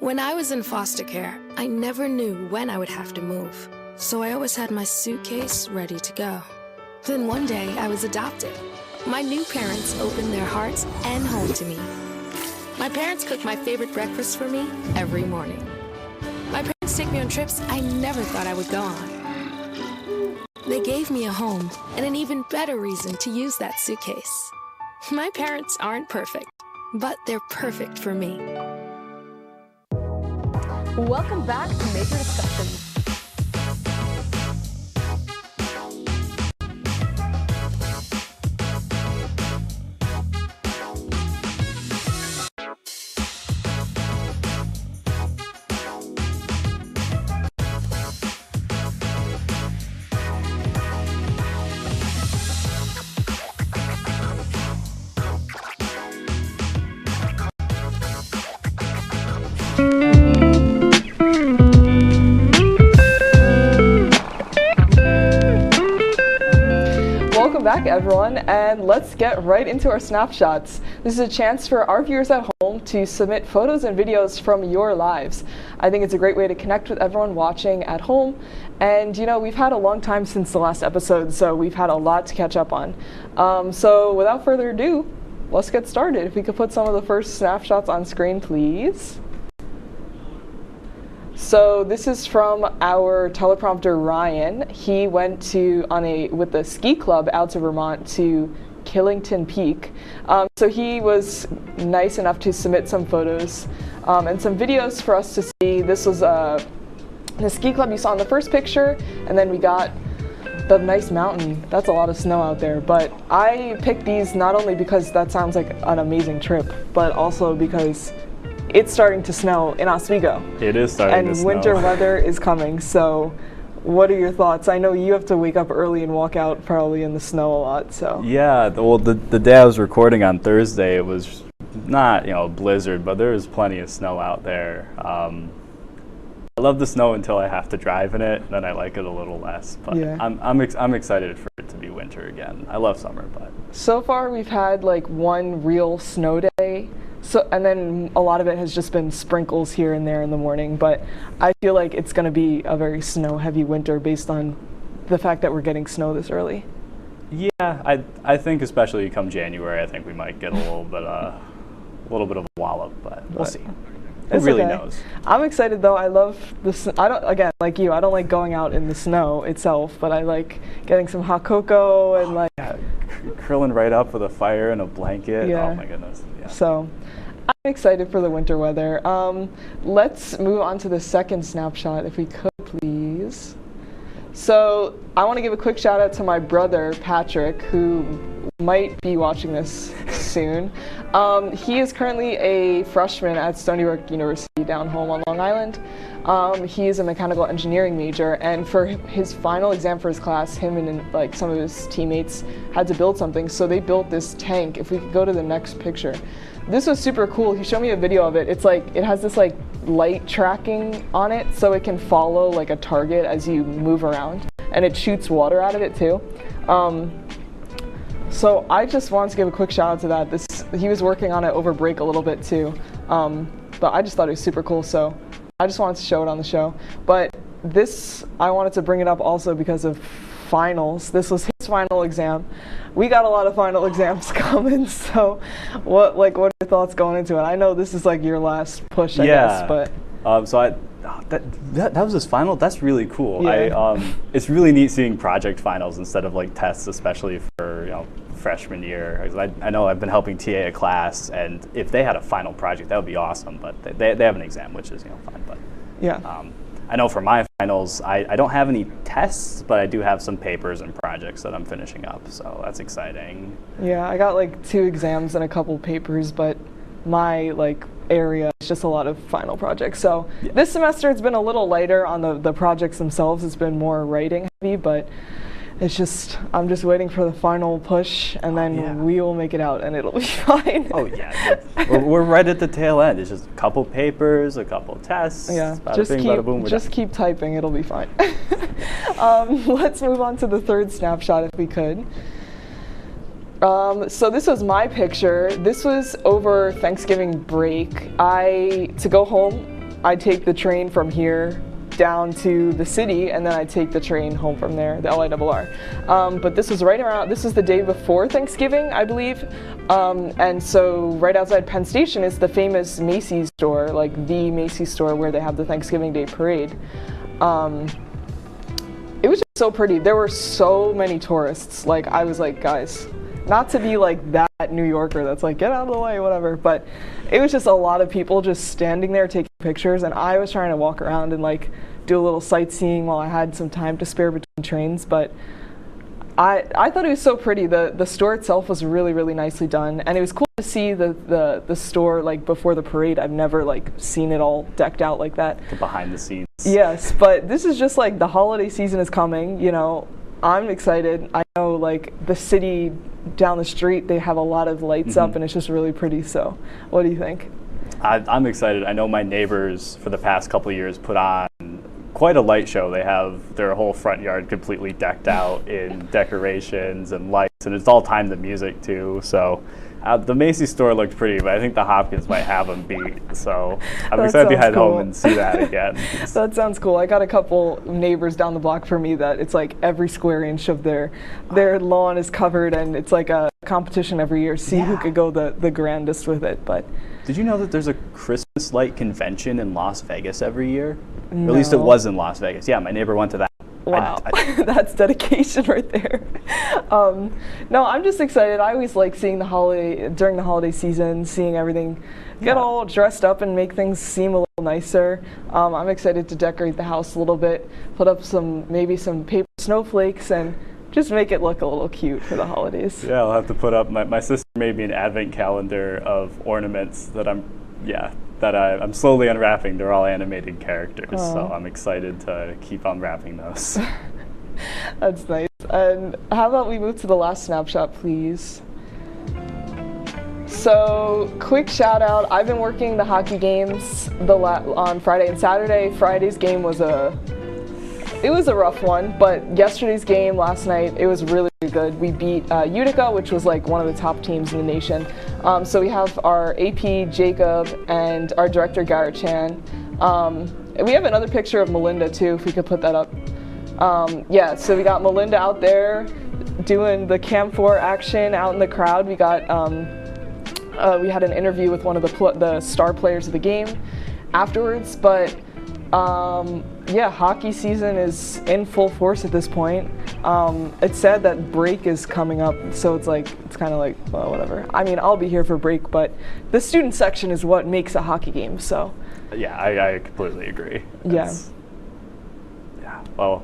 When I was in foster care, I never knew when I would have to move, so I always had my suitcase ready to go. Then one day, I was adopted. My new parents opened their hearts and home to me. My parents cook my favorite breakfast for me every morning. My parents take me on trips I never thought I would go on. They gave me a home and an even better reason to use that suitcase. My parents aren't perfect, but they're perfect for me. Welcome back to Major Discussions. Welcome back, everyone, and let's get right into our snapshots. This is a chance for our viewers at home to submit photos and videos from your lives. I think it's a great way to connect with everyone watching at home. And you know, we've had a long time since the last episode, so we've had a lot to catch up on. So without further ado, let's get started. If we could put some of the first snapshots on screen, please. So this is from our teleprompter, Ryan. He went with the ski club out to Vermont to Killington Peak. So he was nice enough to submit some photos and some videos for us to see. This was the ski club you saw in the first picture, and then we got the nice mountain. That's a lot of snow out there, but I picked these not only because that sounds like an amazing trip, but also because it's starting to snow in Oswego. It is starting to snow. And winter weather is coming, so what are your thoughts? I know you have to wake up early and walk out probably in the snow a lot, so. Yeah, well, the day I was recording on Thursday, it was not, a blizzard, but there was plenty of snow out there. I love the snow until I have to drive in it, and then I like it a little less. But yeah. I'm excited for it to be winter again. I love summer, but. So far we've had like one real snow day. And then a lot of it has just been sprinkles here and there in the morning, but I feel like it's going to be a very snow-heavy winter based on the fact that we're getting snow this early. Yeah, I think especially come January, I think we might get a little bit of a wallop, but we'll see. Who really knows? I'm excited though. I love the I don't like going out in the snow itself, but I like getting some hot cocoa and like curling right up with a fire and a blanket. Yeah. Oh my goodness. Yeah. So I'm excited for the winter weather. Let's move on to the second snapshot, if we could, please. So I want to give a quick shout out to my brother, Patrick, who might be watching this soon. He is currently a freshman at Stony Brook University down home on Long Island. He is a mechanical engineering major, and for his final exam for his class, him and like some of his teammates had to build something, so they built this tank. If we could go to the next picture. This was super cool. He showed me a video of it. It's like, it has this like light tracking on it, so it can follow like a target as you move around, and it shoots water out of it too. So I just wanted to give a quick shout out to that. He was working on it over break a little bit too, but I just thought it was super cool, so I just wanted to show it on the show. But this, I wanted to bring it up also because of finals. This was his final exam. We got a lot of final exams coming, so what are your thoughts going into it? I know this is like your last push, I guess, but. That was his final. That's really cool. Yeah. It's really neat seeing project finals instead of like tests, especially for freshman year. I know I've been helping TA a class, and if they had a final project, that would be awesome. But they have an exam, which is fine. But yeah. I know for my finals, I don't have any tests, but I do have some papers and projects that I'm finishing up. So that's exciting. Yeah, I got like 2 exams and a couple papers, but my area is just a lot of final projects. So yeah. This semester it's been a little lighter on the projects themselves. It's been more writing heavy, but it's just, I'm just waiting for the final push, and then we will make it out and it'll be fine. Oh yeah, we're right at the tail end. It's just a couple papers, a couple tests. Yeah, just keep typing, it'll be fine. Let's move on to the third snapshot if we could. So this was my picture. This was over Thanksgiving break. To go home I take the train from here down to the city, and then I take the train home from there, the LIRR. But this was this is the day before Thanksgiving, I believe. And so right outside Penn Station is the famous Macy's store, like the Macy's store where they have the Thanksgiving Day parade. It was just so pretty. There were so many tourists. Like, I was like, guys, not to be like that New Yorker that's like, get out of the way, whatever, but it was just a lot of people just standing there taking pictures, and I was trying to walk around and like do a little sightseeing while I had some time to spare between trains. But I thought it was so pretty. The store itself was really, really nicely done, and it was cool to see the store like before the parade. I've never like seen it all decked out like that. Behind the scenes. Yes, but this is just like the holiday season is coming, you know. I'm excited. I know like the city down the street, they have a lot of lights up, and it's just really pretty. So what do you think? I'm excited. I know my neighbors for the past couple of years put on quite a light show. They have their whole front yard completely decked out in decorations and lights, and it's all timed to music too. So the Macy's store looked pretty, but I think the Hopkins might have them beat. So I'm excited to head home and see that again. That sounds cool. I got a couple neighbors down the block from me that it's like every square inch of their lawn is covered, and it's like a competition every year, see who could go the grandest with it. But did you know that there's a Christmas light convention in Las Vegas every year? No. Or at least it was in Las Vegas. Yeah, my neighbor went to that. Wow, that's dedication right there. No, I'm just excited. I always like seeing during the holiday season, seeing everything get all dressed up and make things seem a little nicer. I'm excited to decorate the house a little bit, put up maybe some paper snowflakes, and just make it look a little cute for the holidays. Yeah, I'll have to put up, my sister made me an advent calendar of ornaments that I'm slowly unwrapping. They're all animated characters, so I'm excited to keep unwrapping those. That's nice. And how about we move to the last snapshot, please? So, quick shout out. I've been working the hockey games on Friday and Saturday. Friday's game was a rough one, but yesterday's game last night, it was really good. We beat Utica, which was like one of the top teams in the nation. So we have our AP Jacob and our director Garrett Chan. We have another picture of Melinda too, if we could put that up. Yeah, so we got Melinda out there doing the Cam 4 action out in the crowd. We got we had an interview with one of the star players of the game afterwards, but yeah, hockey season is in full force at this point. It's said that break is coming up, so it's kind of like, well, whatever. I mean, I'll be here for break, but the student section is what makes a hockey game, so. Yeah, I completely agree. Yeah. Well,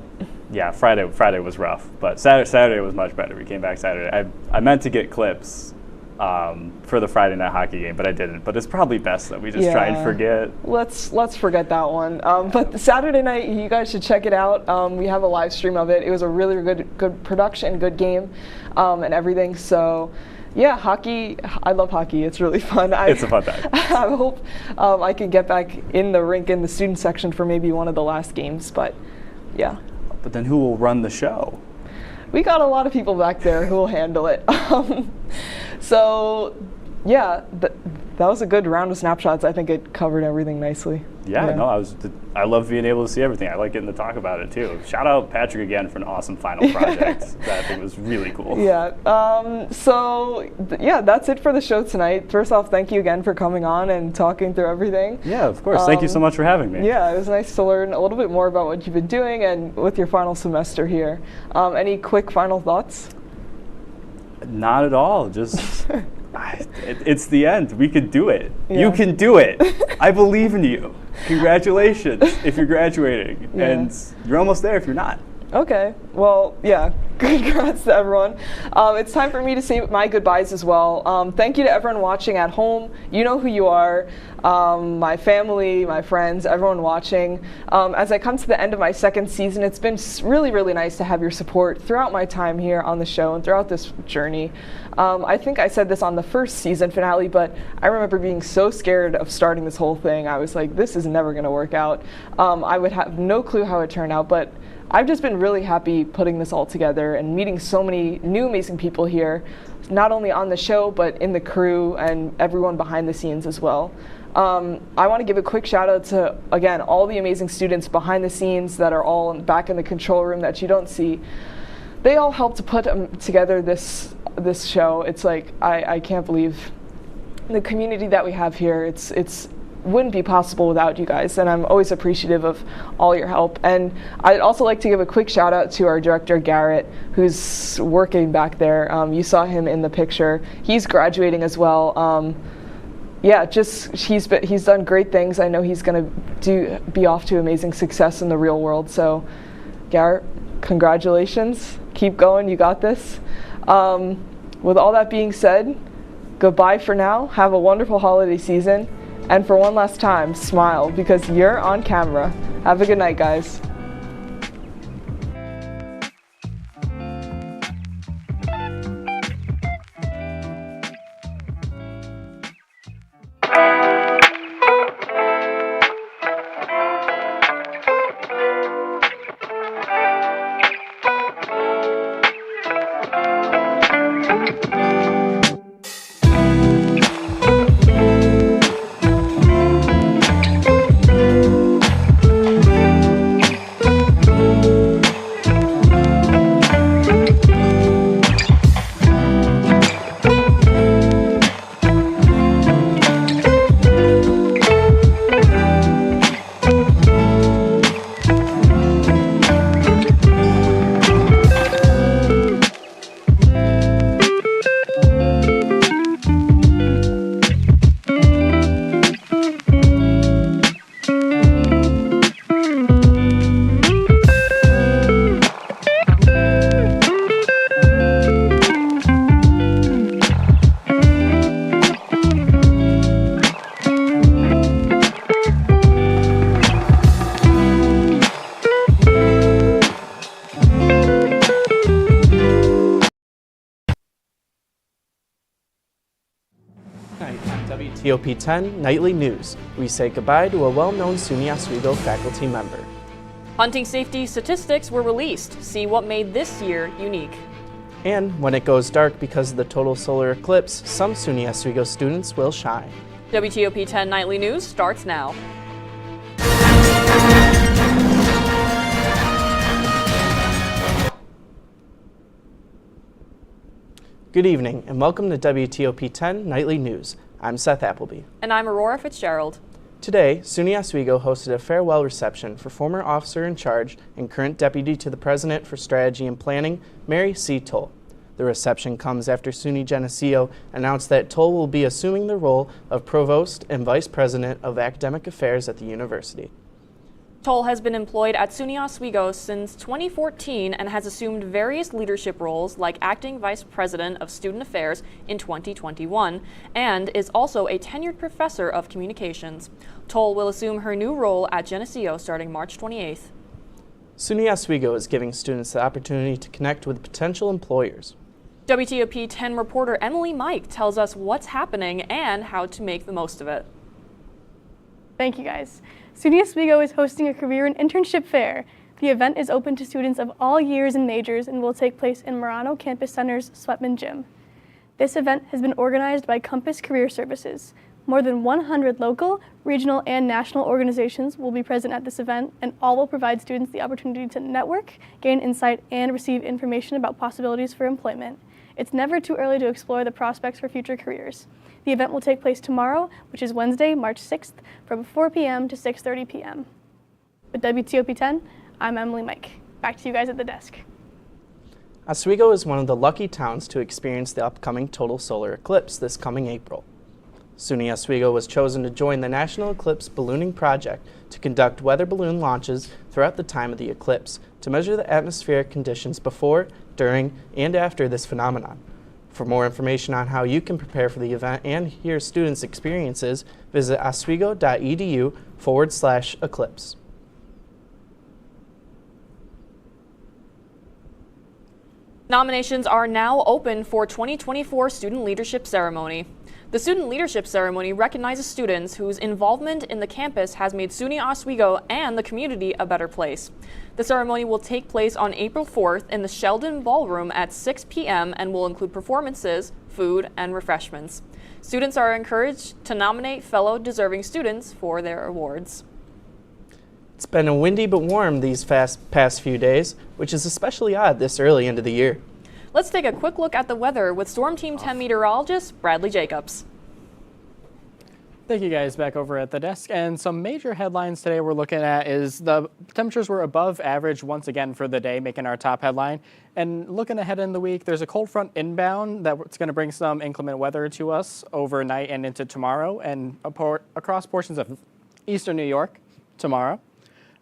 yeah, Friday was rough, but Saturday was much better. We came back Saturday. I meant to get clips for the Friday night hockey game, but I didn't. But it's probably best that we just try and forget. Let's forget that one. But Saturday night, you guys should check it out. We have a live stream of it. It was a really good production, good game, and everything. So, yeah, hockey. I love hockey. It's really fun. It's a fun time. I hope I can get back in the rink in the student section for maybe one of the last games. But yeah. But then who will run the show? We got a lot of people back there who will handle it. So, yeah, that was a good round of snapshots. I think it covered everything nicely. Yeah. No, I love being able to see everything. I like getting to talk about it too. Shout out Patrick again for an awesome final project. That I think was really cool. Yeah. Yeah, that's it for the show tonight. First off, thank you again for coming on and talking through everything. Yeah, of course. Thank you so much for having me. Yeah, it was nice to learn a little bit more about what you've been doing and with your final semester here. Any quick final thoughts? Not at all. Just it's the end. We could do it. Yeah. You can do it. I believe in you. Congratulations if you're graduating, and you're almost there if you're not. Okay, well, yeah, congrats to everyone. It's time for me to say my goodbyes as well. Thank you to everyone watching at home. You know who you are. My family, my friends, everyone watching. As I come to the end of my second season, it's been really, really nice to have your support throughout my time here on the show and throughout this journey. I think I said this on the first season finale, but I remember being so scared of starting this whole thing. I was like, this is never going to work out. I would have no clue how it turned out, but I've just been really happy putting this all together and meeting so many new amazing people here. not only on the show, but in the crew and everyone behind the scenes as well. I want to give a quick shout out to, again, all the amazing students behind the scenes that are all back in the control room that you don't see. They all helped to put together this show. It's like, I can't believe the community that we have here. It's wouldn't be possible without you guys, and I'm always appreciative of all your help. And I'd also like to give a quick shout out to our director Garrett, who's working back there. You saw him in the picture. He's graduating as well. Yeah, just he's done great things. I know he's going to be off to amazing success in the real world. So, Garrett, congratulations. Keep going. You got this. With all that being said, goodbye for now. Have a wonderful holiday season. And for one last time, smile because you're on camera. Have a good night, guys. WTOP-10 Nightly News. We say goodbye to a well-known SUNY Oswego faculty member. Hunting safety statistics were released. See what made this year unique. And when it goes dark because of the total solar eclipse, some SUNY Oswego students will shine. WTOP-10 Nightly News starts now. Good evening and welcome to WTOP-10 Nightly News. I'm Seth Appleby. And I'm Aurora Fitzgerald. Today, SUNY Oswego hosted a farewell reception for former officer in charge and current deputy to the president for strategy and planning, Mary C. Toll. The reception comes after SUNY Geneseo announced that Toll will be assuming the role of provost and vice president of academic affairs at the university. Toll has been employed at SUNY Oswego since 2014 and has assumed various leadership roles like acting vice president of student affairs in 2021 and is also a tenured professor of communications. Toll will assume her new role at Geneseo starting March 28th. SUNY Oswego is giving students the opportunity to connect with potential employers. WTOP-10 reporter Emily Mike tells us what's happening and how to make the most of it. Thank you, guys. SUNY Oswego is hosting a career and internship fair. The event is open to students of all years and majors and will take place in Marano Campus Center's Sweatman Gym. This event has been organized by Compass Career Services. More than 100 local, regional, and national organizations will be present at this event, and all will provide students the opportunity to network, gain insight, and receive information about possibilities for employment. It's never too early to explore the prospects for future careers. The event will take place tomorrow, which is Wednesday, March 6th, from 4 p.m. to 6:30 p.m. With WTOP-10, I'm Emily Mike. Back to you guys at the desk. Oswego is one of the lucky towns to experience the upcoming total solar eclipse this coming April. SUNY Oswego was chosen to join the National Eclipse Ballooning Project to conduct weather balloon launches throughout the time of the eclipse to measure the atmospheric conditions before, during, and after this phenomenon. For more information on how you can prepare for the event and hear students' experiences, visit oswego.edu/eclipse. Nominations are now open for 2024 Student Leadership Ceremony. The Student Leadership Ceremony recognizes students whose involvement in the campus has made SUNY Oswego and the community a better place. The ceremony will take place on April 4th in the Sheldon Ballroom at 6 p.m. and will include performances food, and refreshments. Students are encouraged to nominate fellow deserving students for their awards. It's been a windy but warm these past few days, which is especially odd this early into the year. Let's take a quick look at the weather with Storm Team 10 meteorologist Bradley Jacobs. Thank you guys, back over at the desk. And some major headlines today we're looking at is the temperatures were above average once again for the day, making our top headline. And looking ahead in the week, there's a cold front inbound that's going to bring some inclement weather to us overnight and into tomorrow and across portions of eastern New York tomorrow.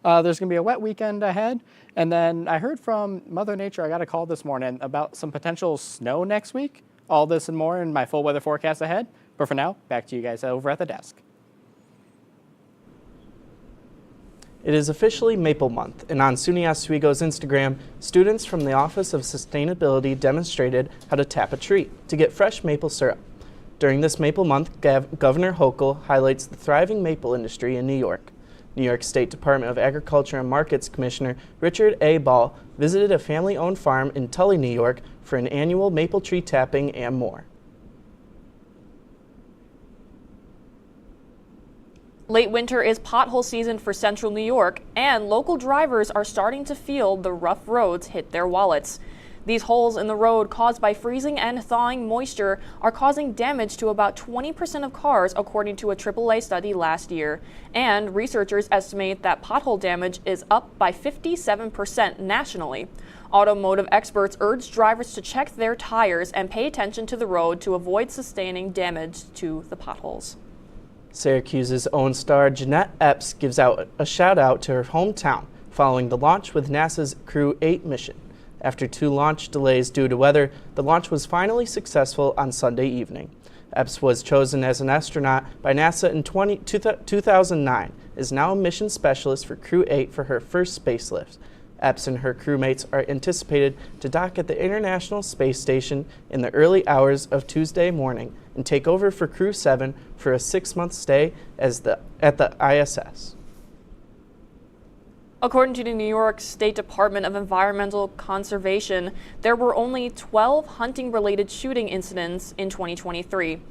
There's going to be a wet weekend ahead. And then I heard from Mother Nature, I got a call this morning about some potential snow next week. All this and more in my full weather forecast ahead. But for now, back to you guys over at the desk. It is officially Maple Month, and on SUNY Oswego's Instagram, students from the Office of Sustainability demonstrated how to tap a tree to get fresh maple syrup. During this Maple Month, Governor Hochul highlights the thriving maple industry in New York. New York State Department of Agriculture and Markets Commissioner Richard A. Ball visited a family-owned farm in Tully, New York for an annual maple tree tapping and more. Late winter is pothole season for central New York, and local drivers are starting to feel the rough roads hit their wallets. These holes in the road caused by freezing and thawing moisture are causing damage to about 20% of cars, according to a AAA study last year. And researchers estimate that pothole damage is up by 57% nationally. Automotive experts urge drivers to check their tires and pay attention to the road to avoid sustaining damage to the potholes. Syracuse's own star Jeanette Epps gives out a shout out to her hometown following the launch with NASA's Crew 8 mission. After 2 launch delays due to weather, the launch was finally successful on Sunday evening. Epps was chosen as an astronaut by NASA in 2009, is now a mission specialist for Crew 8 for her first space lift. Epps and her crewmates are anticipated to dock at the International Space Station in the early hours of Tuesday morning and take over for Crew 7 for a 6-month stay at the ISS. According to the New York State Department of Environmental Conservation, there were only 12 hunting-related shooting incidents in 2023.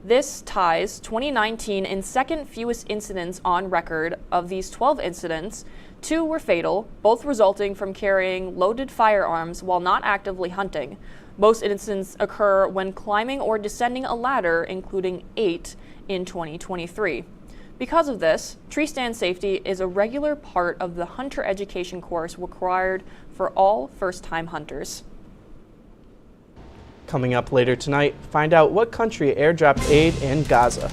This ties 2019 in second fewest incidents on record. Of these 12 incidents, 2 were fatal, both resulting from carrying loaded firearms while not actively hunting. Most incidents occur when climbing or descending a ladder, including 8 in 2023. Because of this, tree stand safety is a regular part of the hunter education course required for all first-time hunters. Coming up later tonight, find out what country airdropped aid in Gaza.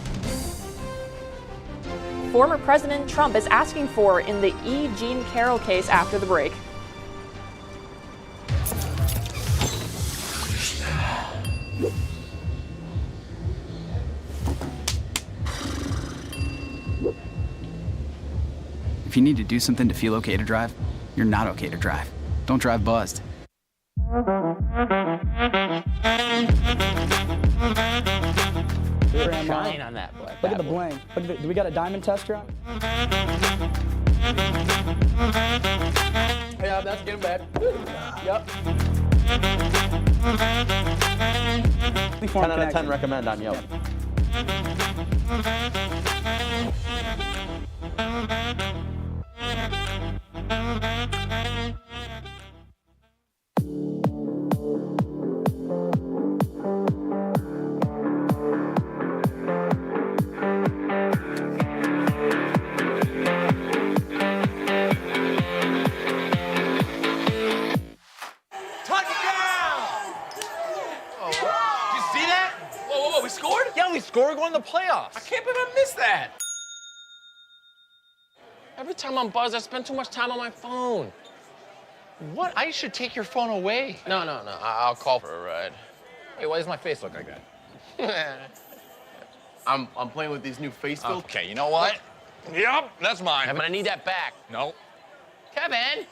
Former President Trump is asking for in the E. Jean Carroll case after the break. If you need to do something to feel okay to drive, you're not okay to drive. Don't drive buzzed. Shine on that boy. Look at the bling. Look at do we got a diamond tester on? Yeah, that's getting bad. Yep. 10 out of 10 recommend on Yelp. We're going to the playoffs. I can't believe I missed that. Every time I'm buzzed, I spend too much time on my phone. What? I should take your phone away. No. I'll call for a ride. Hey, why does my face look like that? I'm playing with these new face filters. Okay, you know what? Yep, that's mine. I'm gonna need that back. No. Kevin!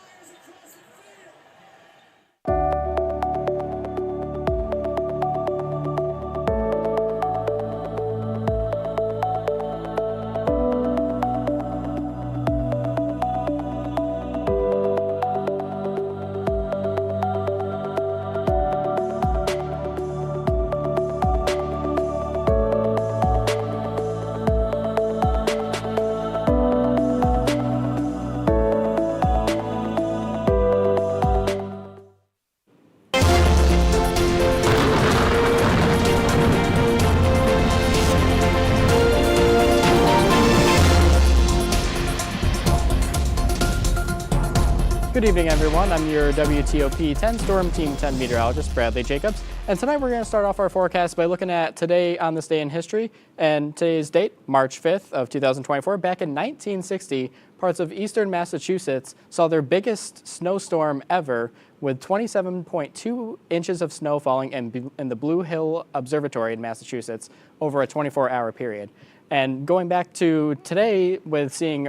Good evening, everyone. I'm your WTOP-10 Storm Team 10 meteorologist, Bradley Jacobs. And tonight we're going to start off our forecast by looking at today on this day in history. And today's date, March 5th of 2024, back in 1960, parts of eastern Massachusetts saw their biggest snowstorm ever, with 27.2 inches of snow falling in the Blue Hill Observatory in Massachusetts over a 24-hour period. And going back to today with seeing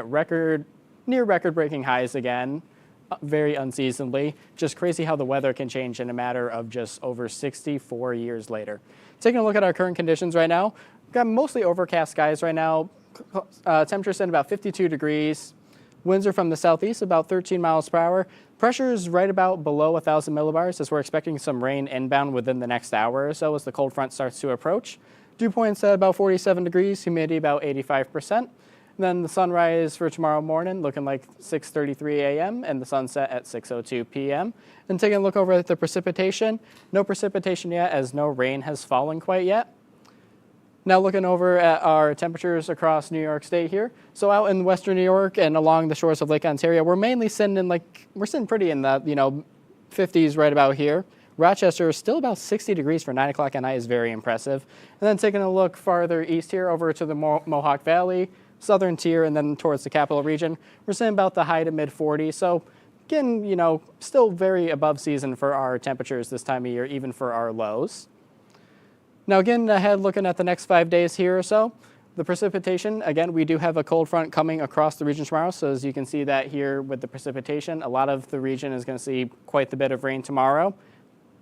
near record-breaking highs again, very unseasonably. Just crazy how the weather can change in a matter of just over 64 years later. Taking a look at our current conditions right now, we've got mostly overcast skies right now. Temperature sitting about 52 degrees. Winds are from the southeast, about 13 miles per hour. Pressure is right about below 1,000 millibars, as we're expecting some rain inbound within the next hour or so as the cold front starts to approach. Dew points at about 47 degrees, humidity about 85%. And then the sunrise for tomorrow morning looking like 6:33 a.m. and the sunset at 6:02 p.m. And taking a look over at the precipitation, no precipitation yet as no rain has fallen quite yet. Now looking over at our temperatures across New York State here. So out in western New York and along the shores of Lake Ontario, we're mainly sitting pretty in the 50s right about here. Rochester is still about 60 degrees for 9 o'clock at night is very impressive. And then taking a look farther east here over to the Mohawk Valley, southern tier, and then towards the capital region, we're seeing about the high to mid 40s. So again, still very above season for our temperatures this time of year, even for our lows. Now again, ahead looking at the next 5 days here or so, the precipitation, again, we do have a cold front coming across the region tomorrow. So as you can see that here with the precipitation, a lot of the region is going to see quite the bit of rain tomorrow,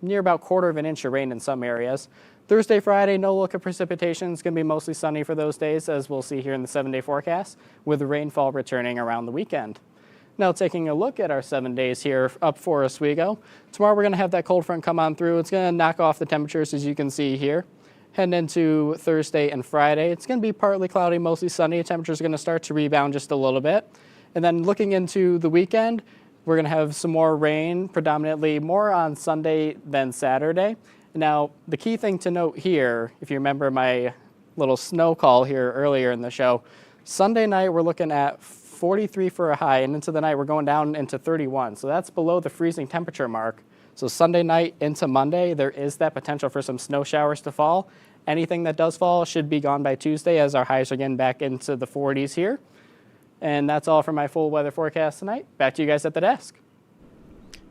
near about 1/4 of an inch of rain in some areas. Thursday, Friday, no look at precipitation. It's going to be mostly sunny for those days, as we'll see here in the 7-day forecast, with rainfall returning around the weekend. Now taking a look at our 7 days here up for Oswego. Tomorrow we're going to have that cold front come on through. It's going to knock off the temperatures, as you can see here. Heading into Thursday and Friday, it's going to be partly cloudy, mostly sunny. Temperatures are going to start to rebound just a little bit. And then looking into the weekend, we're going to have some more rain, predominantly more on Sunday than Saturday. Now, the key thing to note here, if you remember my little snow call here earlier in the show, Sunday night we're looking at 43 for a high, and into the night we're going down into 31. So that's below the freezing temperature mark. So Sunday night into Monday, there is that potential for some snow showers to fall. Anything that does fall should be gone by Tuesday, as our highs are getting back into the 40s here. And that's all for my full weather forecast tonight. Back to you guys at the desk.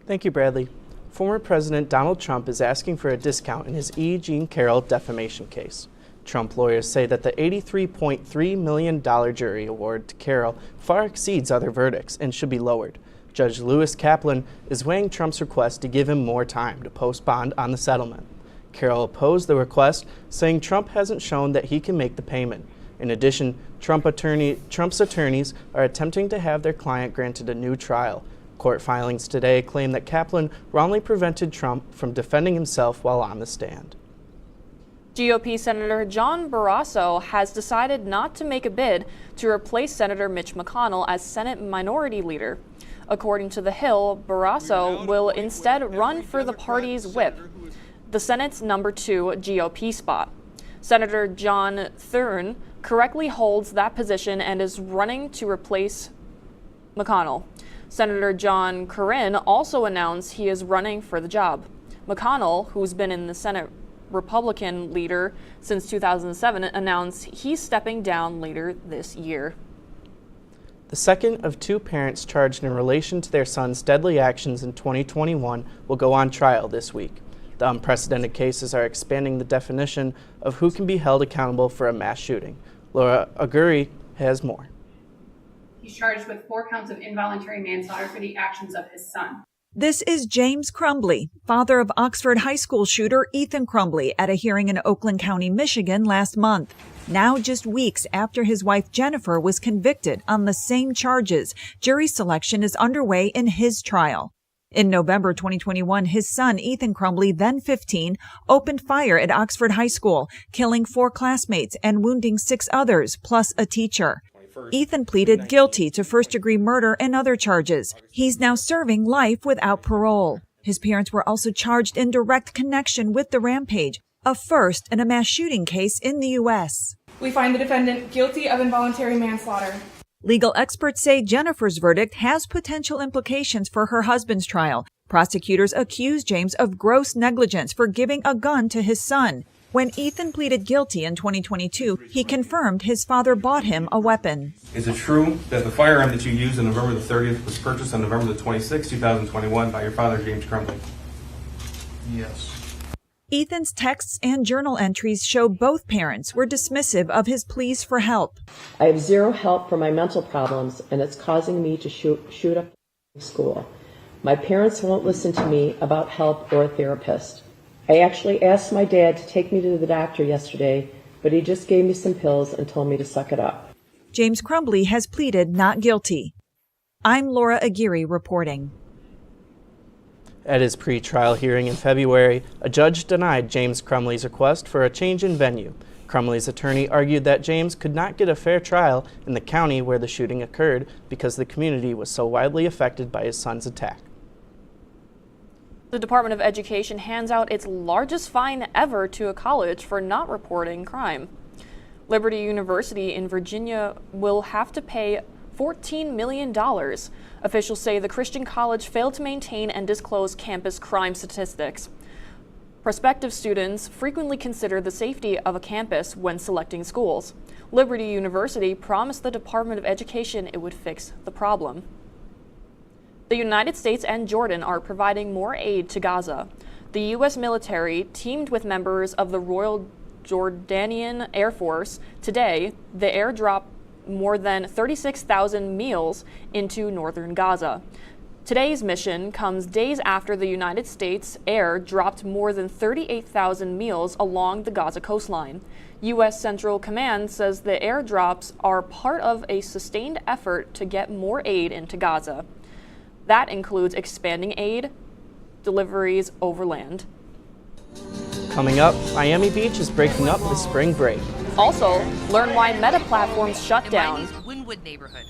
Thank you, Bradley. Former President Donald Trump is asking for a discount in his E. Jean Carroll defamation case. Trump lawyers say that the $83.3 million jury award to Carroll far exceeds other verdicts and should be lowered. Judge Lewis Kaplan is weighing Trump's request to give him more time to post bond on the settlement. Carroll opposed the request, saying Trump hasn't shown that he can make the payment. In addition, Trump's attorneys are attempting to have their client granted a new trial. Court filings today claim that Kaplan wrongly prevented Trump from defending himself while on the stand. GOP Senator John Barrasso has decided not to make a bid to replace Senator Mitch McConnell as Senate Minority Leader. According to The Hill, Barrasso will instead run for the party's whip, the Senate's number 2 GOP spot. Senator John Thune correctly holds that position and is running to replace McConnell. Senator John Cornyn also announced he is running for the job. McConnell, who's been in the Senate Republican leader since 2007, announced he's stepping down later this year. The second of 2 parents charged in relation to their son's deadly actions in 2021 will go on trial this week. The unprecedented cases are expanding the definition of who can be held accountable for a mass shooting. Laura Auguri has more. He's charged with 4 counts of involuntary manslaughter for the actions of his son. This is James Crumbley, father of Oxford High School shooter Ethan Crumbley, at a hearing in Oakland County, Michigan last month. Now, just weeks after his wife Jennifer was convicted on the same charges, jury selection is underway in his trial. In November 2021, his son, Ethan Crumbley, then 15, opened fire at Oxford High School, killing 4 classmates and wounding 6 others, plus a teacher. Ethan pleaded guilty to first-degree murder and other charges. He's now serving life without parole. His parents were also charged in direct connection with the rampage, a first in a mass shooting case in the U.S. We find the defendant guilty of involuntary manslaughter. Legal experts say Jennifer's verdict has potential implications for her husband's trial. Prosecutors accuse James of gross negligence for giving a gun to his son. When Ethan pleaded guilty in 2022, he confirmed his father bought him a weapon. Is it true that the firearm that you used on November the 30th was purchased on November the 26th, 2021 by your father, James Crumbly? Yes. Ethan's texts and journal entries show both parents were dismissive of his pleas for help. I have zero help for my mental problems, and it's causing me to shoot up school. My parents won't listen to me about help or a therapist. I actually asked my dad to take me to the doctor yesterday, but he just gave me some pills and told me to suck it up. James Crumbly has pleaded not guilty. I'm Laura Aguirre reporting. At his pre-trial hearing in February, a judge denied James Crumbly's request for a change in venue. Crumbly's attorney argued that James could not get a fair trial in the county where the shooting occurred because the community was so widely affected by his son's attack. The Department of Education hands out its largest fine ever to a college for not reporting crime. Liberty University in Virginia will have to pay $14 million. Officials say the Christian college failed to maintain and disclose campus crime statistics. Prospective students frequently consider the safety of a campus when selecting schools. Liberty University promised the Department of Education it would fix the problem. The United States and Jordan are providing more aid to Gaza. The U.S. military teamed with members of the Royal Jordanian Air Force. Today, the airdrop more than 36,000 meals into northern Gaza. Today's mission comes days after the United States air dropped more than 38,000 meals along the Gaza coastline. U.S. Central Command says the airdrops are part of a sustained effort to get more aid into Gaza. That includes expanding aid deliveries overland. Coming up, Miami Beach is breaking up the spring break. Also, learn why Meta platforms shut down. Wynwood neighborhood.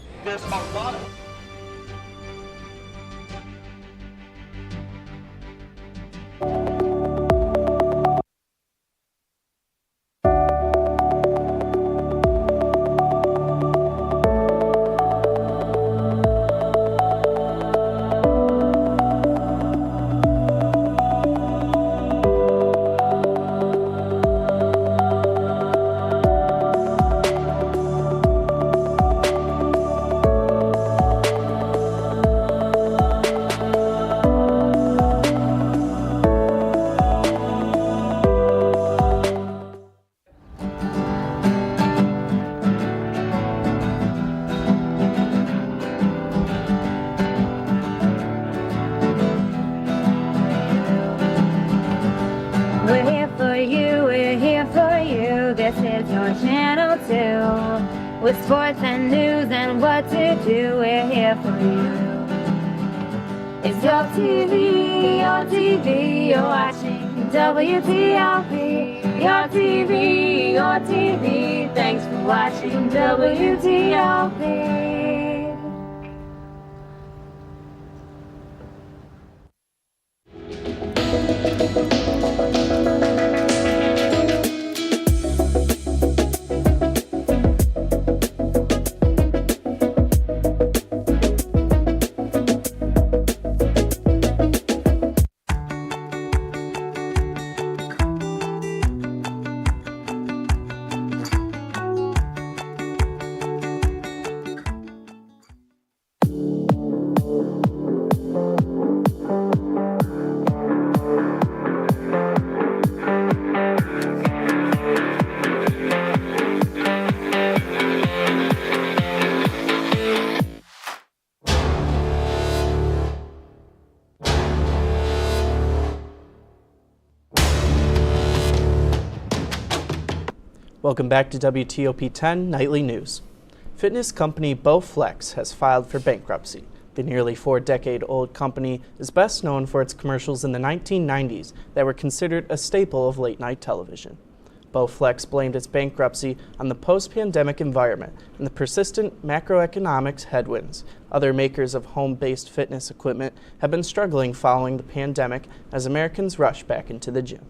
With sports and news and what to do, we're here for you. It's your TV, you're watching WTOP. Your TV, thanks for watching WTOP. Welcome back to WTOP-10 Nightly News. Fitness company Bowflex has filed for bankruptcy. The nearly 4-decade-old company is best known for its commercials in the 1990s that were considered a staple of late-night television. Bowflex blamed its bankruptcy on the post-pandemic environment and the persistent macroeconomics headwinds. Other makers of home-based fitness equipment have been struggling following the pandemic as Americans rush back into the gym.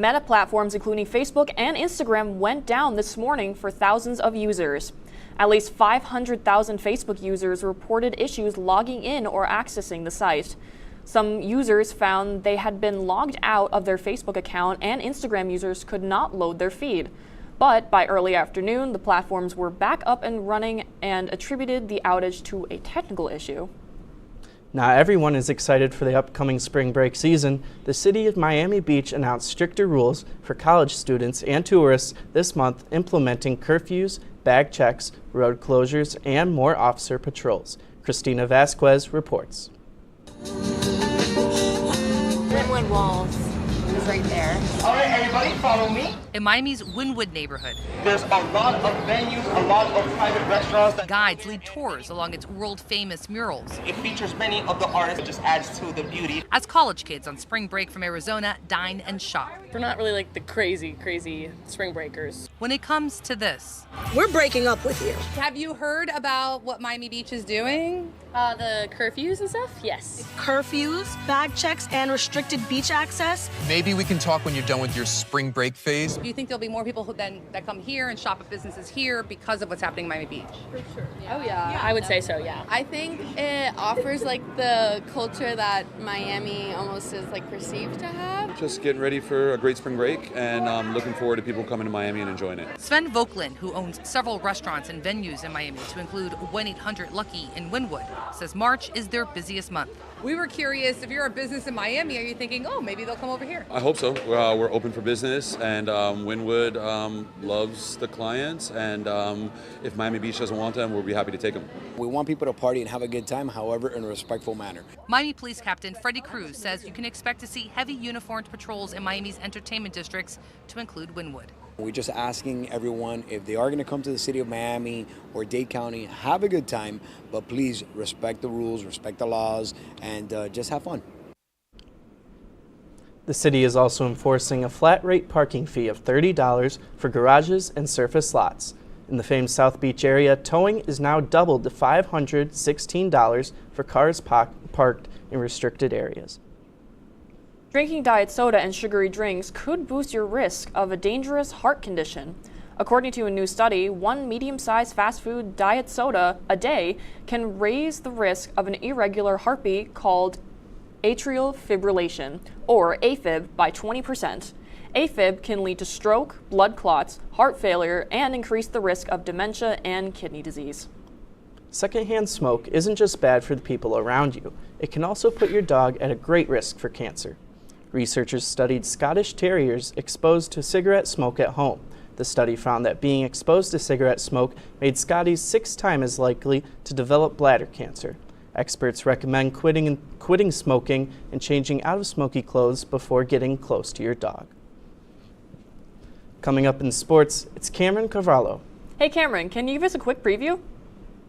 Meta platforms including Facebook and Instagram went down this morning for thousands of users. At least 500,000 Facebook users reported issues logging in or accessing the site. Some users found they had been logged out of their Facebook account, and Instagram users could not load their feed. But by early afternoon, the platforms were back up and running and attributed the outage to a technical issue. Not everyone is excited for the upcoming spring break season. The city of Miami Beach announced stricter rules for college students and tourists this month, implementing curfews, bag checks, road closures, and more officer patrols. Christina Vasquez reports. Windward Walls is right there. All right, everybody, follow me. In Miami's Wynwood neighborhood, There's a lot of venues, a lot of private restaurants. guides lead tours along its world-famous murals. It features many of the artists. It just adds to the beauty. As college kids on spring break from Arizona dine and shop. We're not really like the crazy spring breakers. When it comes to this, we're breaking up with you. Have you heard about what Miami Beach is doing? The curfews and stuff? Yes. Curfews, bag checks, and restricted beach access. Maybe we can talk when you're done with your spring break phase. Do you think there'll be more people that come here and shop at businesses here because of what's happening in Miami Beach? For sure. Yeah. Oh yeah, I would say so, yeah. I think it offers like the culture that Miami almost is like perceived to have. Just getting ready for a great spring break, and looking forward to people coming to Miami and enjoying it. Sven Voklin, who owns several restaurants and venues in Miami, to include 1-800-LUCKY in Wynwood, says March is their busiest month. We were curious, if you're a business in Miami, are you thinking, oh, maybe they'll come over here? I hope so. We're open for business, and Wynwood loves the clients, and if Miami Beach doesn't want them, we'll be happy to take them. We want people to party and have a good time, however, in a respectful manner. Miami Police Captain Freddie Cruz says you can expect to see heavy uniformed patrols in Miami's entertainment districts, to include Wynwood. We're just asking everyone, if they are going to come to the city of Miami or Dade County, have a good time, but please respect the rules, respect the laws, and just have fun. The city is also enforcing a flat rate parking fee of $30 for garages and surface lots. In the famed South Beach area, towing is now doubled to $516 for cars parked in restricted areas. Drinking diet soda and sugary drinks could boost your risk of a dangerous heart condition. According to a new study, one medium-sized fast food diet soda a day can raise the risk of an irregular heartbeat called atrial fibrillation, or AFib, by 20%. AFib can lead to stroke, blood clots, heart failure, and increase the risk of dementia and kidney disease. Secondhand smoke isn't just bad for the people around you. It can also put your dog at a great risk for cancer. Researchers studied Scottish Terriers exposed to cigarette smoke at home. The study found that being exposed to cigarette smoke made Scotties 6 times as likely to develop bladder cancer. Experts recommend quitting smoking and changing out of smoky clothes before getting close to your dog. Coming up in sports, it's Cameron Cavallo. Hey Cameron, can you give us a quick preview?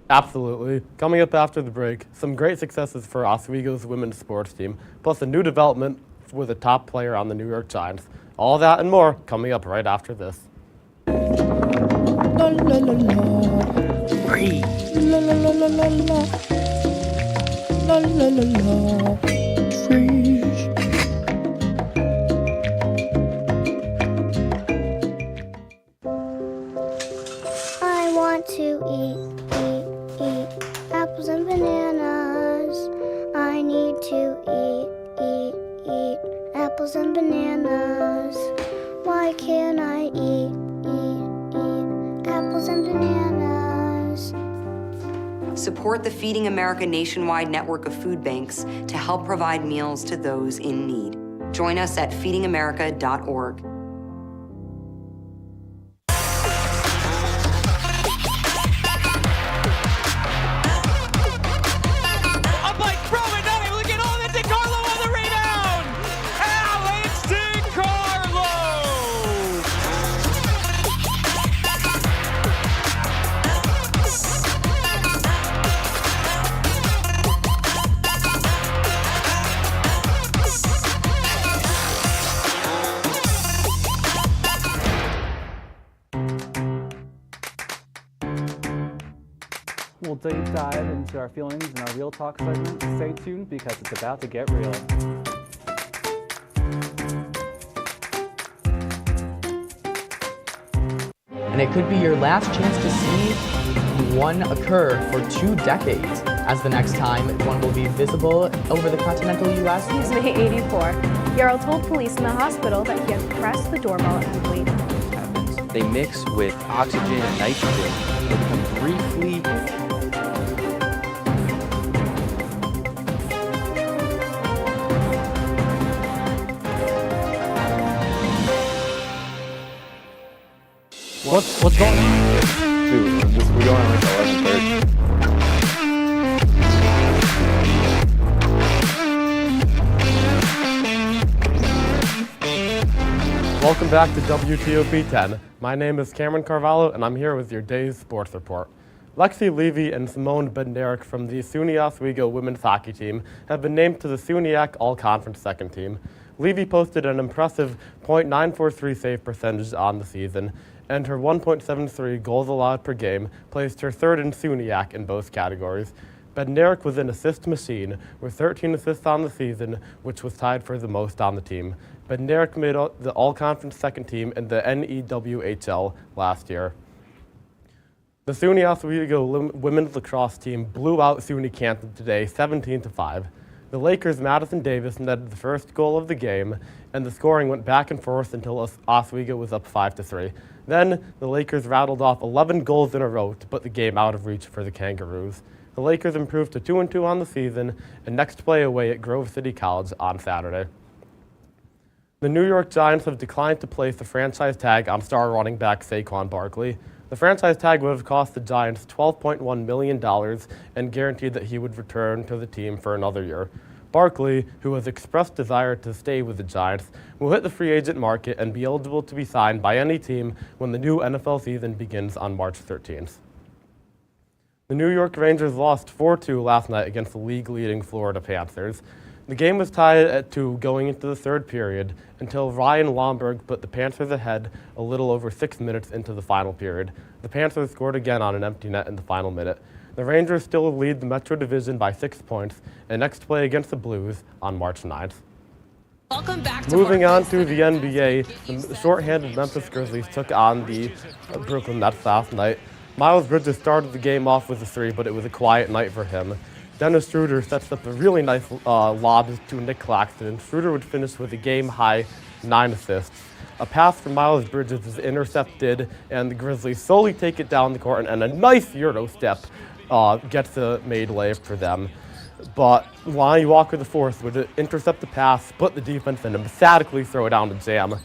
Absolutely. Coming up after the break, some great successes for Oswego's women's sports team, plus a new development with a top player on the New York Giants. All that and more coming up right after this. La la la la. Free. La la la la la la. La la la la. Free. I want to eat apples and bananas. I need to eat apples and bananas. Why can't I eat apples and bananas? Support the Feeding America nationwide network of food banks to help provide meals to those in need. Join us at feedingamerica.org. We'll deep dive into our feelings in our Real Talk segment. Stay tuned because it's about to get real. and it could be your last chance to see one occur for 2 decades, as the next time one will be visible over the continental U.S. He's May 84. Yarrow told police in the hospital that he had pressed the doorbell and waited. They mix with oxygen and nitrogen and become briefly What's going on? Dude, we're going at like 11:30. Welcome back to WTOP-10. My name is Cameron Carvalho, and I'm here with your day's sports report. Lexi Levy and Simone Bednarik from the SUNY Oswego women's hockey team have been named to the SUNYAC All-Conference second team. Levy posted an impressive .943 save percentage on the season, and her 1.73 goals allowed per game placed her third in SUNYAC in both categories. Bednarik was an assist machine with 13 assists on the season, which was tied for the most on the team. Bednarik made the all-conference second team in the NEWHL last year. The SUNY Oswego women's lacrosse team blew out SUNY Canton today 17-5. The Lakers' Madison Davis netted the first goal of the game, and the scoring went back and forth until Oswego was up 5-3. Then, the Lakers rattled off 11 goals in a row to put the game out of reach for the Kangaroos. The Lakers improved to 2-2 on the season, and next play away at Grove City College on Saturday. The New York Giants have declined to place the franchise tag on star running back Saquon Barkley. The franchise tag would have cost the Giants $12.1 million and guaranteed that he would return to the team for another year. Barkley, who has expressed desire to stay with the Giants, will hit the free agent market and be eligible to be signed by any team when the new NFL season begins on March 13th. The New York Rangers lost 4-2 last night against the league-leading Florida Panthers. The game was tied at 2 going into the third period until Ryan Lomberg put the Panthers ahead a little over 6 minutes into the final period. The Panthers scored again on an empty net in the final minute. The Rangers still lead the Metro Division by 6 points and next play against the Blues on March 9th. Welcome back to Moving on to the NBA, the shorthanded Memphis Grizzlies took on the Brooklyn Nets last night. Miles Bridges started the game off with a 3, but it was a quiet night for him. Dennis Schroeder sets up a really nice lob to Nick Claxton. Schroeder would finish with a game-high 9 assists. A pass from Miles Bridges is intercepted, and the Grizzlies slowly take it down the court, and a nice Euro step gets a made layup for them. But Lonnie Walker IV would intercept the pass, split the defense, and emphatically throw it down to Jam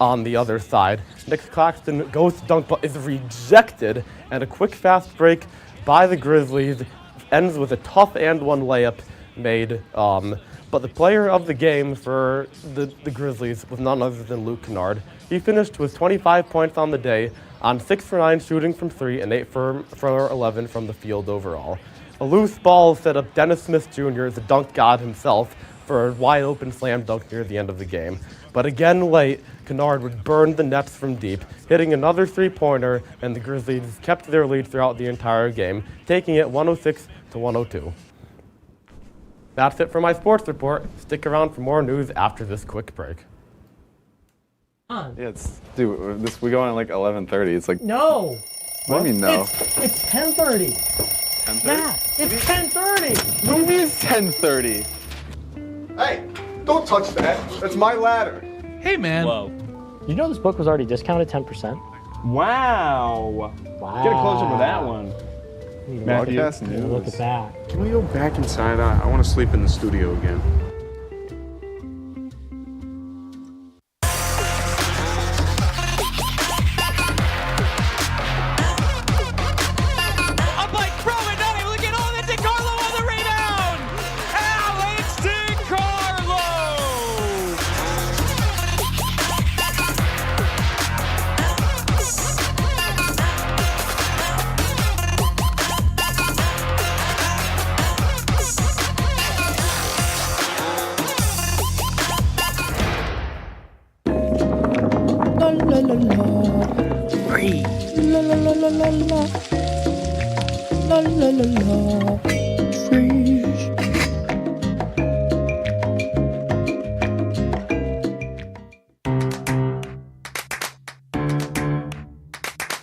on the other side. Nick Claxton goes to dunk, but is rejected, and a quick, fast break by the Grizzlies ends with a tough and-one layup made. But the player of the game for the Grizzlies was none other than Luke Kennard. He finished with 25 points on the day, on 6 for 9 shooting from 3 and 8 for 11 from the field overall. A loose ball set up Dennis Smith Jr. as a dunk god himself for a wide-open slam dunk near the end of the game. But again late, Kennard would burn the nets from deep, hitting another three-pointer, and the Grizzlies kept their lead throughout the entire game, taking it 106-102. That's it for my sports report. Stick around for more news after this quick break. Yeah, we go on at like 11:30. It's like no. What do you mean no? It's 10:30. 10:30? Yeah, it's 10:30. What do you mean it's 10:30? Hey, don't touch that. That's my ladder. Hey, man. Whoa. You know this book was already discounted 10%? Wow. Get a closer to that one. Broadcast news. Look at that. Can we go back inside? I want to sleep in the studio again.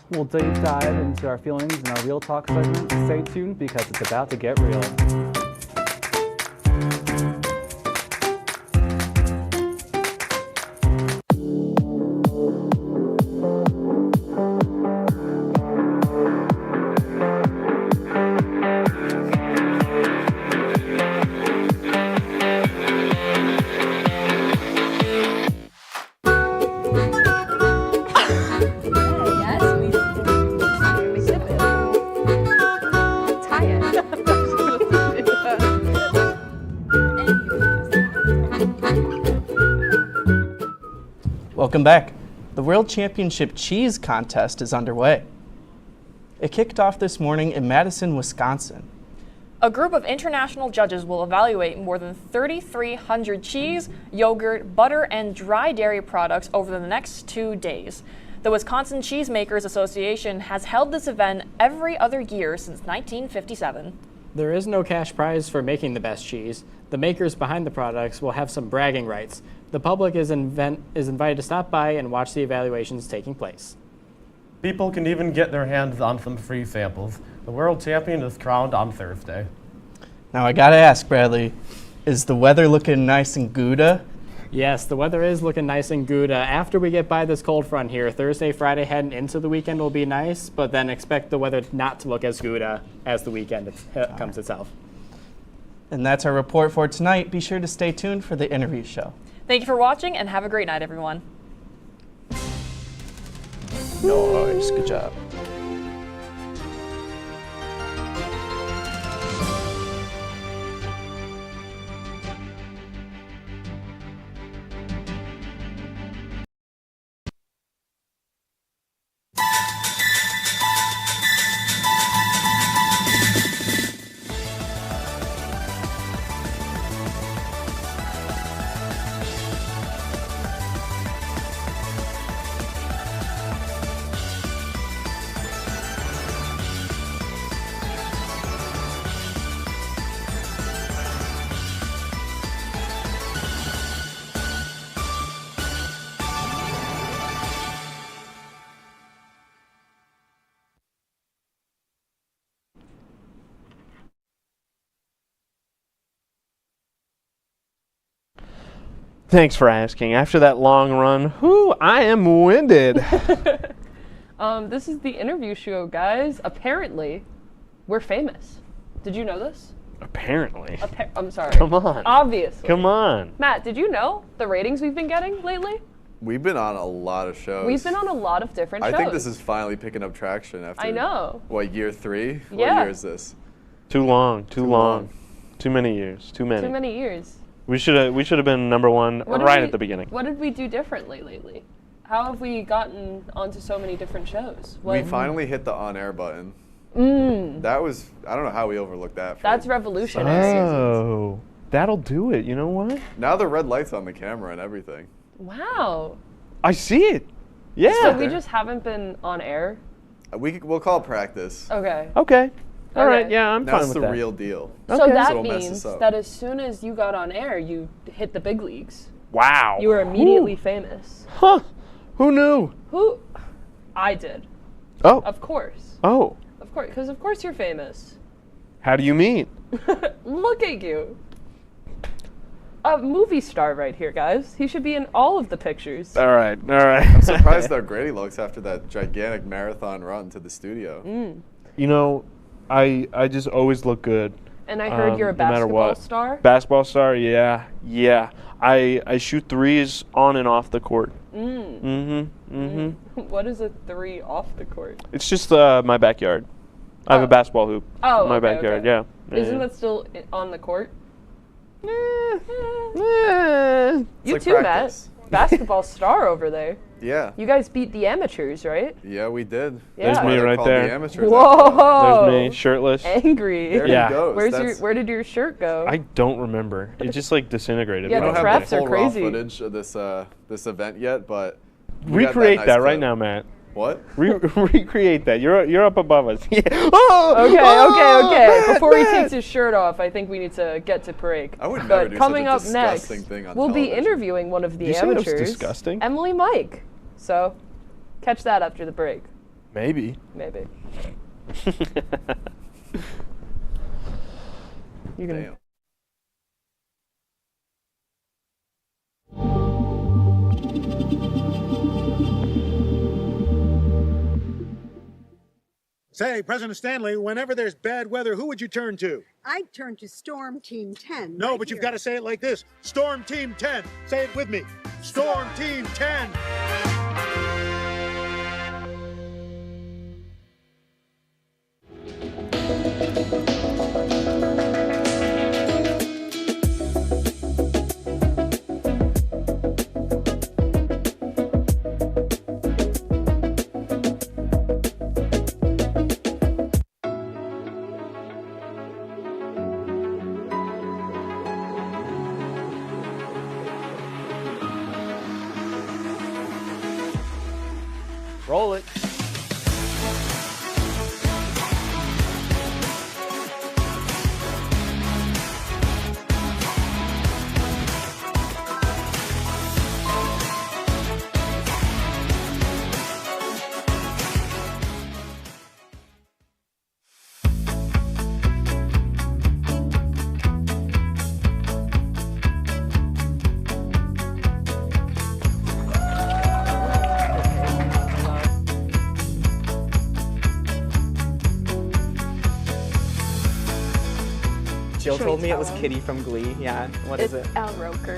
We'll deep dive into our feelings in our Real Talk segment. Stay tuned because it's about to get real. Welcome back. The World Championship Cheese Contest is underway. It kicked off this morning in Madison, Wisconsin. A group of international judges will evaluate more than 3,300 cheese, yogurt, butter, and dry dairy products over the next 2 days. The Wisconsin Cheesemakers Association has held this event every other year since 1957. There is no cash prize for making the best cheese. The makers behind the products will have some bragging rights. The public is invited to stop by and watch the evaluations taking place. People can even get their hands on some free samples. The world champion is crowned on Thursday. Now I gotta ask, Bradley, is the weather looking nice and Gouda? Yes, the weather is looking nice and Gouda. After we get by this cold front here, Thursday, Friday, heading into the weekend will be nice, but then expect the weather not to look as Gouda as the weekend comes itself. And that's our report for tonight. Be sure to stay tuned for the interview show. Thank you for watching and have a great night, everyone. Nice, good job. Thanks for asking. After that long run, I am winded. This is the interview show, guys. Apparently, we're famous. Did you know this? Apparently. I'm sorry. Come on. Obviously. Come on. Matt, did you know the ratings we've been getting lately? We've been on a lot of shows. We've been on a lot of different shows. I think this is finally picking up traction after, I know. What, year 3? Yeah. What year is this? Too long. Too long. Too many years. Too many. Too many years. We should have been number one right at the beginning. What did we do differently lately? How have we gotten onto so many different shows? We finally hit the on-air button. That was, I don't know how we overlooked that. That's revolutionary. Oh, that'll do it. You know what? Now the red light's on the camera and everything. Wow. I see it. Yeah. So we just haven't been on air? We'll call it practice. Okay. Okay. All right, yeah, I'm fine That's with the that. real deal. So Okay. that So it'll mess means us up. that as soon as you got on air, you hit the big leagues. Wow. You were immediately famous. Huh. Who knew? Who? I did. Oh. Of course. Oh. Of course, because of course you're famous. How do you mean? Look at you. A movie star right here, guys. He should be in all of the pictures. All right. I'm surprised how great he looks after that gigantic marathon run to the studio. You know, I just always look good. And I heard you're a no matter basketball what. star? Basketball star, yeah. I shoot threes on and off the court. What is a 3 off the court? It's just my backyard. I have a basketball hoop Oh, in my okay, backyard, okay. yeah. Isn't that still on the court? Eh. You like too, practice. Matt. Basketball star over there. Yeah. You guys beat the amateurs, right? Yeah, we did. Yeah. There's me They're right called there. The amateurs. Whoa. There's me, shirtless. Angry. There Yeah. he goes. Where did your shirt go? I don't remember. It just like disintegrated. Yeah, We don't the have refs the are full raw crazy. footage of this event yet, but we got Recreate nice that right clip. now, Matt. What? Recreate that. You're up above us. Yeah. Okay. Before he takes his shirt off, I think we need to get to break. I would never But do such coming a up next, disgusting thing on we'll be television. interviewing one of the Did you say that was amateurs, disgusting? Emily Mike. So, catch that after the break. Maybe. Maybe. You can. Say, President Stanley, whenever there's bad weather, who would you turn to? I'd turn to Storm Team 10. No, but you've got to say it like this. Storm Team 10. Say it with me. Storm Team 10. Roll it. Jill told me it was Kitty from Glee. Yeah, what is it? It's Al Roker.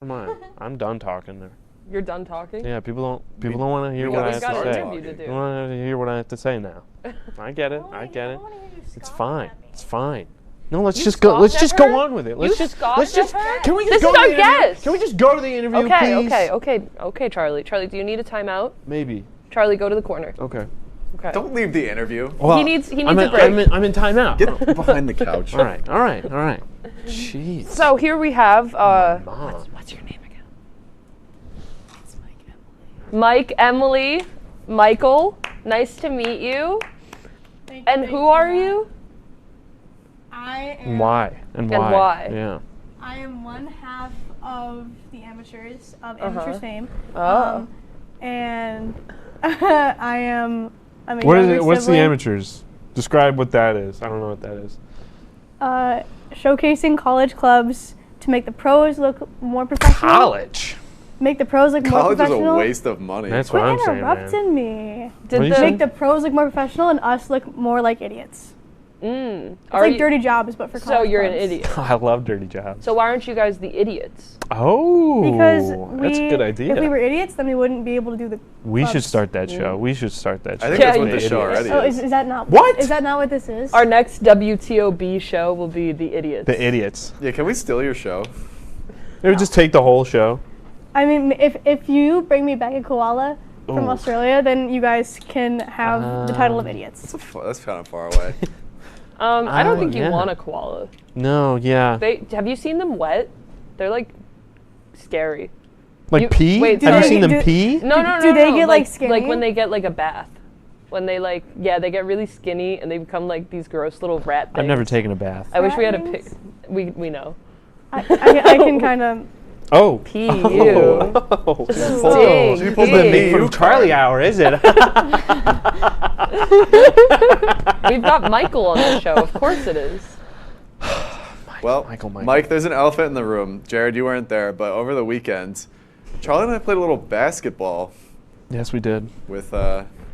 Come on, I'm done talking there. You're done talking? Yeah, people don't want to hear what I have to say. They want to hear what I have to say now. I get it. I get it. It's fine. It's fine. No, let's just go. Let's just go on with it. Let's just. Can we just go to the interview? Can we just go to the interview, please? Okay, Charlie. Charlie, do you need a timeout? Maybe. Charlie, go to the corner. Okay. Okay. Don't leave the interview. Well, he needs a break. I'm in timeout. Get behind the couch. All right. Jeez. So here we have. What's your name again? It's Mike, Emily, Michael. Nice to meet you. And who are you? I am. And why? And why? Yeah. I am one half of the amateurs of Amateurs Fame. Oh. And I am. I'm a What is younger it? What's the sibling. amateurs? Describe what that is. I don't know what that is. Showcasing college clubs to make the pros look more professional. College. Make the pros look more College is professional. a waste of money. That's what I'm saying, man. Interrupting me. Did Make the pros look more professional and us look more like idiots. It's like dirty jobs, but for college So you're an clubs. idiot. I love dirty jobs. So why aren't you guys the idiots? Oh, Because that's a good idea. If we were idiots, then we wouldn't be able to do the. We should clubs. start that show. We should start that show. I think that's what the show already Oh, is. is that not What? Is that not what this is? Our next WTOB show will be the idiots. The idiots. Yeah, can we steal your show? They would just take the whole show. I mean, if you bring me back a koala from Ooh. Australia, then you guys can have the title of idiots. That's kind of far away. I don't think you yeah. want a koala. No, yeah. Have you seen them wet? They're like scary. Like pee? Wait, have you seen them pee? No. Do they get like skinny? Like when they get like a bath. When they they get really skinny and they become like these gross little rat things. I've never taken a bath. I wish we had a Rat pic. We know. I can kind of. Oh. Pee you. Oh. Sting. She pulled the me from Charlie hour, is it? We've got Michael on the show. Of course it is. Well, Mike, there's an elephant in the room. Jared, you weren't there, but over the weekend, Charlie and I played a little basketball. Yes, we did. With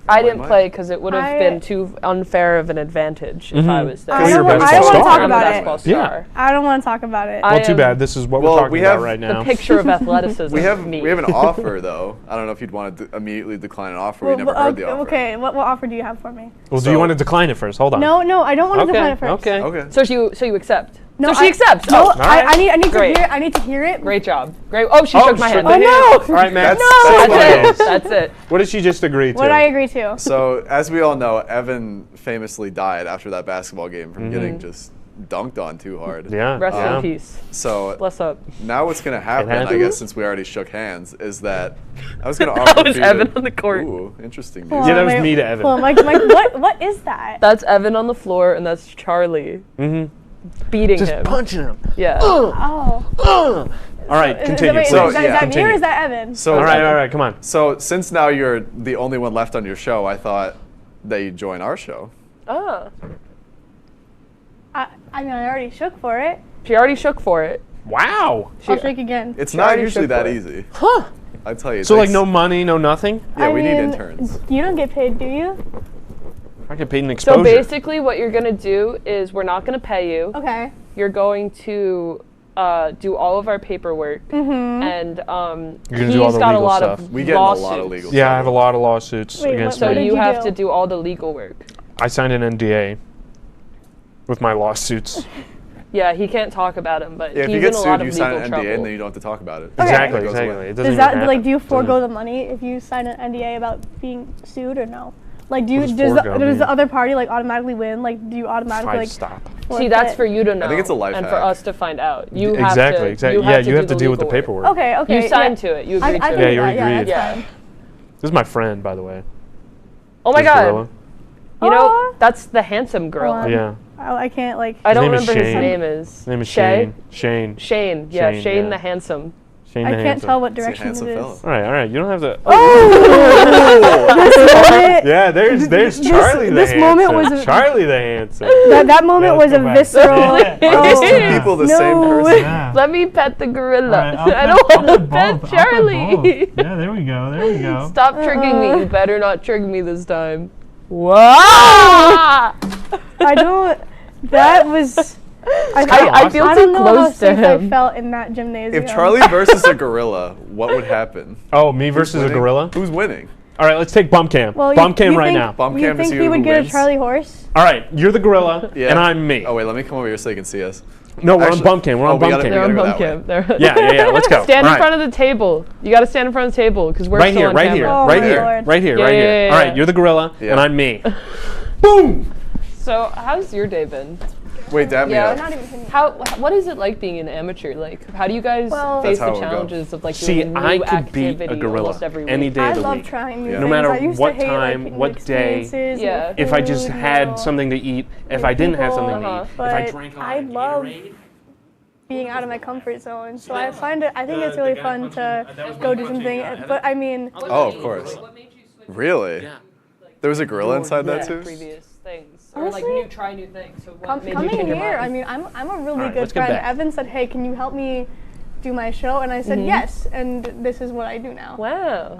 I didn't play because it would have been too unfair of an advantage if I was there. I don't want to talk about it. Yeah. I don't want to talk about it. Well, too bad. This is what we're talking about right now. The picture of athleticism. We have an offer though. I don't know if you'd want to immediately decline an offer. We never heard the offer. Okay, what offer do you have for me? Well, do you want to decline it first? Hold on. No, I don't want to decline it first. Okay. So you accept. No, so she accepts. No, Oh, I need to Great. hear. I need to hear it. Great job. Great. Oh, she shook my hand. Oh no! All right, Matt. That's it. What did she just agree to? What did I agree to? So, as we all know, Evan famously died after that basketball game from getting just dunked on too hard. Yeah. Rest in peace. So bless up. Now what's gonna happen? I guess since we already shook hands, is that I was gonna offer. That was Evan on the court. Ooh, interesting. Yeah, that was me to Evan. Well, Mike, what is that? That's Evan on the floor, and that's Charlie. Beating him. Just punching him. Yeah. Oh. All right, continue. Is please. that me or is that Evan? So all right, come on. So since now you're the only one left on your show, I thought that you'd join our show. Oh. I mean, I already shook for it. She already shook for it. Wow. I'll shake again. It's not usually that easy. Huh. I tell you. So like no money, no nothing? Yeah, we need interns. You don't get paid, do you? I get paid in exposure. So basically what you're going to do is we're not going to pay you. Okay. You're going to do all of our paperwork. And you're gonna do all the got legal a lot stuff. of We get a lawsuits. lot of legal Yeah, I have a lot of lawsuits against So me. you have to do all the legal work. I signed an NDA with my lawsuits. Yeah, he can't talk about him, but Yeah, if he's you get in a lot sued, of you sign legal an trouble. NDA and then you don't have to talk about it. Exactly, It goes exactly. away. It doesn't Does even that happen. do you forego the money if you sign an NDA about being sued or no? Like, do you What does does forego the mean? other party like automatically win? Like, do you automatically like stop. See, that's for you to know. I think it's a life and hack. for us to find out. You Exactly. have to. You have to deal with the legal work. paperwork. Okay. You signed to it. You agreed to I it. can Yeah, do you that. agreed. Yeah, that's fine. This is my friend, by the way. Oh my This God. gorilla. You know, that's the handsome gorilla. Yeah. I can't like. I don't His name is remember his Shane. name is. His name is Shay? Shane. Shane. Yeah, Shane, Shane yeah. the handsome. Shane I the can't handsome. tell what He's a direction it handsome is. fella. All right, you don't have to. This moment, Yeah, there's Charlie the this handsome. moment was Charlie the handsome. that moment was a visceral. Are these two people the same person? Let me pet the gorilla. All right, I'll I don't pet want to both. pet I'll pet Charlie. both. Yeah, there we go. There we go. Stop tricking me. You better not trick me this time. Wow! I don't. That was. I feel I too don't know how close to safe I him. felt in that gymnasium. If Charlie versus a gorilla, what would happen? Oh, me versus a winning? gorilla? Who's winning? All right, let's take bump cam. Well, bump cam you right think, now. Bump you cam to think see he who would get wins? a Charlie horse? All right, you're the gorilla, Yeah. and I'm me. Oh wait, let me come over here so you can see us. No, we're Actually- on bump cam. We're on we bump gotta- cam. we They're on gotta go bump that cam. Yeah, let's go. Stand All in front of the table. You got to stand in front of the table because we're right still here, on right camera. here, Oh right my here, Lord. right here, Yeah, right yeah, here. yeah, All yeah. right, you're the gorilla, Yeah. and I'm me. Boom! So, how's your day been? Wait, dab me Yeah. up. Not even kidding. What is it like being an amateur? Like, how do you guys Well- face That's the how it would go. challenges of like See, doing a new I could activity beat a gorilla almost every week? any day I of the love week. trying new Yeah. No things. matter I used what to hate, time, like, new what day, experiences, Yeah. new If I just food, had you know, something to eat, if new I didn't have people, something to eat, if I but drank a lot I of love Gatorade, being out of my comfort zone. So I find it. I think it's really fun to go do something. But I mean, Oh, of course. Really? Yeah. There was a gorilla inside that too? Previous things. Honestly, or like try new things. So what made you coming change your here, mind? I mean, I'm a really Alright, good let's get friend. back. Evan said, "Hey, can you help me do my show?" And I said yes, and this is what I do now. Wow.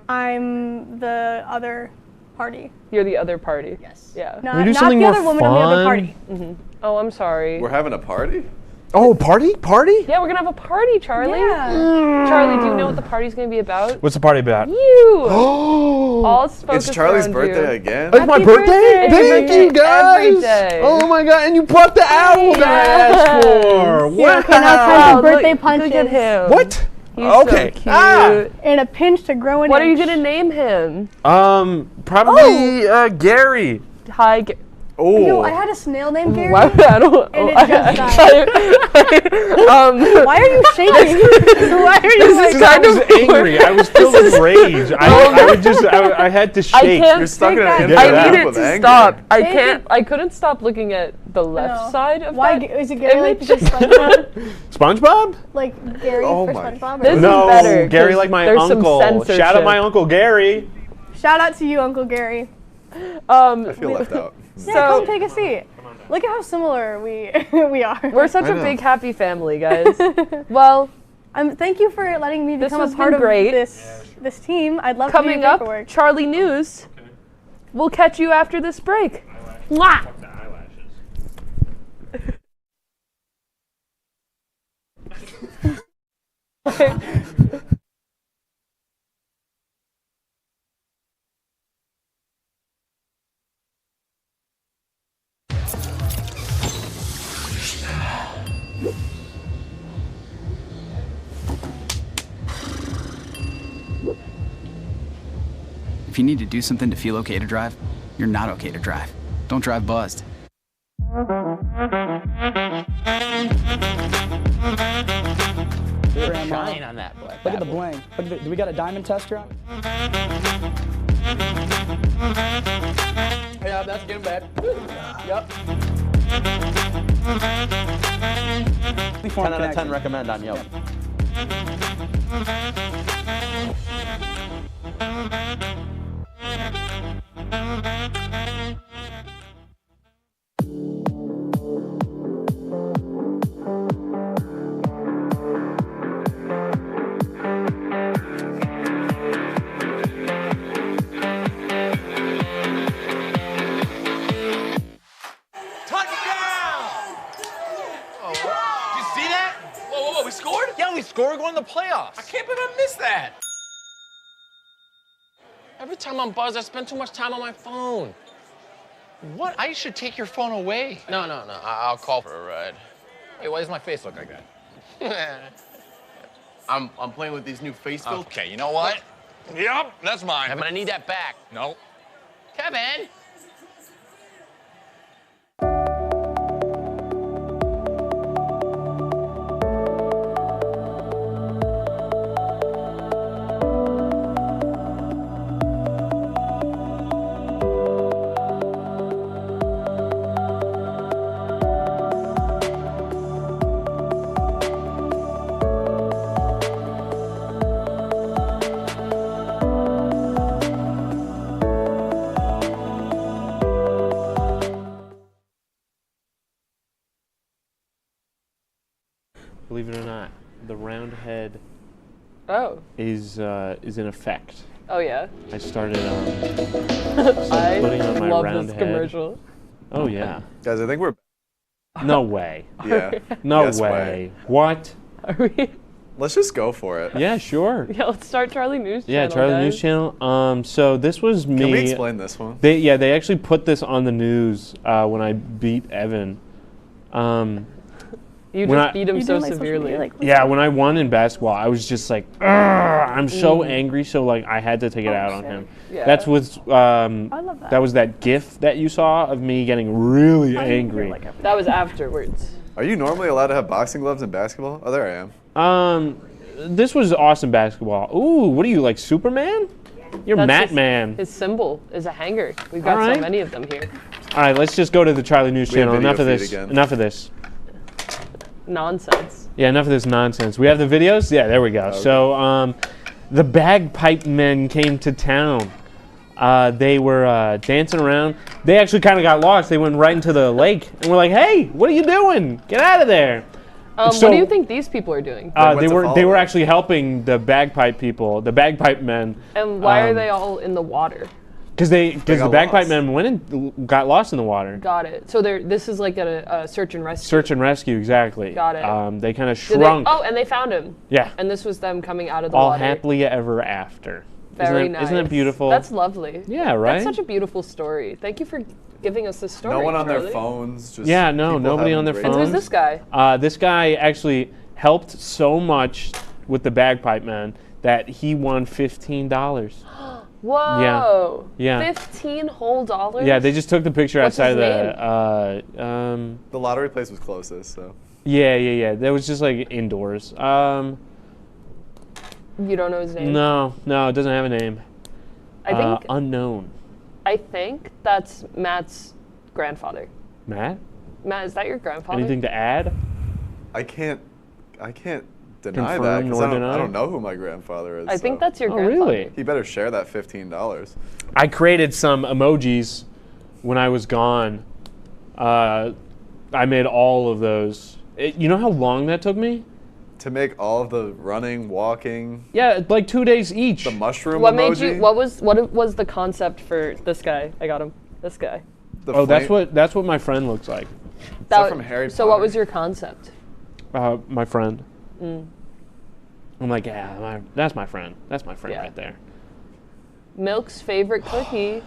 I'm the other party. You're the other party. Yes. Yeah. Not, we do not something the more other woman on the other fun? party. Oh, I'm sorry. We're having a party? Oh, party? Yeah, we're gonna have a party, Charlie. Yeah. Charlie, do you know what the party's gonna be about? What's the party about? You. Oh, All focused It's Charlie's around birthday you. again? it's my Happy birthday? birthday. It's your Thank you, birthday guys. every day. Oh my god, and you brought the owl that I asked for. Yeah, okay, now time Wow, for birthday look punches. at him. What? He's Okay. so cute. Ah. And a pinch to grow an What are you inch. gonna name him? Probably Gary. Hi. Yo, I had a snail named Gary. Why? I don't. And it just died. Why are you shaking? Why are you like? I was angry. I was filled with rage. I had to I shake. can't You're stuck in take an that. I internet needed with to anger. stop. I Take can't. I couldn't stop looking at the left side of Why that. is it Gary like image. just SpongeBob? SpongeBob? Like Gary Oh for my SpongeBob? This is No, better, Gary 'cause like my there's some uncle. censorship. Shout out my uncle Gary. Shout out to you, Uncle Gary. I feel left out. Yeah, come take a seat. Look at how similar we are. We're such a big happy family, guys. Well, thank you for letting me this become has a part been of great. this team. I'd love to Coming do your up, paperwork. Charlie News. We'll catch you after this break. Mwah! If you need to do something to feel okay to drive, you're not okay to drive. Don't drive buzzed. Shine on that black. Look at the bling. Do we got a diamond tester on? Yeah, that's getting bad. Yep. 10 out of 10 recommend on Yelp. We're going to the playoffs. I can't believe I missed that. Every time I'm buzzed, I spend too much time on my phone. What? I should take your phone away. No. I'll call for a ride. Hey, why does my face look like that? I'm playing with these new face filters. Okay, you know what? Yep, that's mine. But I need that back. No. Kevin. Believe it or not, the round head is in effect. Oh yeah. I started I putting on my love round this head. commercial. Oh yeah. Guys, I think we're. No way. Yeah. No Yes way. What? Are we? Let's just go for it. Yeah, sure. Yeah, let's start Charlie News Channel. Yeah, Charlie guys. News Channel. So this was me. Can we explain this one? They actually put this on the news when I beat Evan. You just beat him so severely. Yeah, when I won in basketball, I was just like, I'm so angry. So like, I had to take it out on him. Yeah. That's with. I love that. That was that GIF that you saw of me getting really angry. That was afterwards. Are you normally allowed to have boxing gloves in basketball? Oh, there I am. This was awesome basketball. Ooh, what are you, like Superman? You're That's Matman. His symbol is a hanger. We've got so many of them here. All right, let's just go to the Charlie News Channel. video Enough of feed this. again. Enough of this. Nonsense. Yeah, enough of this nonsense. We have the videos? Yeah, there we go. Okay. So the bagpipe men came to town. They were dancing around. They actually kind of got lost. They went right into the lake. And we're like, hey, what are you doing? Get out of there. So, what do you think these people are doing? They were actually helping the bagpipe people, the bagpipe men. And why are they all in the water? Because the bagpipe men went and got lost in the water. Got it. So this is like a search and rescue. Search and rescue, exactly. Got it. They kind of shrunk. And they found him. Yeah. And this was them coming out of the all water. happily ever after. Very nice. Isn't that beautiful? That's lovely. Yeah, right? That's such a beautiful story. Thank you for giving us this story. No one on Charlie. their phones. Just nobody on their great phones. And who's this guy? This guy actually helped so much with the bagpipe man that he won $15. Whoa. Yeah. 15 whole dollars? Yeah, they just took the picture What's outside his of the. The lottery place was closest, so. Yeah. That was just like indoors. You don't know his name? No, it doesn't have a name. I think unknown. I think that's Matt's grandfather. Matt, is that your grandfather? anything to add? I can't deny Confirm that because nor I deny? don't know who my grandfather is. I think so. that's your grandfather. Really? He better share that $15. I created some emojis when I was gone. I made all of those. You know how long that took me? To make all of the running, walking. Yeah, like 2 days each. The mushroom What emoji. made you? What was the concept for this guy? I got him. This guy. That's what my friend looks like. That from Harry So what was your concept? My friend. Mm. I'm like, yeah, that's my friend. That's my friend right there. Milk's favorite cookie.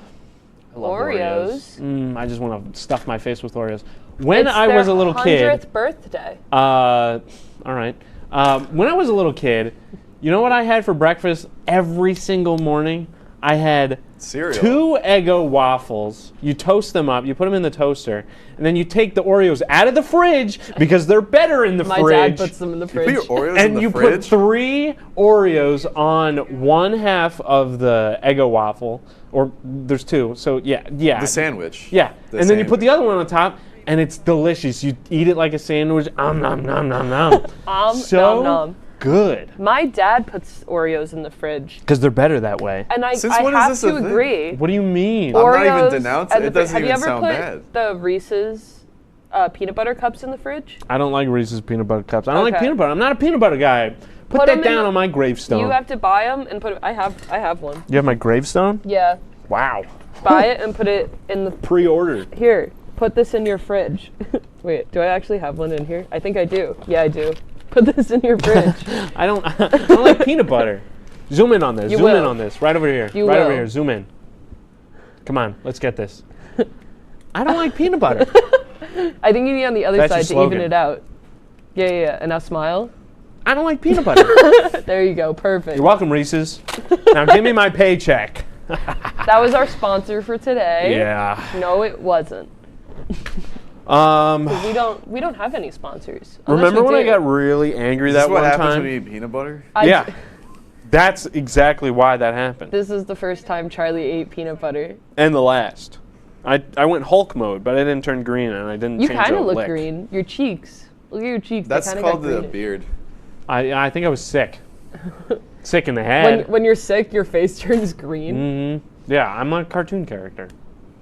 I love Oreos. I just want to stuff my face with Oreos. When I was a little kid. It's their 100th birthday. All right. When I was a little kid, you know what I had for breakfast every single morning? I had cereal. 2 Eggo waffles. You toast them up. You put them in the toaster, and then you take the Oreos out of the fridge because they're better in the My fridge. dad puts them in the You fridge. put your Oreos in And the you fridge? put 3 Oreos on one half of the Eggo waffle, or there's 2. So yeah. The sandwich. Yeah, The and then you put sandwich. the other one on top, and it's delicious. You eat it like a sandwich. Nom nom nom nom nom. So nom nom. good. My dad puts Oreos in the fridge. Because they're better that way. And I Since when is have this to a thing? agree. What do you mean? I'm not even Oreos denouncing and it. It the doesn't have even you ever sound put bad. the Reese's peanut butter cups in the fridge? I don't like Reese's peanut butter cups. I don't like Okay. peanut butter. I'm not a peanut butter guy. Put Put 'em that in down the- on my gravestone. You have to buy them and put. I have one. You have my gravestone? Yeah. Wow. Buy it and put it in the. Pre-ordered. Here, put this in your fridge. Wait, do I actually have one in here? I think I do. Yeah, I do. Put this in your fridge. I don't like peanut butter. Zoom in on this. You Zoom in will. on this. Right over here. You right over will. here. Zoom in. Come on, let's get this. I don't like peanut butter. I think you need on the other That's your side to even slogan. it out. Yeah. And now smile. I don't like peanut butter. There you go. Perfect. You're welcome, Reese's. Now give me my paycheck. That was our sponsor for today. Yeah. No, it wasn't. 'Cause we don't have any sponsors. Unless Remember we when I do. got really angry Is that this what one happens time? when you eat peanut butter? Yeah. That's exactly why that happened. This is the first time Charlie ate peanut butter. And the last. I went Hulk mode, but I didn't turn green and I didn't You change kind a of look lick. green. Your cheeks. Look at your cheeks. That's they kinda called got the greenish. beard. I think I was sick. Sick in the head. When you're sick, your face turns green. Mm-hmm. Yeah, I'm a cartoon character.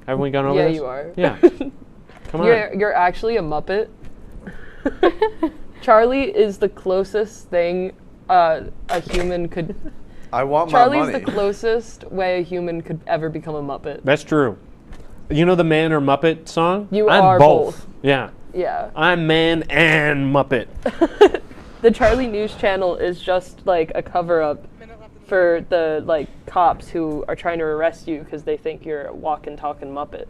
Haven't we gone over Yeah, this? you are. Yeah. Come on. You're actually a Muppet. Charlie is the closest thing a human could. I want Charlie's my money. the closest way a human could ever become a Muppet. That's true. You know the Man or Muppet song? I'm are both. Yeah. Yeah. I'm Man and Muppet. The Charlie News Channel is just like a cover-up for the like cops who are trying to arrest you because they think you're a walking, talking Muppet.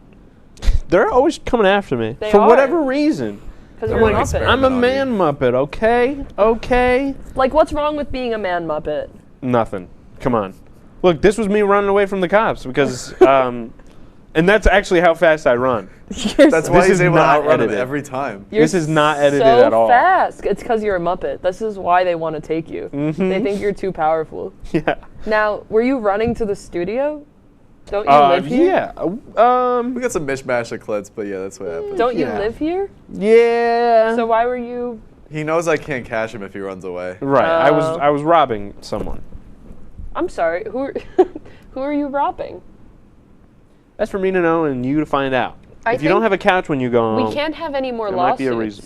They're always coming after me They for are. whatever reason. Because you're a Muppet. I'm a man Muppet, okay? Okay? Like, what's wrong with being a man Muppet? Nothing. Come on. Look, this was me running away from the cops because, and that's actually how fast I run. That's why This he's is able to not outrun him edited. every time. This is not edited so at all. fast. It's because you're a Muppet. This is why they want to take you. Mhm. They think you're too powerful. Yeah. Now, were you running to the studio? Don't you live here? Yeah. We got some mishmash of clips, but yeah, that's what happened. Don't you live here? Yeah. So why were you? He knows I can't catch him if he runs away. Right. I was robbing someone. I'm sorry. Who are you robbing? That's for me to know and you to find out. I If you don't think have a couch when you go home, We can't have any more there lawsuits. might be a reason.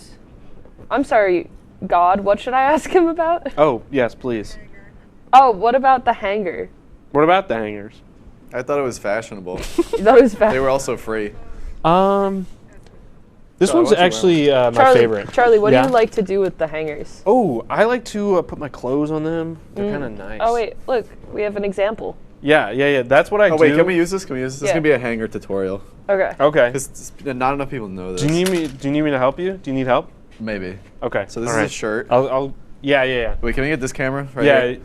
I'm sorry, God. What should I ask him about? Oh, yes, please. Oh, what about the hanger? What about the hangers? I thought it was fashionable. That was They were also free. This Charlie, one's why don't you actually my Charlie, favorite. Charlie, what Yeah? do you like to do with the hangers? Oh, I like to put my clothes on them. They're kind of nice. Oh wait, look, we have an example. Yeah. That's what I do. Oh wait, can we use this? Can we use this? This is Yeah. gonna be a hanger tutorial. Okay. Okay. Because not enough people know this. Do you need me to help you? Do you need help? Maybe. Okay. So this all is a right. shirt. I'll. Yeah. Wait, can we get this camera right Yeah. here?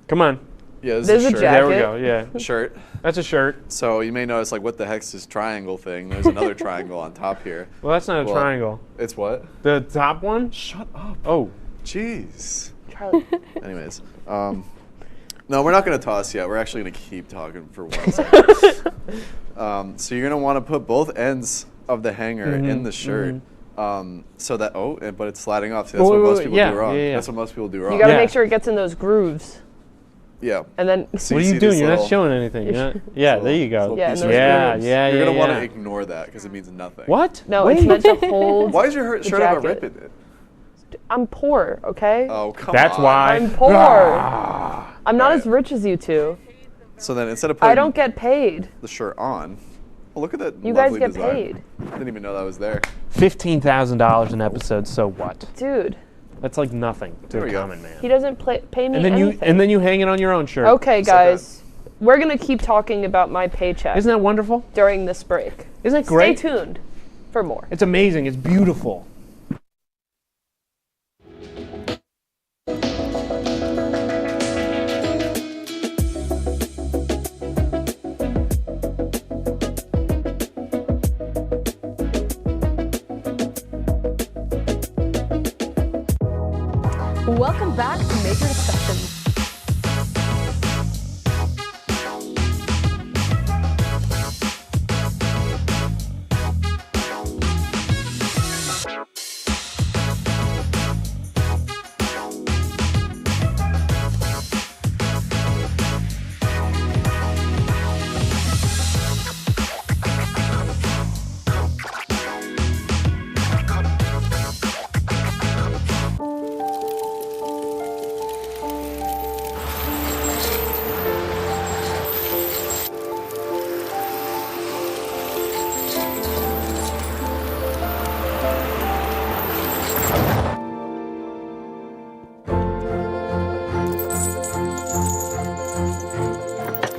Come on. Yeah, this There's is a a shirt. There we jacket. go. Yeah. Shirt. That's a shirt. So you may notice, like, what the heck's this triangle thing? There's another triangle on top here. Well, that's not a Well, triangle. It's what? The top one? Shut up. Oh. Jeez. Charlie. Anyways, no, we're not gonna toss yet. We're actually gonna keep talking for 1 second. So you're gonna want to put both ends of the hanger in the shirt, so that but it's sliding off. See, that's what most people do wrong. Yeah. That's what most people do wrong. You gotta Yeah. make sure it gets in those grooves, Yeah. and then So What are see you doing? this You're not little- showing anything. You're You're not- yeah, there you go. little Yeah, piece and of those Yeah, grooves. yeah, You're gonna want to yeah. ignore that because it means nothing. What? no, it's meant to hold. Why does your the shirt have a jacket. rip in it? I'm poor, okay? Oh, come That's on. why. I'm poor. I'm not Right. as rich as you two. So then instead of putting I don't get paid. the shirt on, oh, look at that You guys lovely get design. paid. Didn't even know that was there. $15,000 an episode. So what? Dude, That's like nothing to There we a go. common man. he doesn't pay me And then anything. you hang it on your own shirt. Okay, Just like guys. We're going to keep talking about my paycheck Isn't that wonderful? during this break. Isn't that great? Stay tuned for more. It's amazing. It's beautiful. Welcome back to Major Discussion.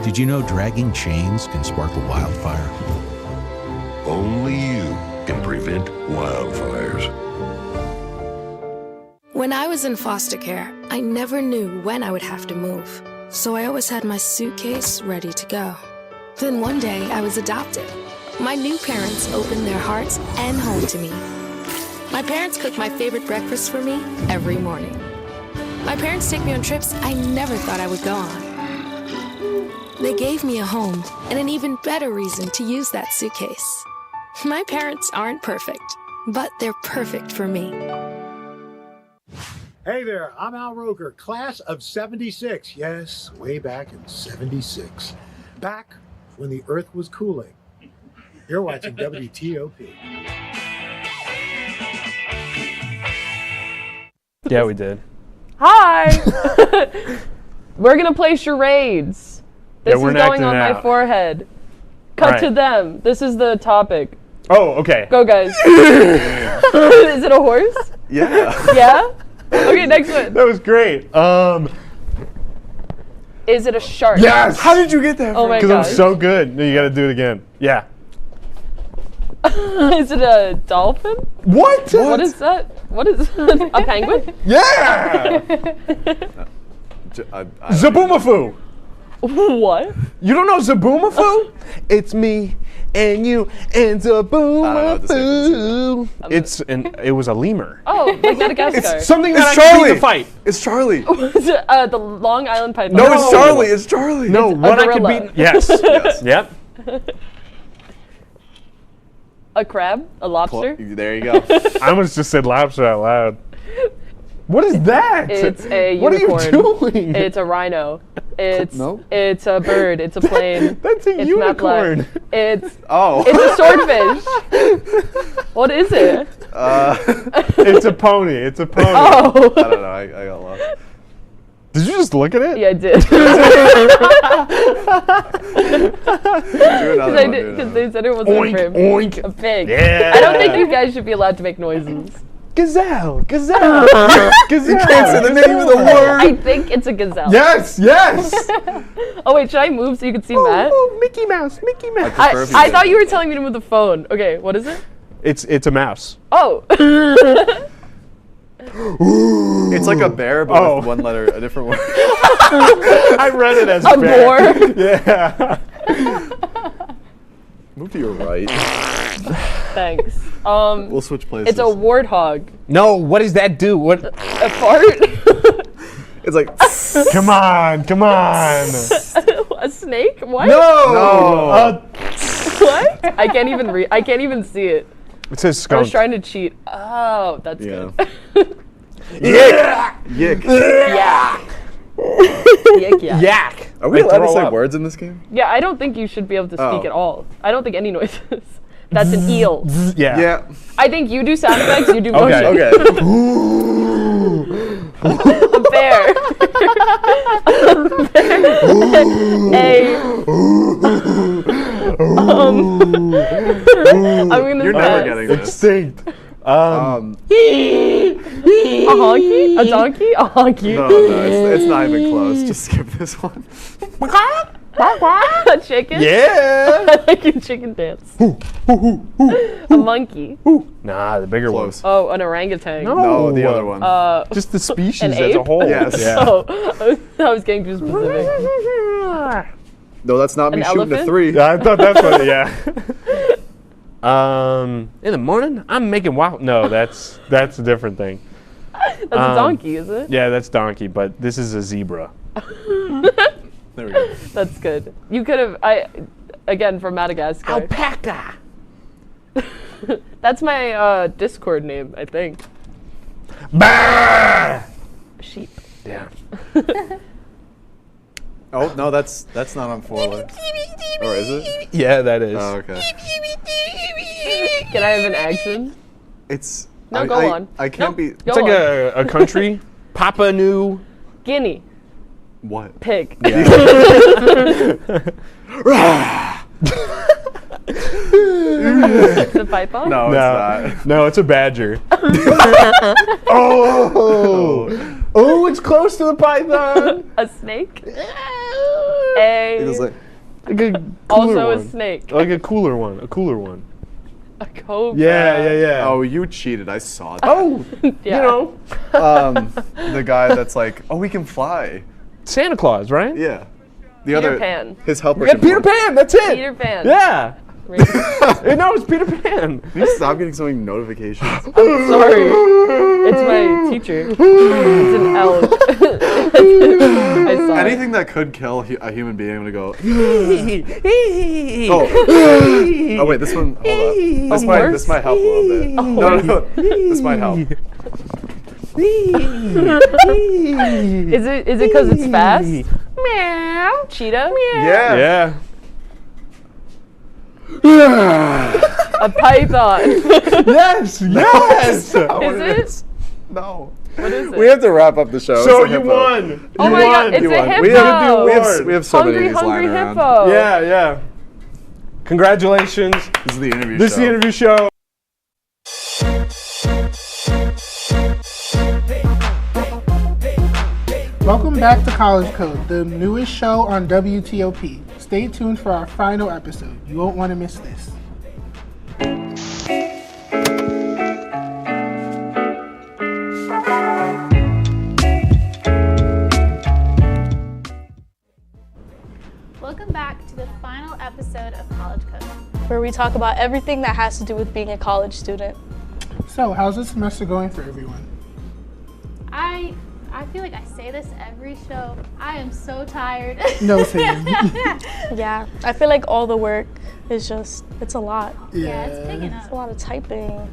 Did you know dragging chains can spark a wildfire? Only you can prevent wildfires. When I was in foster care, I never knew when I would have to move. So I always had my suitcase ready to go. Then one day I was adopted. My new parents opened their hearts and home to me. My parents cook my favorite breakfast for me every morning. My parents take me on trips I never thought I would go on. They gave me a home and an even better reason to use that suitcase. My parents aren't perfect, but they're perfect for me. Hey there, I'm Al Roker, class of 76. Yes, way back in 76. Back when the earth was cooling. You're watching WTOP. Yeah, we did. Hi! We're gonna play charades. This is going on my forehead. Cut to them. This is the topic. Oh, okay. Go, guys. Is it a horse? Yeah. Yeah? Okay, next one. That was great. Is it a shark? Yes! How did you get that? Oh my Because gosh. I'm so good. No, you got to do it again. Yeah. Is it a dolphin? What? What is that? What is a penguin? Yeah! Zaboomafoo! What? You don't know Zaboomafoo? It's me and you and Zaboomafoo. It was a lemur. Oh, like Madagascar. It's something that It's I can Charlie. beat the fight. It's Charlie. Is it, the Long Island python? No, it's Charlie. It's Charlie. No, It's what a I could gorilla. beat. Yes. Yes. Yep. A crab? A lobster? There you go. I almost just said lobster out loud. What is that? It's a What unicorn. are you doing? It's a rhino. It's No. It's a bird. It's a plane. That's a it's unicorn. Matt Black. It's Oh. It's a swordfish. What is it? It's a pony. It's a pony. Oh. I don't know. I got lost. Did you just look at it? Yeah, I did. Because they said it wasn't Oink, a crib. oink. A pig. Yeah. I don't think you guys should be allowed to make noises. Gazelle. Gazelle. Gazelle. You can't say the name of the word. I think it's a gazelle. Yes. Yes. Oh wait, should I move so you can see Matt? Oh, Mickey Mouse. Mickey Mouse. I thought you were telling me to move the phone. Okay, what is it? It's a mouse. Oh. It's like a bear, but with one letter, a different word. I read it as A bear. boar? Yeah. Move to your right. Thanks. We'll switch places. It's a warthog. No, what does that do? What? A fart? It's like. Come on, come on. A snake? What? No. What? I can't even read. I can't even see it. It says I skunk. was trying to cheat. Oh, that's good. Yick. Yick. Yeah. Yick, yeah. Yak. Are we I allowed to throw say up. words in this game? Yeah, I don't think you should be able to speak Oh. at all. I don't think any noises. That's an eel. Yeah. Yeah. I think you do sound effects, you do Okay. motion. Okay. A bear. I'm gonna You're never getting this. Extinct. A honky? A donkey? A honky? No, it's not even close. Just skip this one. A chicken? Yeah. I like your chicken dance. A monkey. Nah, the bigger Close. Oh, an orangutan. No, the other one. Just the species An as a ape? whole. Yes. Yeah. Oh, I was getting too specific. No, that's not me An shooting elephant? a 3. Yeah, I thought that's what. Yeah. In the morning, I'm making waffle. No, that's a different thing. That's a donkey, is it? Yeah, that's donkey, but this is a zebra. There we go. That's good. You could have, again, from Madagascar. Alpaca. That's my Discord name, I think. Bah! Sheep. Yeah. Oh, no, that's not on 4 legs. Or is it? Yeah, that is. Oh, okay. Can I have an action? It's... No, go on. I can't be... It's like a country. Papua New... Guinea. What? Pig. Yeah. It's a python? No, it's not. No, it's a badger. Oh, it's close to the python. A snake? It was like a also one. A snake. Like a cooler one. A cobra. Yeah. Oh, you cheated. I saw that. Oh, Yeah. The guy that's like, oh, we can fly. Santa Claus, right? Yeah. Peter Pan. His helper. Yeah, Peter Pan. That's it. Peter Pan. Yeah. No, it's Peter Pan. Can you stop getting so many notifications? I'm sorry. It's my teacher. It's an elk. I saw Anything that could kill a human being, I'm gonna go. Oh wait, this one. Hold up. This might help a little bit. No. This might help. Is it because it's fast? Meow. Cheetah? Yeah. A python. Yes. Is it? No. What is it? We have to wrap up the show. So It's a you hippo. won. Oh my god, it's a hippo. We have so many of these Hungry lying around. hippo. Yeah. Congratulations. This is the interview This is the interview show. Welcome back to College Code, the newest show on WTOP. Stay tuned for our final episode. You won't want to miss this. Welcome back to the final episode of College Code, Where we talk about everything that has to do with being a college student. So, how's this semester going for everyone? I feel like I say this every show. I am so tired. No, same. Yeah, I feel like all the work is just, it's a lot. Yeah, it's picking up. It's a lot of typing.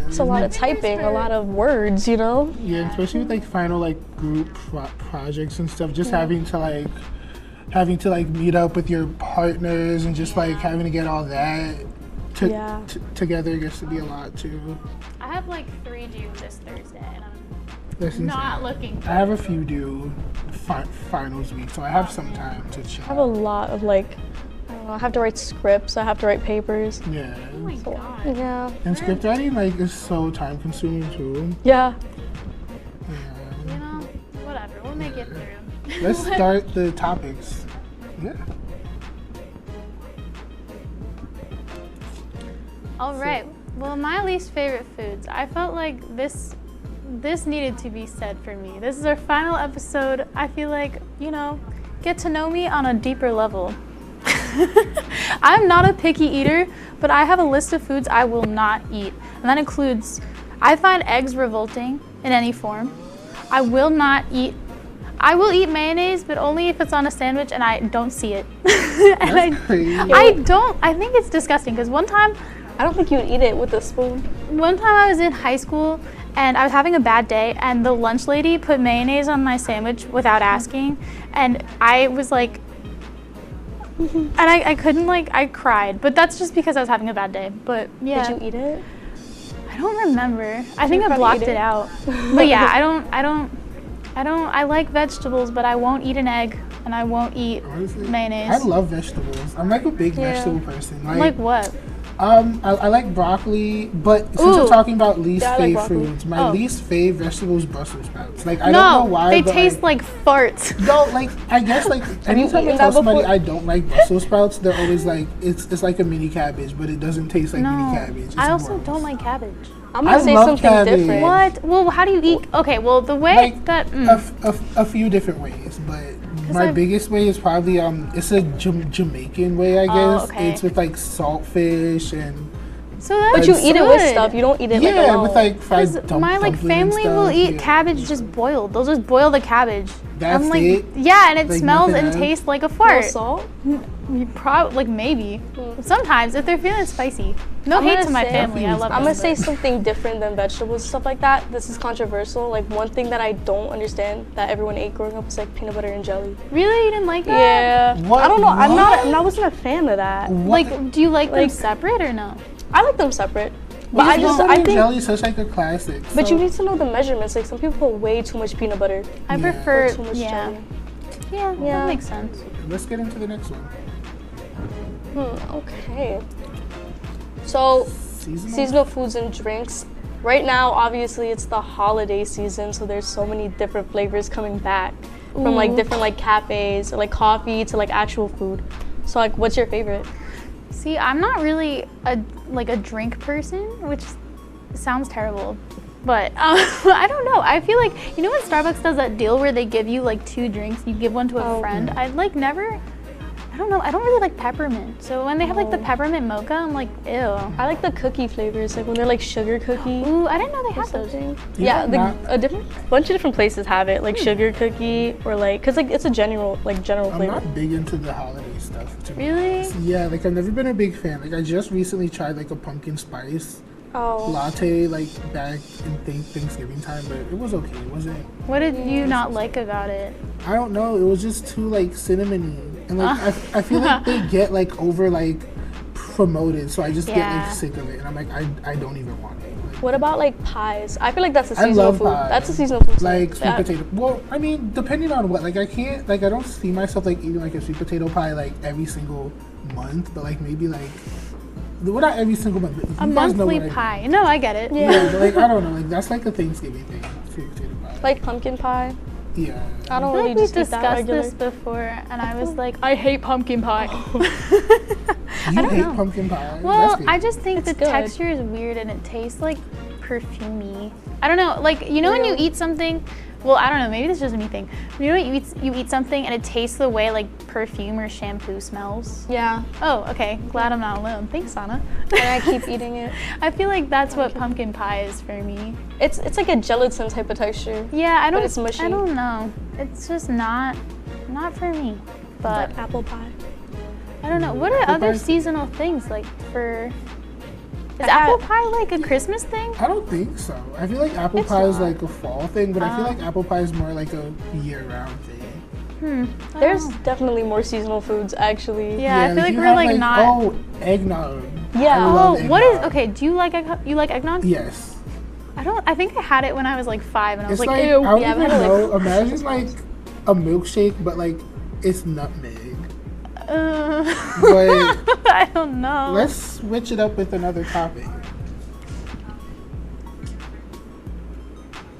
It's a lot of typing, a lot of words, you know? Yeah, especially with like final like group projects and stuff, just having to meet up with your partners and just like having to get all that together gets to be a lot too. I have like 3 due this Thursday, and That's not insane. looking I have a few due finals week, so I have some time to chill. I have a lot of like, I don't know, I have to write scripts, I have to write papers. Yeah. Oh my god. Yeah. And script writing like is so time consuming too. Yeah. You know, whatever. We'll make it through. Let's start the topics. Yeah. All right. Well, my least favorite foods. I felt like this needed to be said for me. This is our final episode. I feel like, get to know me on a deeper level. I'm not a picky eater, but I have a list of foods I will not eat. And that includes, I find eggs revolting in any form. I will eat mayonnaise, but only if it's on a sandwich and I don't see it. And I think it's disgusting because one time, I don't think you would eat it with a spoon. One time I was in high school and I was having a bad day and the lunch lady put mayonnaise on my sandwich without asking, and I was like, and I couldn't, I cried, but that's just because I was having a bad day. But yeah. Did you eat it? I don't remember. I think I blocked it out. But yeah, I like vegetables, but I won't eat an egg and I won't eat mayonnaise. I love vegetables. I'm like a big vegetable person. Like what? I like broccoli, but since we're talking about least fave foods, my least fave vegetable is Brussels sprouts. I don't know why. They taste like farts. No, I guess anytime I tell somebody I don't like Brussels sprouts, they're always like, it's like a mini cabbage, but it doesn't taste like mini cabbage. I also don't like cabbage. I'm gonna say something different. What? Well, how do you eat? Okay, well, the way that a few different ways, but my biggest way is probably it's a Jamaican way, I guess. Okay. It's with saltfish and So that's But you eat it with good. stuff. You don't eat it Yeah, like with like fried My like dumpling and family will stuff, eat yeah. cabbage just boiled. They'll just boil the cabbage. That's I'm like, it? yeah, and it Like smells nothing and else? tastes like a fart. salt. Like maybe. Sometimes if they're feeling spicy. No I'm hate gonna to my say- family. I love I'm them, gonna say but- something different than vegetables and stuff like that. This is controversial. Like one thing that I don't understand that everyone ate growing up was like peanut butter and jelly. Really, you didn't like that? Yeah. What? I don't know. What? I wasn't a fan of that. Like, do you like them Like- separate or no? I like them separate. But Because I just, peanut butter I and think. jelly is such like a classic. But so- you need to know the measurements. Like some people put way too much peanut butter. I Yeah. prefer, Too much yeah. jelly. Yeah, Yeah. that makes sense. Let's get into the next one. Okay. So, seasonal foods and drinks. Right now, obviously, it's the holiday season, so there's so many different flavors coming back from like Ooh. different like cafes or like coffee to like actual food. So, like, what's your favorite? See, I'm not really a drink person, which sounds terrible. But I don't know. I feel like, you know when Starbucks does that deal where they give you like 2 drinks, you give one to a friend? I'd like never, I don't know, I don't really like peppermint. So when they have like the peppermint mocha, I'm like, ew. I like the cookie flavors, like when they're like sugar cookie. Ooh, I didn't know they had those. Yeah, a bunch of different places have it, like sugar cookie or like, cause like it's a general I'm flavor. not big into the holiday stuff. To be Really? honest. Yeah, like I've never been a big fan. Like I just recently tried like a pumpkin spice latte like back in Thanksgiving time, but it was okay. It wasn't. What did you not like about it? I don't know. It was just too like cinnamony, and like I feel like they get like over like promoted, so I just get Yeah. like sick of it, and I'm like I don't even want it. Like, What about like pies? I feel like that's a I seasonal love food. pies. That's a seasonal food. Like sweet Yeah. potato. Well, I mean, depending on what. Like I can't. Like I don't see myself like eating like a sweet potato pie like every single month, but like maybe like. Well, not every single month, but A you guys know monthly what I pie. No, I get it. Yeah, but like I don't know, like that's like a Thanksgiving thing, sweet potato pie. Like pumpkin pie. Yeah. I don't I feel really like we just eat that discussed regular. this before, and I was like, I hate pumpkin pie. You hate know. pumpkin pie? Well, That's good. I just think the good. texture is weird and it tastes like perfumey. I don't know, like you know when you eat something. Well, I don't know. Maybe this is just me thing. You know when you eat something and it tastes the way like perfume or shampoo smells. Yeah. Oh, okay. Glad I'm not alone. Thanks, Anna. And I keep eating it. I feel like that's what pumpkin pie is for me. It's like a gelatin type of texture. Yeah, But it's mushy. I don't know. It's just not for me. But Like apple pie. I don't know. What are Apple other pie? seasonal things like for? Is I- apple pie like a Christmas thing? I don't think so. I feel like apple It's pie is not. like a fall thing, but I feel like apple pie is more like a year-round thing. There's definitely more seasonal foods actually. Yeah, I feel like you we're have, like not. Oh, eggnog. Yeah. I love Oh, what is? eggnog. Okay, do you like eggnog? Yes. I don't. I think I had it when I was like 5, and I was It's like, like, ew. I don't Yeah, I've even had it, like- know. Imagine like a milkshake, but like it's nutmeg. But I don't know. let's switch it up with another topic.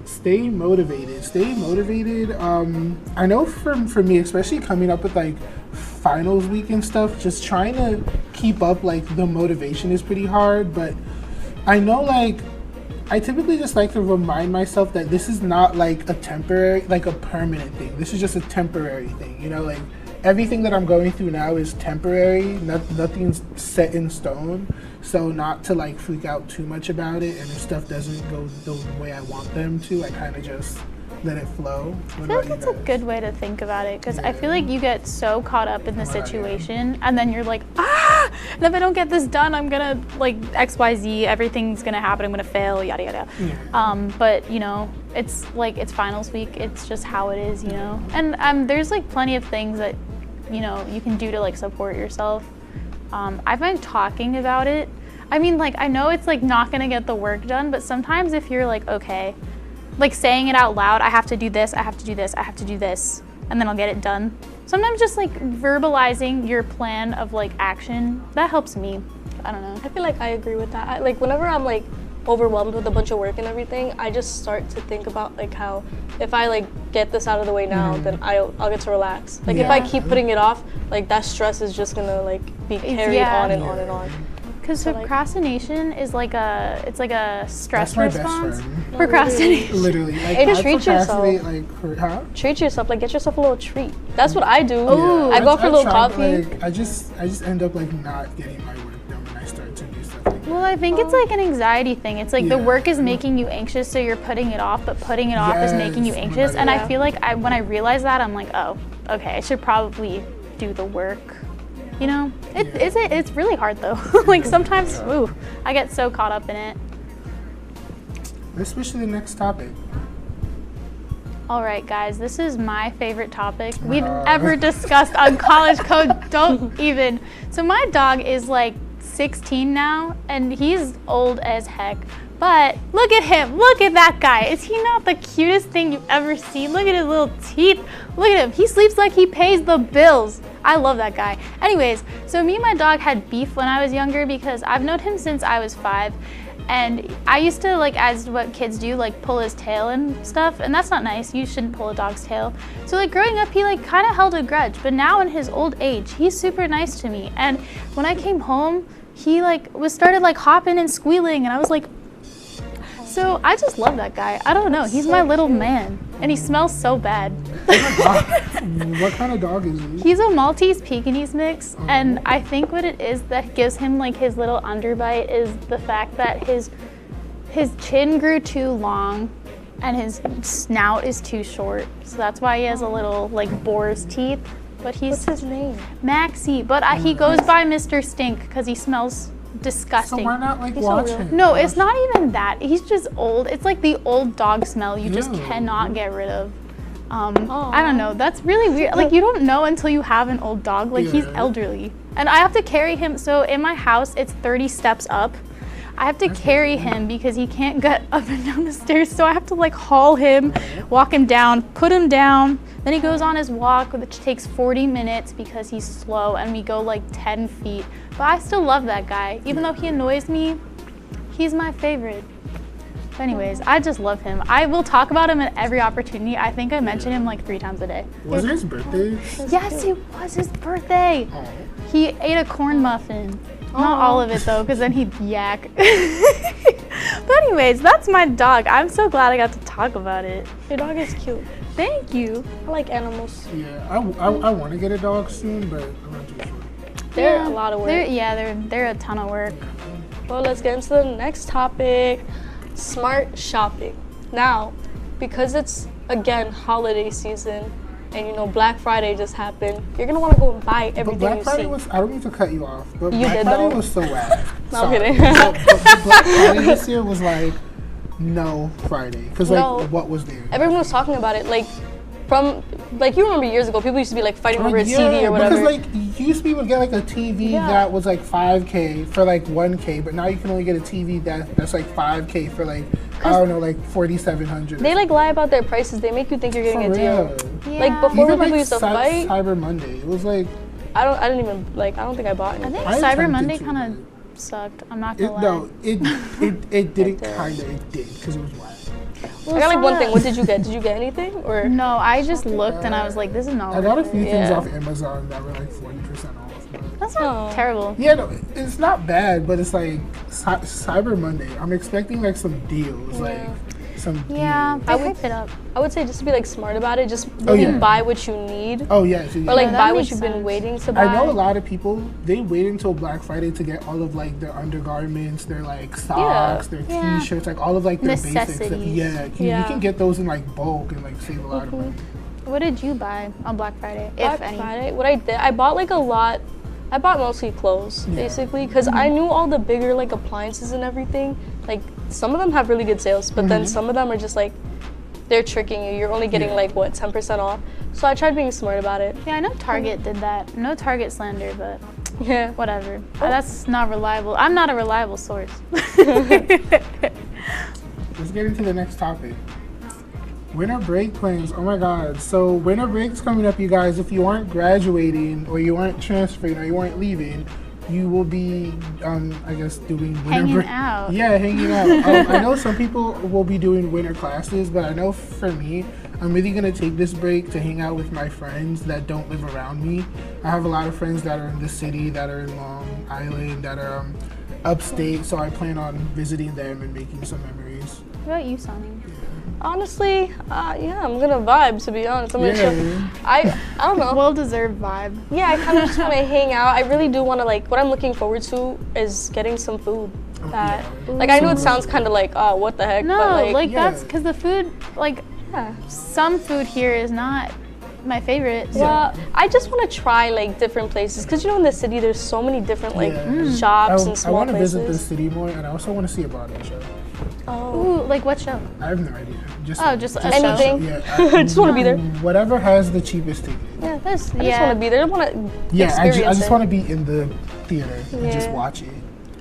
Stay motivated. Stay motivated. I know for me, especially coming up with like finals week and stuff, just trying to keep up like the motivation is pretty hard. But I know like I typically just like to remind myself that this is not like a temporary, like a permanent thing. This is just a temporary thing. You know, like everything that I'm going through now is temporary. Nothing's set in stone. So not to like freak out too much about it, and if stuff doesn't go the way I want them to, I kind of just let it flow. I feel like that's a good way to think about it because I feel like you get so caught up in the situation and then you're like, and if I don't get this done, I'm gonna like XYZ, everything's gonna happen, I'm gonna fail, yada yada. But you know, it's like it's finals week, it's just how it is, you know. And there's like plenty of things that you know you can do to like support yourself. I find talking about it. I mean, like I know it's like not gonna get the work done, but sometimes if you're like, okay, like saying it out loud, I have to do this, I have to do this, I have to do this, and then I'll get it done. Sometimes just like verbalizing your plan of like action, that helps me. I don't know. I feel like I agree with that. Like whenever I'm like overwhelmed with a bunch of work and everything, I just start to think about like how if I like get this out of the way now, then I'll get to relax. Like if I keep putting it off, like that stress is just gonna like be carried on and on and on. Because procrastination is like a stress That's my best response. friend. Procrastination. Literally, like And I treat yourself. Like, Treat yourself, like get yourself a little treat. That's what I do. Yeah. I go for a little tried, coffee. but, like, I just end up like not getting my work done when I start to do stuff like that. Well, I think it's like an anxiety thing. It's like the work is making you anxious, so you're putting it off, but putting it off is making you anxious. And I feel like when I realize that, I'm like, oh, okay, I should probably do the work. You know, it's really hard though. Like sometimes, ooh, I get so caught up in it. Let's switch to the next topic. All right, guys, this is my favorite topic we've ever discussed on College Code. Don't even. So my dog is like 16 now, and he's old as heck. But look at him. Look at that guy. Is he not the cutest thing you've ever seen? Look at his little teeth. Look at him. He sleeps like he pays the bills. I love that guy. Anyways, so me and my dog had beef when I was younger because I've known him since I was 5. And I used to, like, as what kids do, like pull his tail and stuff, and that's not nice. You shouldn't pull a dog's tail. So like growing up, he like kind of held a grudge, but now in his old age, he's super nice to me. And when I came home, he like started like hopping and squealing, and I was like, so I just love that guy. I don't know, he's my little man, and he smells so bad. What kind of dog is he? He's a Maltese Pekingese mix, and I think what it is that gives him like his little underbite is the fact that his chin grew too long and his snout is too short. So that's why he has a little like boar's teeth. But what's his name? Maxie, but he goes by Mr. Stink because he smells disgusting. So why not like watch him? No, it's not even that. He's just old. It's like the old dog smell you just cannot get rid of. I don't know. That's really weird. Like you don't know until you have an old dog. Like he's elderly, and I have to carry him. So in my house, it's 30 steps up. I have to carry him because he can't get up and down the stairs. So I have to like haul him, walk him down, put him down. Then he goes on his walk, which takes 40 minutes because he's slow, and we go like 10 feet. But I still love that guy. Even though he annoys me, he's my favorite. But anyways, I just love him. I will talk about him at every opportunity. I think I mention him like 3 times a day. Was it his birthday? Yes, it was his birthday. He ate a corn muffin. Not all of it though, because then he'd yak. But anyways, that's my dog. I'm so glad I got to talk about it. Your dog is cute. Thank you. I like animals. Yeah, I want to get a dog soon, but I'm not too sure. They're a lot of work. They're a ton of work. Well, let's get into the next topic. Smart shopping. Now, because it's again holiday season, and you know Black Friday just happened, you're gonna want to go and buy everything Black you Friday see. was, I don't mean to cut you off, but You Black did, Friday though. was so whack. No, I'm kidding. But Black Friday this year was like no Friday, because like what was there? Everyone was talking about it, like from like you remember years ago, people used to be like fighting over a TV or whatever. Because like you used to be able to get like a TV that was like $5K for like $1K, but now you can only get a TV that's like $5K for like I don't know, like $4,700. They like lie about their prices. They make you think you're getting For a deal. real. Like before, when Even, people used to fight. Cyber Monday, it was like I don't think I bought anything. I think Cyber Monday kind of sucked. I'm not gonna lie. No, it didn't kinda. It did because it was whack. Well, I got like one thing. What did you get? Did you get anything or? No, I just looked and I was like, this is not. I got a worth few it. things off Amazon that were like 40% off. That's not terrible. Yeah, no, it's not bad, but it's like Cyber Monday. I'm expecting like some deals, like some deals. I would hype it up. I would say just to be like smart about it. Just really buy what you need. Oh yeah, or like buy what you've been waiting to buy. I know a lot of people, they wait until Black Friday to get all of like their undergarments, their like socks, their t-shirts, like all of like their basics. You can get those in like bulk and like save a lot of money. What did you buy on Black Friday, Black Friday? What I did, I bought like a lot. I bought mostly clothes, basically, because I knew all the bigger like appliances and everything. Like some of them have really good sales, but then some of them are just like they're tricking you. You're only getting like what 10% off. So I tried being smart about it. Yeah, I know Target did that. No Target slander, but whatever. That's not reliable. I'm not a reliable source. Let's get into the next topic. Winter break plans. Oh my God. So winter break's coming up, you guys. If you aren't graduating or you aren't transferring or you aren't leaving, you will be, I guess, doing winter hanging break. out. Yeah, hanging out. I know some people will be doing winter classes, but I know for me, I'm really gonna take this break to hang out with my friends that don't live around me. I have a lot of friends that are in the city, that are in Long Island, that are upstate, so I plan on visiting them and making some memories. What about you, Sonny? Honestly, I'm gonna vibe, to be honest. I'm gonna chill. I don't know. Well-deserved vibe. Yeah, I kind of just want to hang out. I really do want to, like, what I'm looking forward to is getting some food. that. Like, I know it sounds kind of like, oh, what the heck? No, but like that's because the food, like, some food here is not my favorite. So. Well, I just want to try like different places because you know in the city there's so many different like shops and small I want to places. visit the city more, and I also want to see a Broadway show. Oh, ooh, like what show? I have no idea. Just anything. Yeah, I just want to be there. Whatever has the cheapest ticket. Yeah, I just want to be there. I want to I just want to be in the theater and just watch it.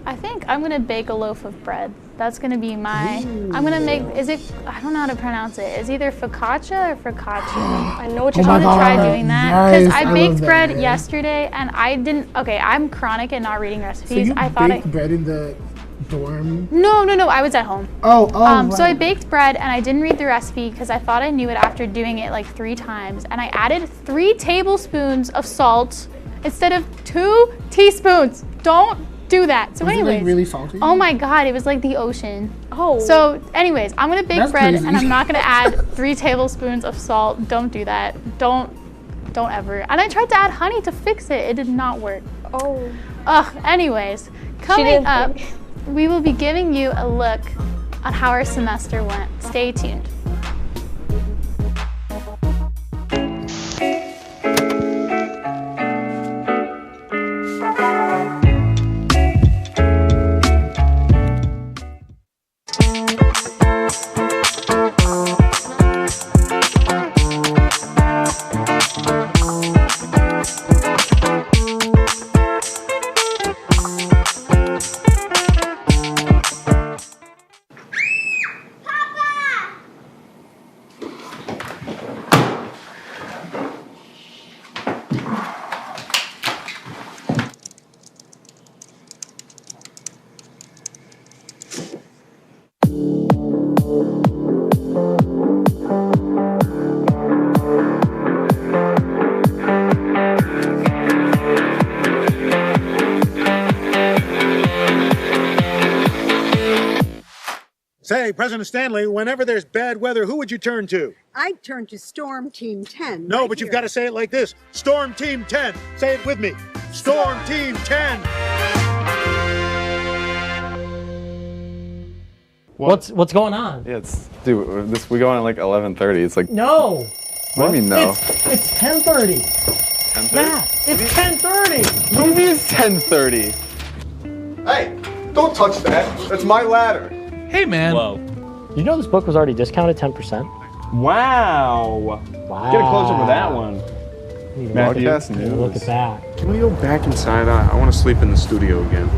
I think I'm gonna bake a loaf of bread. That's gonna be my. I'm gonna make. Is it? I don't know how to pronounce it. It's either focaccia or focaccia. I know what you're talking about. I want to try doing that because I baked love that, bread yesterday and I didn't. Okay, I'm chronic at not reading recipes. So you I thought baked bread in the dorm? No. I was at home. Right. So I baked bread and I didn't read the recipe because I thought I knew it after doing it like 3 times. And I added 3 tablespoons of salt instead of 2 teaspoons. Don't do that. So was anyways. it like really salty? Oh my God, it was like the ocean. Oh. So anyways, I'm gonna bake That's bread crazy. and I'm not gonna add 3 tablespoons of salt. Don't do that. Don't ever. And I tried to add honey to fix it. It did not work. Oh. Anyways, coming up, we will be giving you a look at how our semester went. Stay tuned. Say, President Stanley, whenever there's bad weather, who would you turn to? I'd turn to Storm Team 10. No, right but you've here. got to say it like this. Storm Team 10. Say it with me. Storm Team 10. What's going on? Yeah, dude, we go on at like 11:30. It's like No. What do you mean no? It's 10:30. 10:30? Matt, it's 10:30. What do you mean it's 10:30? Hey, don't touch that. That's my ladder. Hey, man. Whoa. You know this book was already discounted 10%? Wow. Get a close up of that one. Broadcast news. Look at that. Can we go back inside? I want to sleep in the studio again.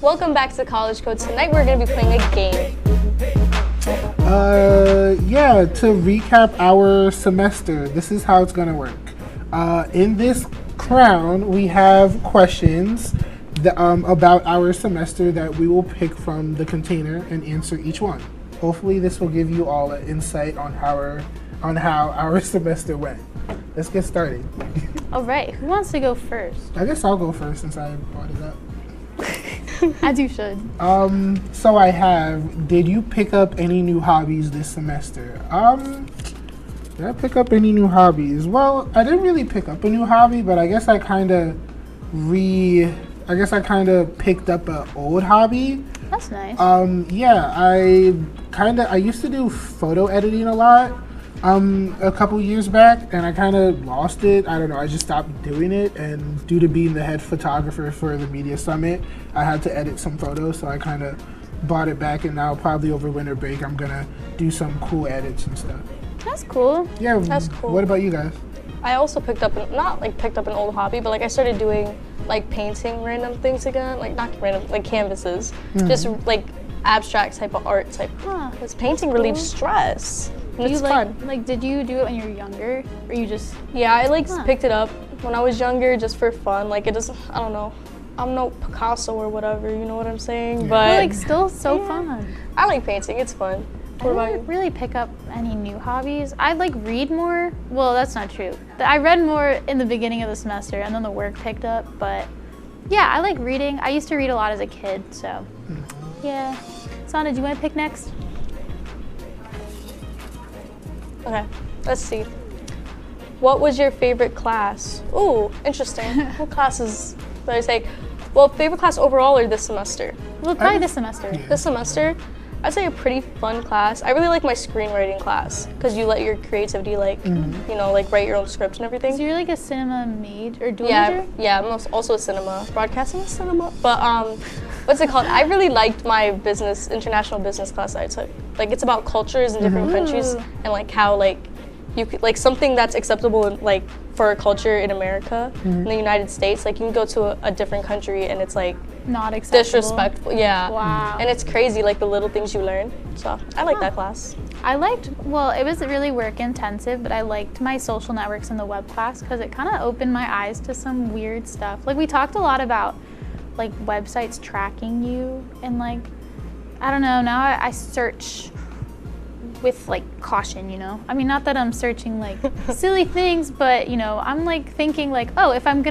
Welcome back to College Code. Tonight we're going to be playing a game. Yeah, to recap our semester, this is how it's going to work. In this crown, we have questions about our semester that we will pick from the container and answer each one. Hopefully this will give you all an insight on how our semester went. Let's get started. All right, who wants to go first? I guess I'll go first since I brought it up. As you should. So I have, did you pick up any new hobbies this semester? Did I pick up any new hobbies? Well, I didn't really pick up a new hobby, but I guess I kind of picked up an old hobby. That's nice. Yeah, I used to do photo editing a lot a couple years back, and I kind of lost it. I don't know, I just stopped doing it, and due to being the head photographer for the media summit, I had to edit some photos, so I kind of bought it back, and now probably over winter break I'm gonna do some cool edits and stuff. That's cool. Yeah, That's cool. What about you guys? I also picked up, not like picked up an old hobby, but like I started doing like painting random things again, like not random, like canvases, just like abstract type of art type. Because painting relieves stress. And it's fun. Like, did you do it when you were younger, or you just? Yeah, I like picked it up when I was younger, just for fun. Like, it doesn't, I don't know. I'm no Picasso or whatever, you know what I'm saying? Yeah. But like still so fun. I like painting, it's fun. I didn't really pick up any new hobbies. I like read more. Well, that's not true. I read more in the beginning of the semester and then the work picked up, but yeah, I like reading. I used to read a lot as a kid, so yeah. Sana, do you want to pick next? Okay, let's see. What was your favorite class? Ooh, interesting. What classes did I take? Well, favorite class overall or this semester? Well, probably this semester. This semester, I'd say a pretty fun class. I really like my screenwriting class because you let your creativity, you know, like write your own scripts and everything. So you're like a cinema major or dual Yeah, major? yeah, I'm also a cinema, broadcasting is cinema. But what's it called? I really liked my international business class I took. Like, it's about cultures in different countries and like how like you could, like something that's acceptable in, like for a culture in America, in the United States, like you can go to a different country and it's like not acceptable. Disrespectful, yeah. Wow. And it's crazy, like the little things you learn. So I like that class. I liked, well, it was really work intensive, but I liked my social networks in the web class because it kind of opened my eyes to some weird stuff. Like we talked a lot about like websites tracking you and like, I don't know, now I search with like caution, you know? I mean, not that I'm searching like silly things, but you know, I'm like thinking like, oh, if I'm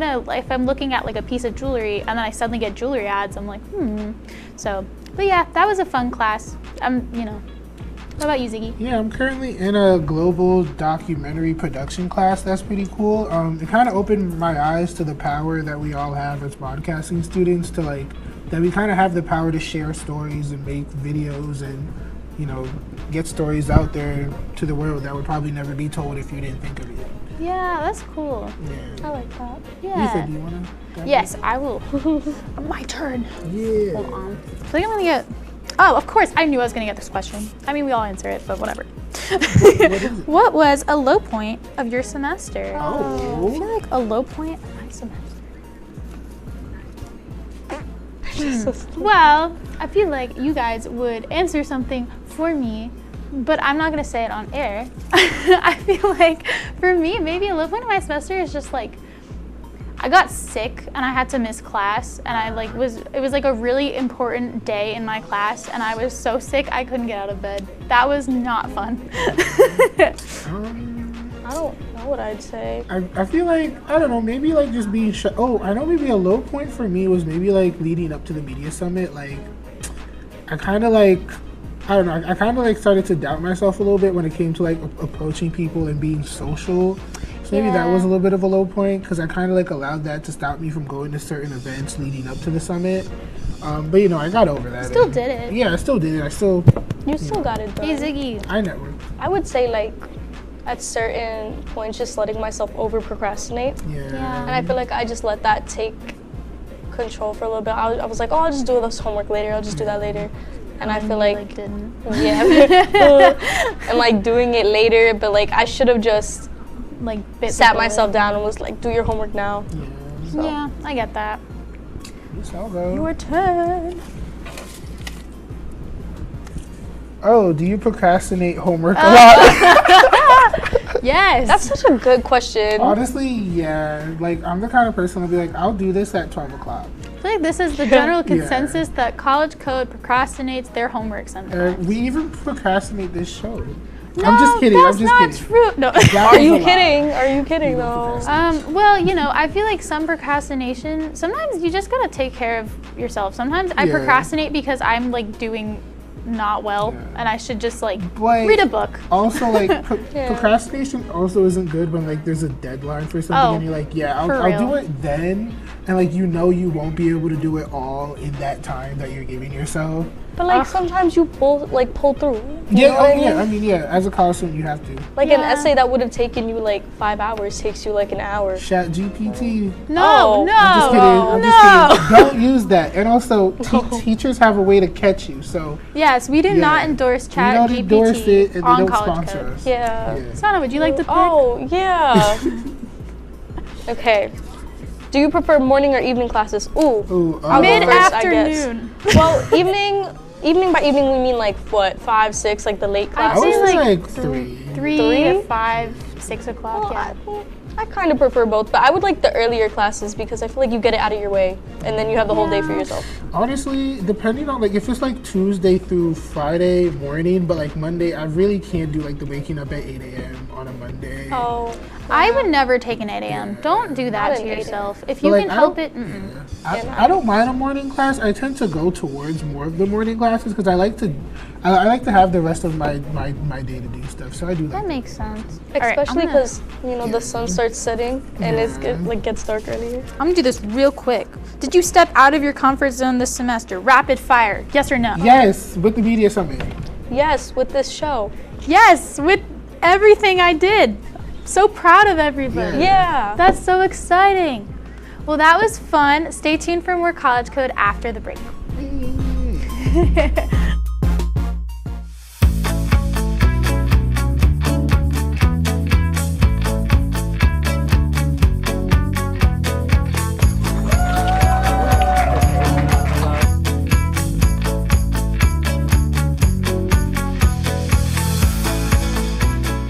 looking at like a piece of jewelry and then I suddenly get jewelry ads, I'm like, So, but yeah, that was a fun class. You know, what about you, Ziggy? Yeah, I'm currently in a global documentary production class. That's pretty cool. It kind of opened my eyes to the power that we all have as broadcasting students to like, that we kind of have the power to share stories and make videos and, you know, get stories out there to the world that would probably never be told if you didn't think of it. Yeah, that's cool. Yeah. I like that. Yeah. Lisa, do you want to? Yes, I will. My turn. Yeah. Hold on. I think I'm going to get... Oh, of course. I knew I was going to get this question. I mean, we all answer it, but whatever. What was a low point of your semester? Oh. I feel like a low point of my semester. Well, I feel like you guys would answer something for me, but I'm not gonna say it on air. I feel like for me, maybe a low point of my semester is just like, I got sick and I had to miss class and it was like a really important day in my class and I was so sick I couldn't get out of bed. That was not fun. I don't know what I'd say. I feel like, I don't know, maybe like just being I know maybe a low point for me was maybe like leading up to the media summit. Like, I kind of like, I don't know, I kind of like started to doubt myself a little bit when it came to like approaching people and being social. So maybe that was a little bit of a low point because I kind of like allowed that to stop me from going to certain events leading up to the summit. But you know, I got over that. Still did it. Yeah, I still did it. You still got it done. Hey, Ziggy. I networked. I would say like, at certain points, just letting myself over procrastinate. Yeah. And I feel like I just let that take control for a little bit. I was like, oh, I'll just do this homework later. I'll just do that later. And I feel like didn't. Yeah. And like doing it later, but like I should have just like sat myself down and was like, do your homework now. Yeah. So. Yeah, I get that. I'll go. Your turn. Oh, do you procrastinate homework a lot? Yes. That's such a good question. Honestly, yeah. Like, I'm the kind of person who'll be like, I'll do this at 12 o'clock. I feel like this is the general consensus that college code procrastinates their homework sometimes. We even procrastinate this show. No, I'm just kidding. That's I'm just not kidding. true. No. Are you kidding? Are you kidding though? Well, you know, I feel like some procrastination, sometimes you just gotta take care of yourself. Sometimes I procrastinate because I'm like doing not well and I should just like read a book. Also, like procrastination also isn't good when like there's a deadline for something and you're like, I'll do it then, and like you know you won't be able to do it all in that time that you're giving yourself. But like sometimes you pull through. I mean, as a college student you have to. Like an essay that would have taken you like 5 hours takes you like an hour. Chat GPT. No. I'm just kidding. Don't use that. And also, teachers have a way to catch you. So yes, we do not endorse Chat GPT. We don't endorse it, and on they don't college sponsor code. us. Yeah. Sana, would you like to pick? Oh yeah. Okay. Do you prefer morning or evening classes? Mid-afternoon. Well, evening by evening we mean like what, 5, 6, like the late classes? I'd say like 3. 3 to 5, 6 o'clock. I kind of prefer both, but I would like the earlier classes because I feel like you get it out of your way, and then you have the whole day for yourself. Honestly, depending on, like, if it's like Tuesday through Friday morning, but like Monday, I really can't do like the waking up at 8 a.m. on a Monday. Oh, I would never take an 8 a.m. Don't do that to yourself. If you can help it. I don't mind a morning class. I tend to go towards more of the morning classes because I like to have the rest of my day to do stuff. So I do that. Makes sense. Especially because the sun starts setting and it gets dark earlier. I'm gonna do this real quick. Did you step out of your comfort zone this semester? Rapid fire. Yes or no? Yes, with the media summit. Yes, with this show. Yes, with everything I did. So proud of everybody. Yeah. That's so exciting. Well, that was fun. Stay tuned for more College Code after the break.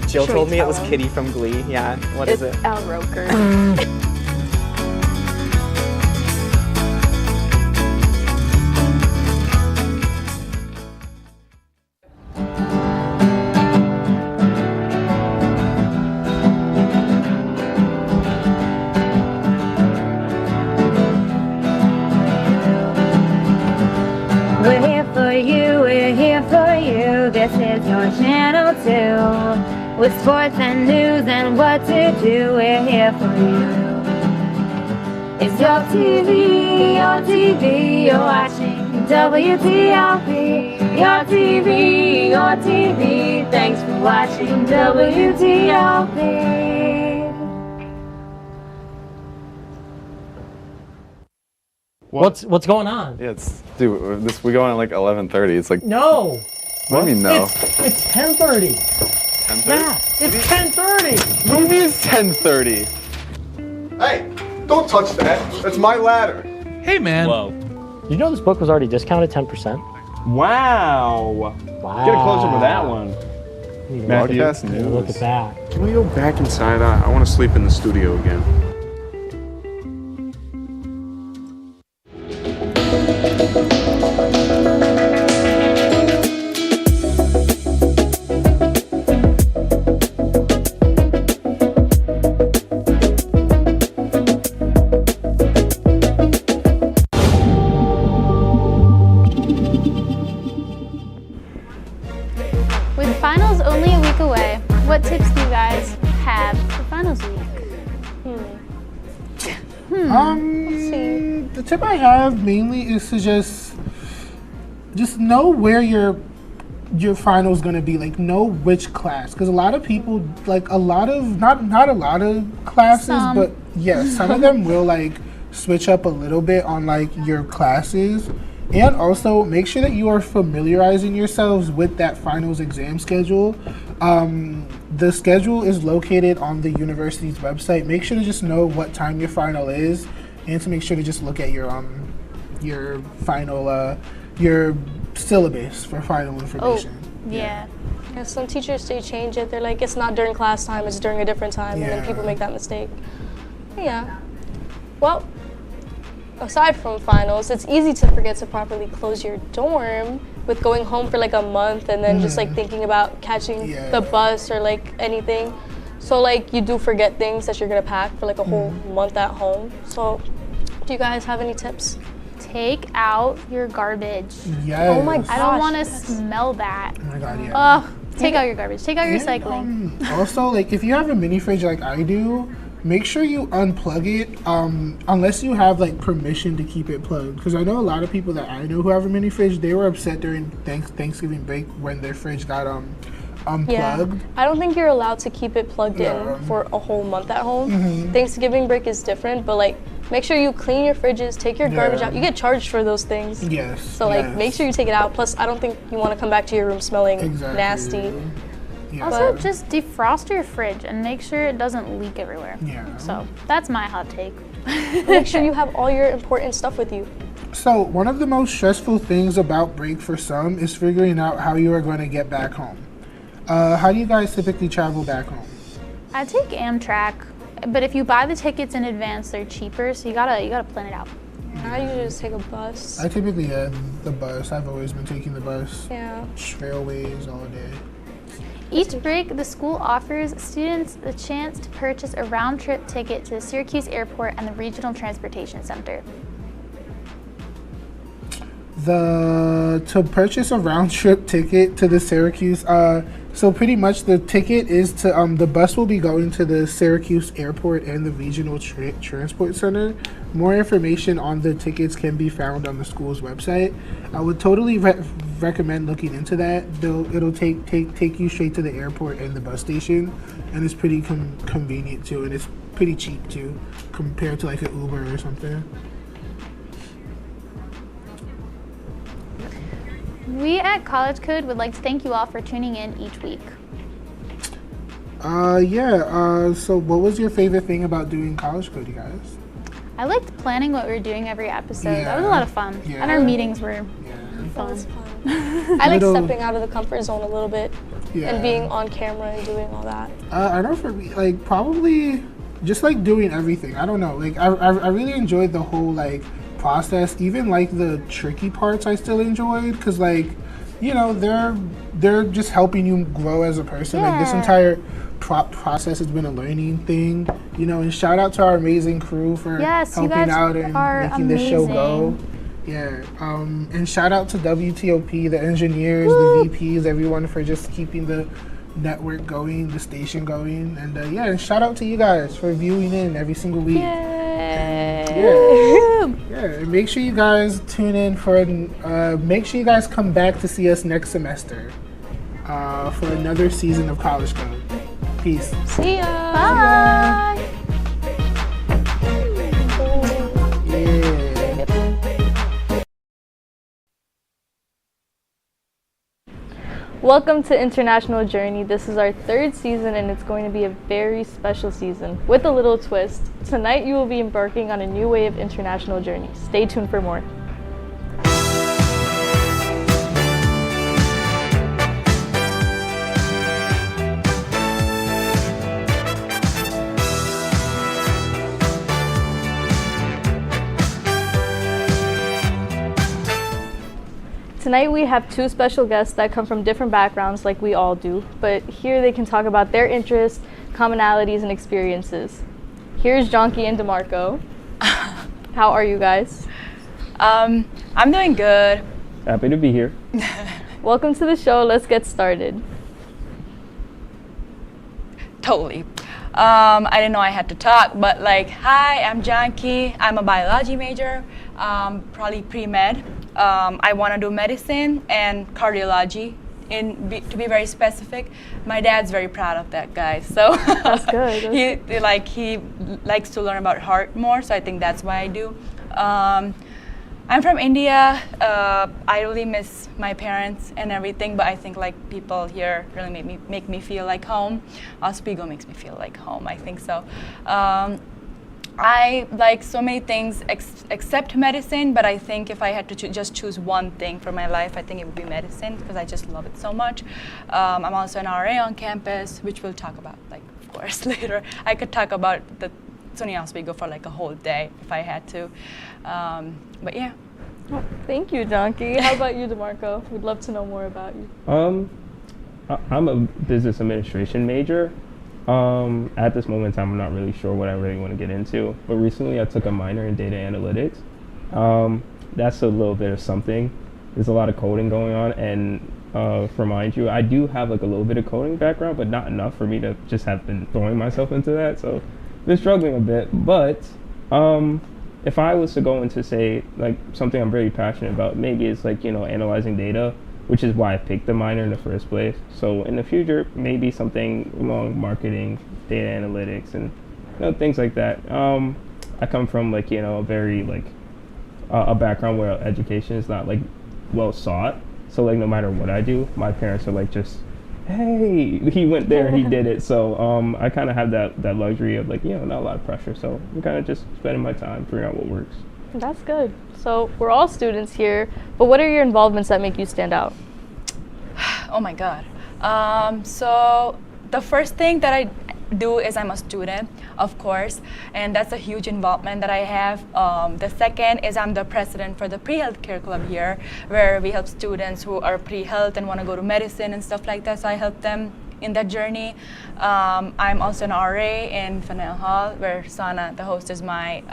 Jill told me it was Kitty from Glee. Yeah, what is it? Al Roker. We're here for you, we're here for you. This is your channel too. With sports and news and what to do, we're here for you. It's your TV, you're watching WTOP. Your TV, thanks for watching WTOP. What's going on? Yeah, we go on at like 11:30. It's like No. What do you mean no? It's 10:30. 10:30? Yeah, it's 10:30. What do you mean it's 10:30? Hey, don't touch that. That's my ladder. Hey, man. Whoa. You know this book was already discounted 10%? Wow. Get a close up of that one. Matthew, Look at that. Can we go back inside? I want to sleep in the studio again. With finals only a week away, what tips do you guys have for finals week? The tip I have mainly is to just know where your final is gonna be. Like, know which class, because a lot of people, like not a lot of classes, but yes, some of them will like switch up a little bit on like your classes. And also make sure that you are familiarizing yourselves with that finals exam schedule. The schedule is located on the university's website. Make sure to just know what time your final is, and to make sure to just look at your final your syllabus for final information. Yeah. Some teachers, they change it. They're like, it's not during class time, it's during a different time, and then people make that mistake. Yeah. Well, aside from finals, it's easy to forget to properly close your dorm with going home for like a month and then just like thinking about catching the bus or like anything. So like you do forget things that you're gonna pack for like a whole month at home. So do you guys have any tips? Take out your garbage. Yes. Oh my gosh. I don't want to smell that. Oh my god, yeah. Ugh. Take out your garbage. Take out your recycling. Also, like if you have a mini fridge like I do, make sure you unplug it unless you have like permission to keep it plugged. Because I know a lot of people that I know who have a mini fridge, they were upset during Thanksgiving break when their fridge got unplugged. Yeah. I don't think you're allowed to keep it plugged in for a whole month at home. Thanksgiving break is different, but like make sure you clean your fridges, take your garbage out. You get charged for those things. Yes. So like make sure you take it out. Plus I don't think you want to come back to your room smelling nasty. Yeah. Also, just defrost your fridge and make sure it doesn't leak everywhere. Yeah. So that's my hot take. Make sure you have all your important stuff with you. So one of the most stressful things about break for some is figuring out how you are going to get back home. How do you guys typically travel back home? I take Amtrak. but if you buy the tickets in advance, they're cheaper, so you gotta plan it out. I usually just take a bus. I typically the bus. I've always been taking the bus. Yeah. Trailways all day. Each break, the school offers students the chance to purchase a round-trip ticket to the Syracuse Airport and the Regional Transportation Center. To purchase a round-trip ticket to the Syracuse, so pretty much the ticket is to the bus will be going to the Syracuse Airport and the Regional Transport Center. More information on the tickets can be found on the school's website. I would totally recommend looking into that. It'll take you straight to the airport and the bus station, and it's pretty convenient too, and it's pretty cheap too compared to like an Uber or something. We at College Code would like to thank you all for tuning in each week. So what was your favorite thing about doing College Code, you guys? I liked planning what we were doing every episode. Yeah. That was a lot of fun. Yeah. And our meetings were That was fun. I like stepping out of the comfort zone a little bit and being on camera and doing all that. I know for me, like probably just like doing everything. I don't know. Like I really enjoyed the whole like process. Even like the tricky parts I still enjoyed because like, you know, they're just helping you grow as a person. Like this entire process has been a learning thing, you know, and shout out to our amazing crew for helping out and making this show go. Yeah, and shout out to WTOP, the engineers, the VPs, everyone for just keeping the network going, the station going, and and shout out to you guys for viewing in every single week. And make sure you guys tune in for, make sure you guys come back to see us next semester for another season of College Code. Peace. See ya. Bye. Welcome to International Journey. This is our third season and it's going to be a very special season with a little twist. Tonight you will be embarking on a new way of international journey. Stay tuned for more. Tonight we have two special guests that come from different backgrounds like we all do, but here they can talk about their interests, commonalities, and experiences. Here's Jonky and DeMarco. How are you guys? I'm doing good. Happy to be here. Welcome to the show. Let's get started. Totally. I didn't know I had to talk, but like, hi, I'm Jonky. I'm a biology major, probably pre-med. I want to do medicine and cardiology, to be very specific. My dad's very proud of that, guys. So that's good. He likes to learn about heart more, so I think that's why I do. I'm from India. I really miss my parents and everything, but I think like people here really make me feel like home. Oswego makes me feel like home. I think so. I like so many things except medicine, but I think if I had to just choose one thing for my life, I think it would be medicine because I just love it so much. I'm also an RA on campus, which we'll talk about, like, of course, later. I could talk about the SUNY Oswego for like a whole day if I had to, but yeah. Oh, thank you, Jonky. How about you, DeMarco? We'd love to know more about you. I'm a business administration major. At this moment in time, I'm not really sure what I really want to get into, but recently I took a minor in data analytics. That's a little bit of something. There's a lot of coding going on, and for mind you, I do have like a little bit of coding background, but not enough for me to just have been throwing myself into that, so I've been struggling a bit. But if I was to go into, say, like something I'm very passionate about, maybe it's like, you know, analyzing data, which is why I picked the minor in the first place. So in the future, maybe something along marketing, data analytics, and, you know, things like that. I come from like, you know, a very like a background where education is not like well sought. So like no matter what I do, my parents are like just, hey, he went there, he did it. So I kind of have that luxury of like, you know, not a lot of pressure. So I'm kind of just spending my time figuring out what works. That's good. So we're all students here, but what are your involvements that make you stand out? Oh my God. So the first thing that do is I'm a student, of course, and that's a huge involvement that I have. The second is I'm the president for the pre-healthcare club here, where we help students who are pre-health and want to go to medicine and stuff like that, so I help them in that journey. I'm also an RA in Faneuil Hall, where Sana, the host, is my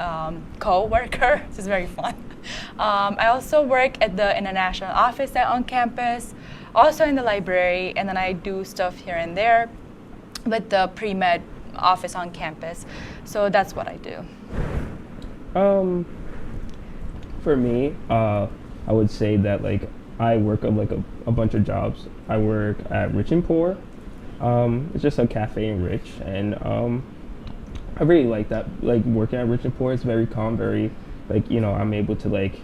co-worker. This is very fun. I also work at the international office on campus, also in the library, and then I do stuff here and there with the pre-med office on campus. So that's what I do. For me, I would say that like I work at like a bunch of jobs. I work at Rich and Poor. It's just a cafe in Rich, and I really like that. Like working at Rich and Poor is very calm, very like, you know, I'm able to like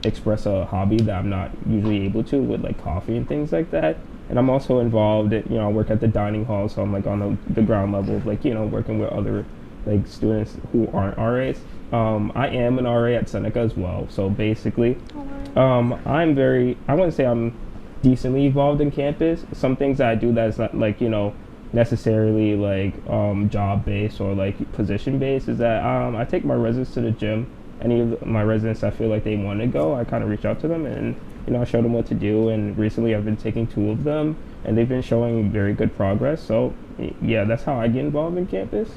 express a hobby that I'm not usually able to with like coffee and things like that. And I'm also involved at, you know, I work at the dining hall, so I'm like on the ground level of like, you know, working with other like students who aren't RAs. I am an RA at Seneca as well. So basically, I wouldn't say I'm decently involved in campus. Some things that I do that's not like, you know, necessarily like job based or like position based is that I take my residents to the gym. Any of my residents I feel like they want to go, I kind of reach out to them and, you know, I show them what to do. And recently I've been taking 2 of them and they've been showing very good progress. So yeah, that's how I get involved in campus.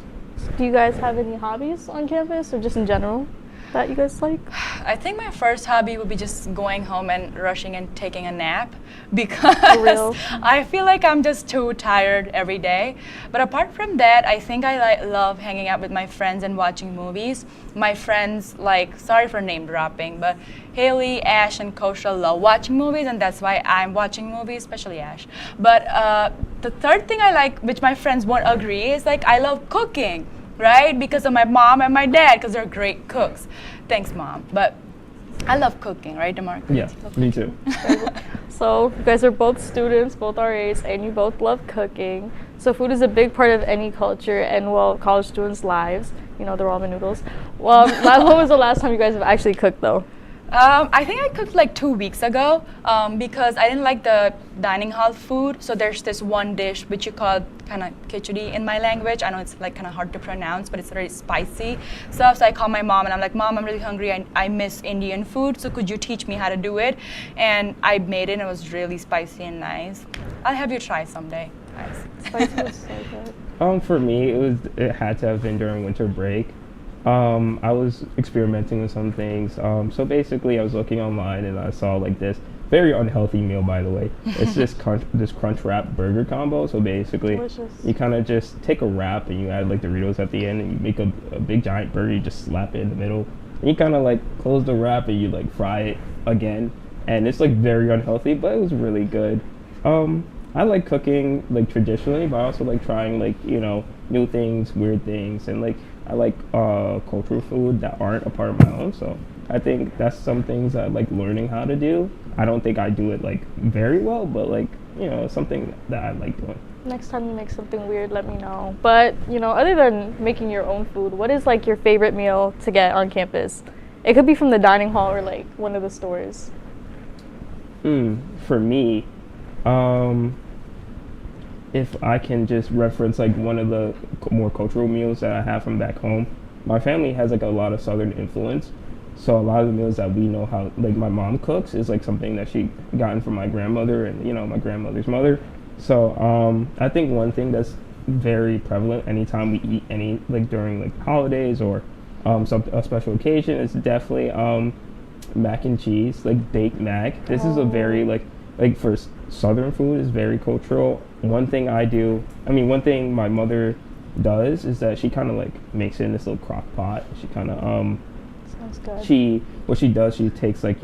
Do you guys have any hobbies on campus or just in general that you guys like? I think my first hobby would be just going home and rushing and taking a nap, because I feel like I'm just too tired every day. But apart from that, I think I love hanging out with my friends and watching movies. My friends, like, sorry for name dropping, but Haley, Ash, and Kosha love watching movies, and that's why I'm watching movies, especially Ash. But the third thing I like, which my friends won't agree, is like I love cooking. Right? Because of my mom and my dad, because they're great cooks. Thanks, Mom. But I love cooking, right, DeMarco? Yeah, me too. So you guys are both students, both RAs, and you both love cooking. So food is a big part of any culture and, well, college students' lives. You know, the ramen noodles. Well, when was the last time you guys have actually cooked, though? I think I cooked like 2 weeks ago because I didn't like the dining hall food. So there's this one dish which you call kind of khichdi in my language. I know it's like kind of hard to pronounce, but it's very spicy stuff. So I called my mom and I'm like, Mom, I'm really hungry. I miss Indian food. So could you teach me how to do it? And I made it and it was really spicy and nice. I'll have you try someday. Nice. Spicy was so good. For me, it had to have been during winter break. I was experimenting with some things. So basically I was looking online and I saw like this very unhealthy meal, by the way. It's this crunch wrap burger combo. So basically you kind of just take a wrap and you add like Doritos at the end and you make a big giant burger, you just slap it in the middle. And you kind of like close the wrap and you like fry it again. And it's like very unhealthy, but it was really good. I like cooking like traditionally, but I also like trying like, you know, new things, weird things, and like I like cultural food that aren't a part of my own. So I think that's some things I like learning how to do. I don't think I do it like very well, but like, you know, something that I like doing. Next time you make something weird, let me know. But, you know, other than making your own food, what is like your favorite meal to get on campus? It could be from the dining hall or like one of the stores. For me, if I can just reference like one of the more cultural meals that I have from back home, my family has like a lot of Southern influence. So a lot of the meals that we know how, like my mom cooks, is like something that she gotten from my grandmother and, you know, my grandmother's mother. So I think one thing that's very prevalent anytime we eat any, like during like holidays or a special occasion, is definitely mac and cheese, like baked mac. This is a very like for Southern food is very cultural. One thing my mother does is that she kind of like makes it in this little crock pot. She kind of sounds good. What she does, she takes like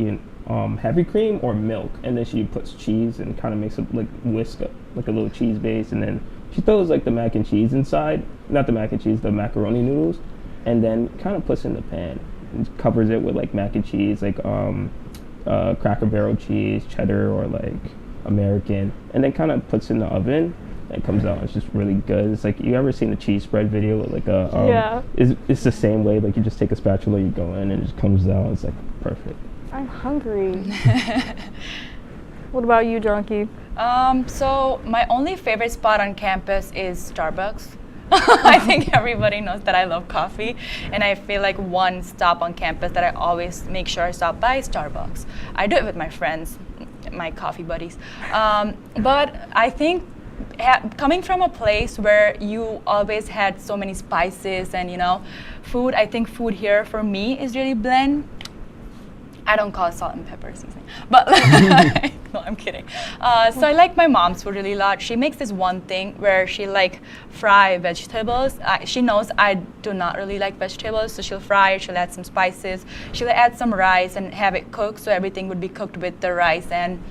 heavy cream or milk, and then she puts cheese and kind of makes it like whisk up like a little cheese base, and then she throws like the mac and cheese inside, not the mac and cheese, the macaroni noodles, and then kind of puts it in the pan and covers it with like mac and cheese, like Cracker Barrel cheese, cheddar, or like American, and then kind of puts it in the oven. It comes out, it's just really good. It's like, you ever seen the cheese spread video with like a it's the same way, like you just take a spatula, you go in, and it just comes out. It's like perfect. I'm hungry. What about you, Jonky? So my only favorite spot on campus is Starbucks. I think everybody knows that I love coffee, and I feel like one stop on campus that I always make sure I stop by is Starbucks. I do it with my friends, my coffee buddies. But I think coming from a place where you always had so many spices and, you know, food, I think food here for me is really bland. I don't call it salt and pepper seasoning, but no, I'm kidding. So I like my mom's food really a lot. She makes this one thing where she like fry vegetables. She knows I do not really like vegetables, so she'll fry it, she'll add some spices, she'll add some rice and have it cooked, so everything would be cooked with the rice and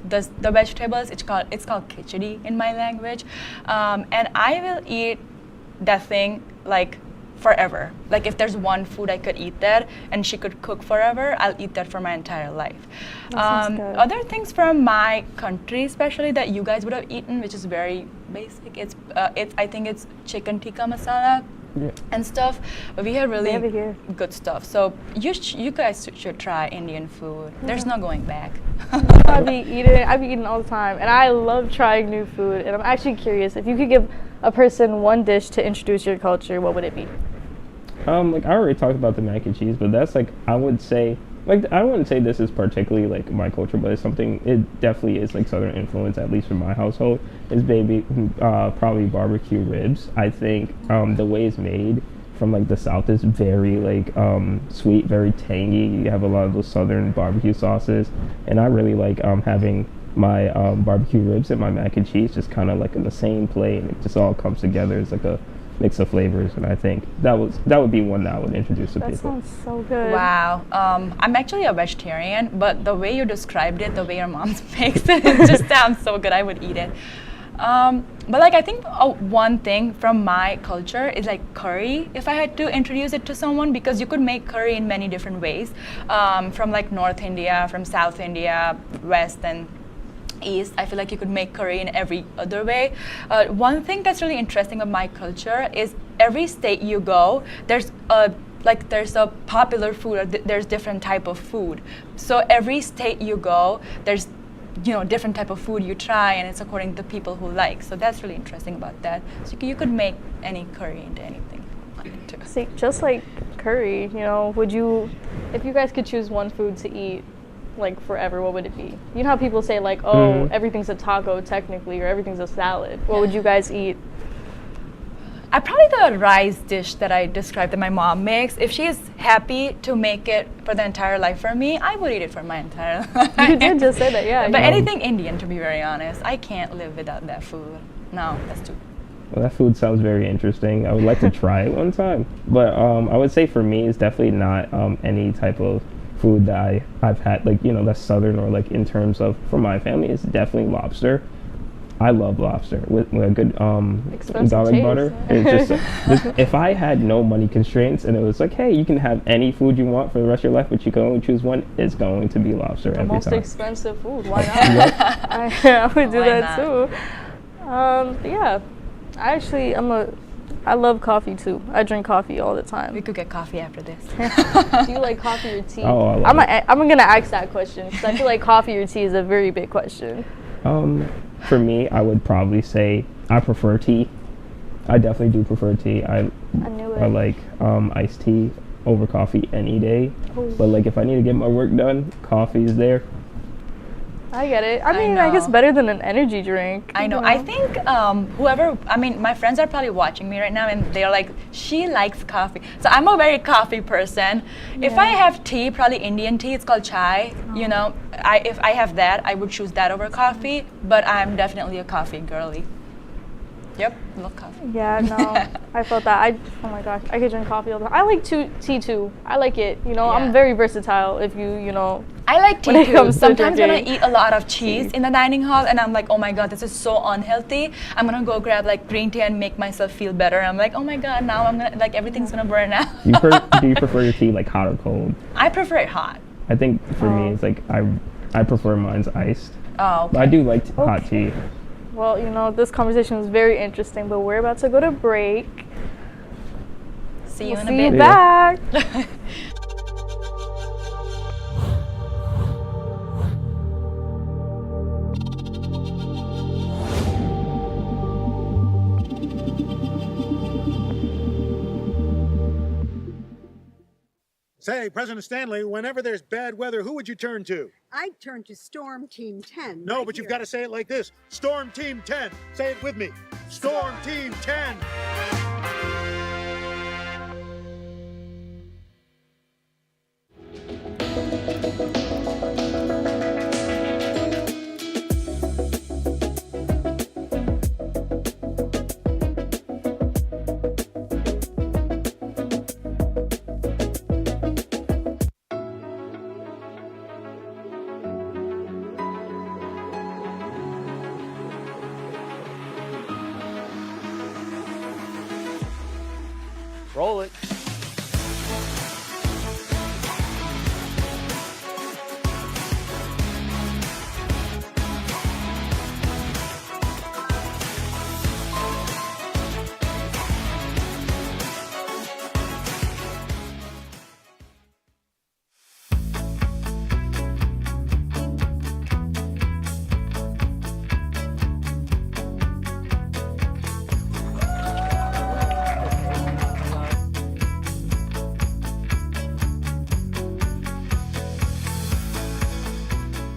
the vegetables. It's called khichdi in my language, and I will eat that thing like forever. Like if there's one food I could eat that and she could cook forever, I'll eat that for my entire life. Other things from my country, especially that you guys would have eaten, which is very basic. I think it's chicken tikka masala. Yeah. And stuff, but we have really good stuff. So you guys should try Indian food. There's no going back. I be eating all the time, and I love trying new food. And I'm actually curious, if you could give a person one dish to introduce your culture, what would it be? Like I already talked about the mac and cheese, but that's like I would say. Like, I wouldn't say this is particularly, like, my culture, but it's something, it definitely is, like, Southern influence, at least for my household, is probably barbecue ribs. I think the way it's made from, like, the South is very, like, sweet, very tangy. You have a lot of those Southern barbecue sauces, and I really like having my barbecue ribs and my mac and cheese just kind of, like, in the same plate, and it just all comes together. It's like a mix of flavors, and I think that would be one that I would introduce to people. That sounds so good. Wow. I'm actually a vegetarian, but the way you described it, the way your mom makes it, it just sounds so good. I would eat it. But like I think one thing from my culture is like curry. If I had to introduce it to someone, because you could make curry in many different ways, from like North India, from South India, West, and East. I feel like you could make curry in every other way. One thing that's really interesting of my culture is every state you go, there's a popular food, or there's different type of food. So every state you go, there's different type of food you try, and it's according to the people who like. So that's really interesting about that. So you could make any curry into anything. See, just like curry, would you, if you guys could choose one food to eat like forever, what would it be? You know how people say like, oh, everything's a taco technically, or everything's a salad. What would you guys eat? Probably the rice dish that I described that my mom makes. If she is happy to make it for the entire life for me, I would eat it for my entire life. You did just say that, yeah. But anything Indian, to be very honest, I can't live without that food. No, that's too. Well, that food sounds very interesting. I would like to try it one time. But I would say for me, it's definitely not any type of food that I've had, like, that's Southern, or like in terms of, for my family, it's definitely lobster. I love lobster with a good garlic butter. It's just, if I had no money constraints and it was like, hey, you can have any food you want for the rest of your life, but you can only choose one, it's going to be lobster every time. The most expensive food, why not? I would do that too. Yeah, I love coffee too. I drink coffee all the time. We could get coffee after this. Do you like coffee or tea? Oh, I love it. I'm gonna ask that question because I feel like coffee or tea is a very big question. For me, I would probably say I prefer tea. I definitely do prefer tea. I knew it. I like iced tea over coffee any day. Oh. But like if I need to get my work done, coffee is there. I get it. I guess better than an energy drink. I know. I think my friends are probably watching me right now, and they're like, she likes coffee. So I'm a very coffee person. Yeah. If I have tea, probably Indian tea, it's called chai. Oh. If I have that, I would choose that over coffee, but I'm definitely a coffee girly. Yep, I love coffee. Yeah, no, I felt that. Oh my gosh, I could drink coffee all the time. I like tea too. I like it. Yeah. I'm very versatile. If I like tea too. Sometimes when I eat a lot of cheese in the dining hall, and I'm like, oh my god, this is so unhealthy. I'm gonna go grab like green tea and make myself feel better. I'm like, oh my god, now I'm gonna everything's gonna burn out. Do you prefer your tea like hot or cold? I prefer it hot. I think for me, it's like I prefer mine's iced. Oh. Okay. But I do like hot tea. Well, this conversation was very interesting, but we're about to go to break. See you in a bit. See you back. Say, President Stanley, whenever there's bad weather, who would you turn to? I'd turn to Storm Team 10. No, right but you've here. got to say it like this. Storm Team 10. Say it with me. Storm Team 10. Roll it.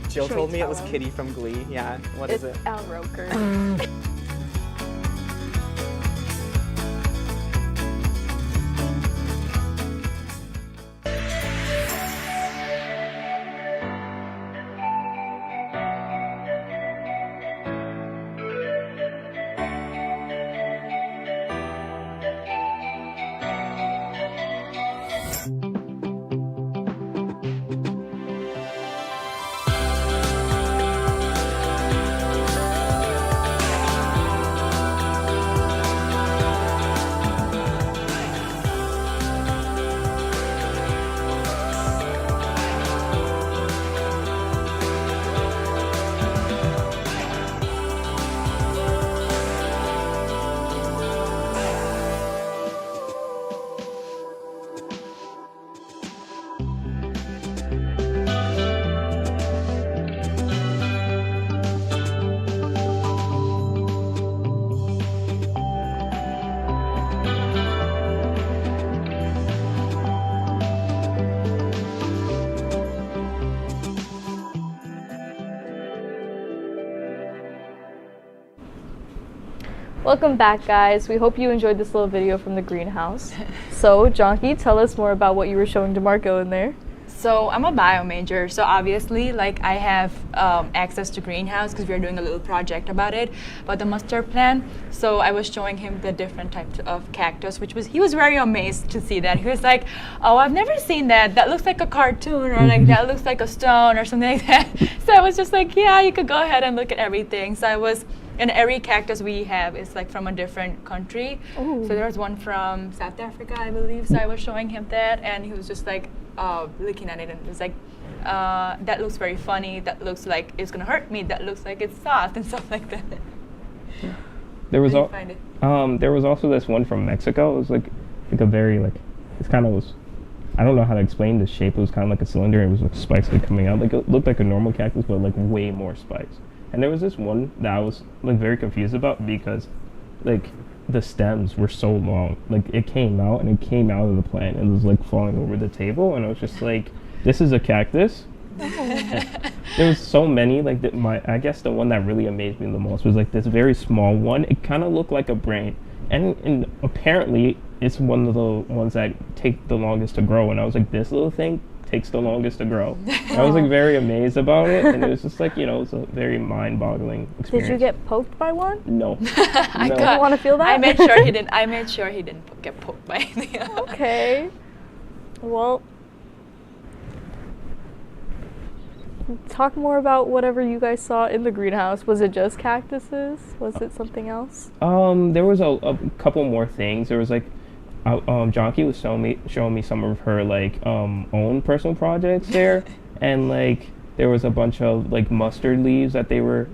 Jill told me it was Kitty from Glee. Yeah, what is it? It's Al Roker. Welcome back, guys. We hope you enjoyed this little video from the greenhouse. So, Jonky, tell us more about what you were showing DeMarco in there. So I'm a bio major, so obviously like I have access to greenhouse because we're doing a little project about it, about the mustard plant. So I was showing him the different types of cactus, he was very amazed to see that. He was like, oh, I've never seen that. That looks like a cartoon, or like that looks like a stone or something like that. So I was just like, yeah, you could go ahead and look at everything. So and every cactus we have is like from a different country. Ooh. So there was one from South Africa, I believe. So I was showing him that, and he was just like looking at it, and it was like, that looks very funny. That looks like it's gonna hurt me. That looks like it's soft and stuff like that. There was there was also this one from Mexico. It was like a very it's kind of I don't know how to explain the shape. It was kind of like a cylinder. It was like spikes coming out. Like it looked like a normal cactus, but like way more spikes. And there was this one that I was like very confused about because like the stems were so long. Like it came out of the plant and was like falling over the table, and I was just like, this is a cactus. There was so many, like I guess the one that really amazed me the most was like this very small one. It kind of looked like a brain, and apparently it's one of the ones that take the longest to grow. And I was like, this little thing takes the longest to grow. I was like very amazed about it, and it was just like, it's a very mind-boggling experience. Did you get poked by one? No. I don't want to feel that. I made sure he didn't get poked by anything. Okay. Well, talk more about whatever you guys saw in the greenhouse. Was it just cactuses? Was it something else? There was a couple more things. There was like Jonky was showing me some of her like own personal projects there, and like there was a bunch of like mustard leaves that they were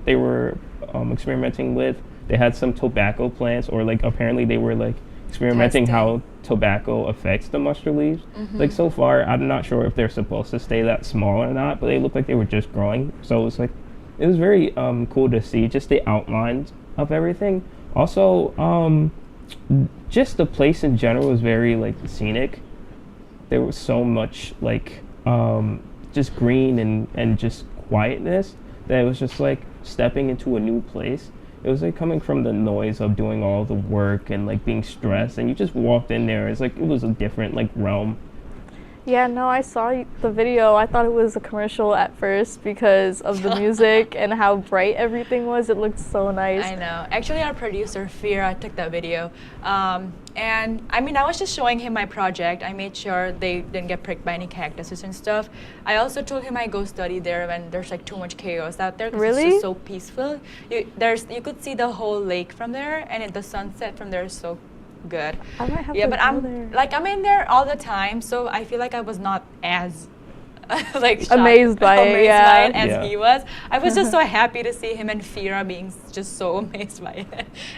experimenting with. They had some tobacco plants, or like apparently they were like experimenting how tobacco affects the mustard leaves. Like so far, I'm not sure if they're supposed to stay that small or not, but they looked like they were just growing. So it was very cool to see just the outlines of everything. Also, just the place in general was very like scenic. there was so much like just green and just quietness that it was just like stepping into a new place. It was like coming from the noise of doing all the work and like being stressed, and you just walked in there. It's like it was a different like realm. Yeah, no, I saw the video. I thought it was a commercial at first because of the music and how bright everything was. It looked so nice. I know. Actually, our producer, Fira, took that video. And I mean, I was just showing him my project. I made sure they didn't get pricked by any cactuses and stuff. I also told him I go study there when there's like too much chaos out there. 'Cause Really? It's just so peaceful. You could see the whole lake from there, and the sunset from there is so good. I might have yeah, to but go I'm there. like I'm in there all the time, so I feel like I was not as like shocked, Amazed by it, yeah. as he was. I was just so happy to see him and Fira being just so amazed by it.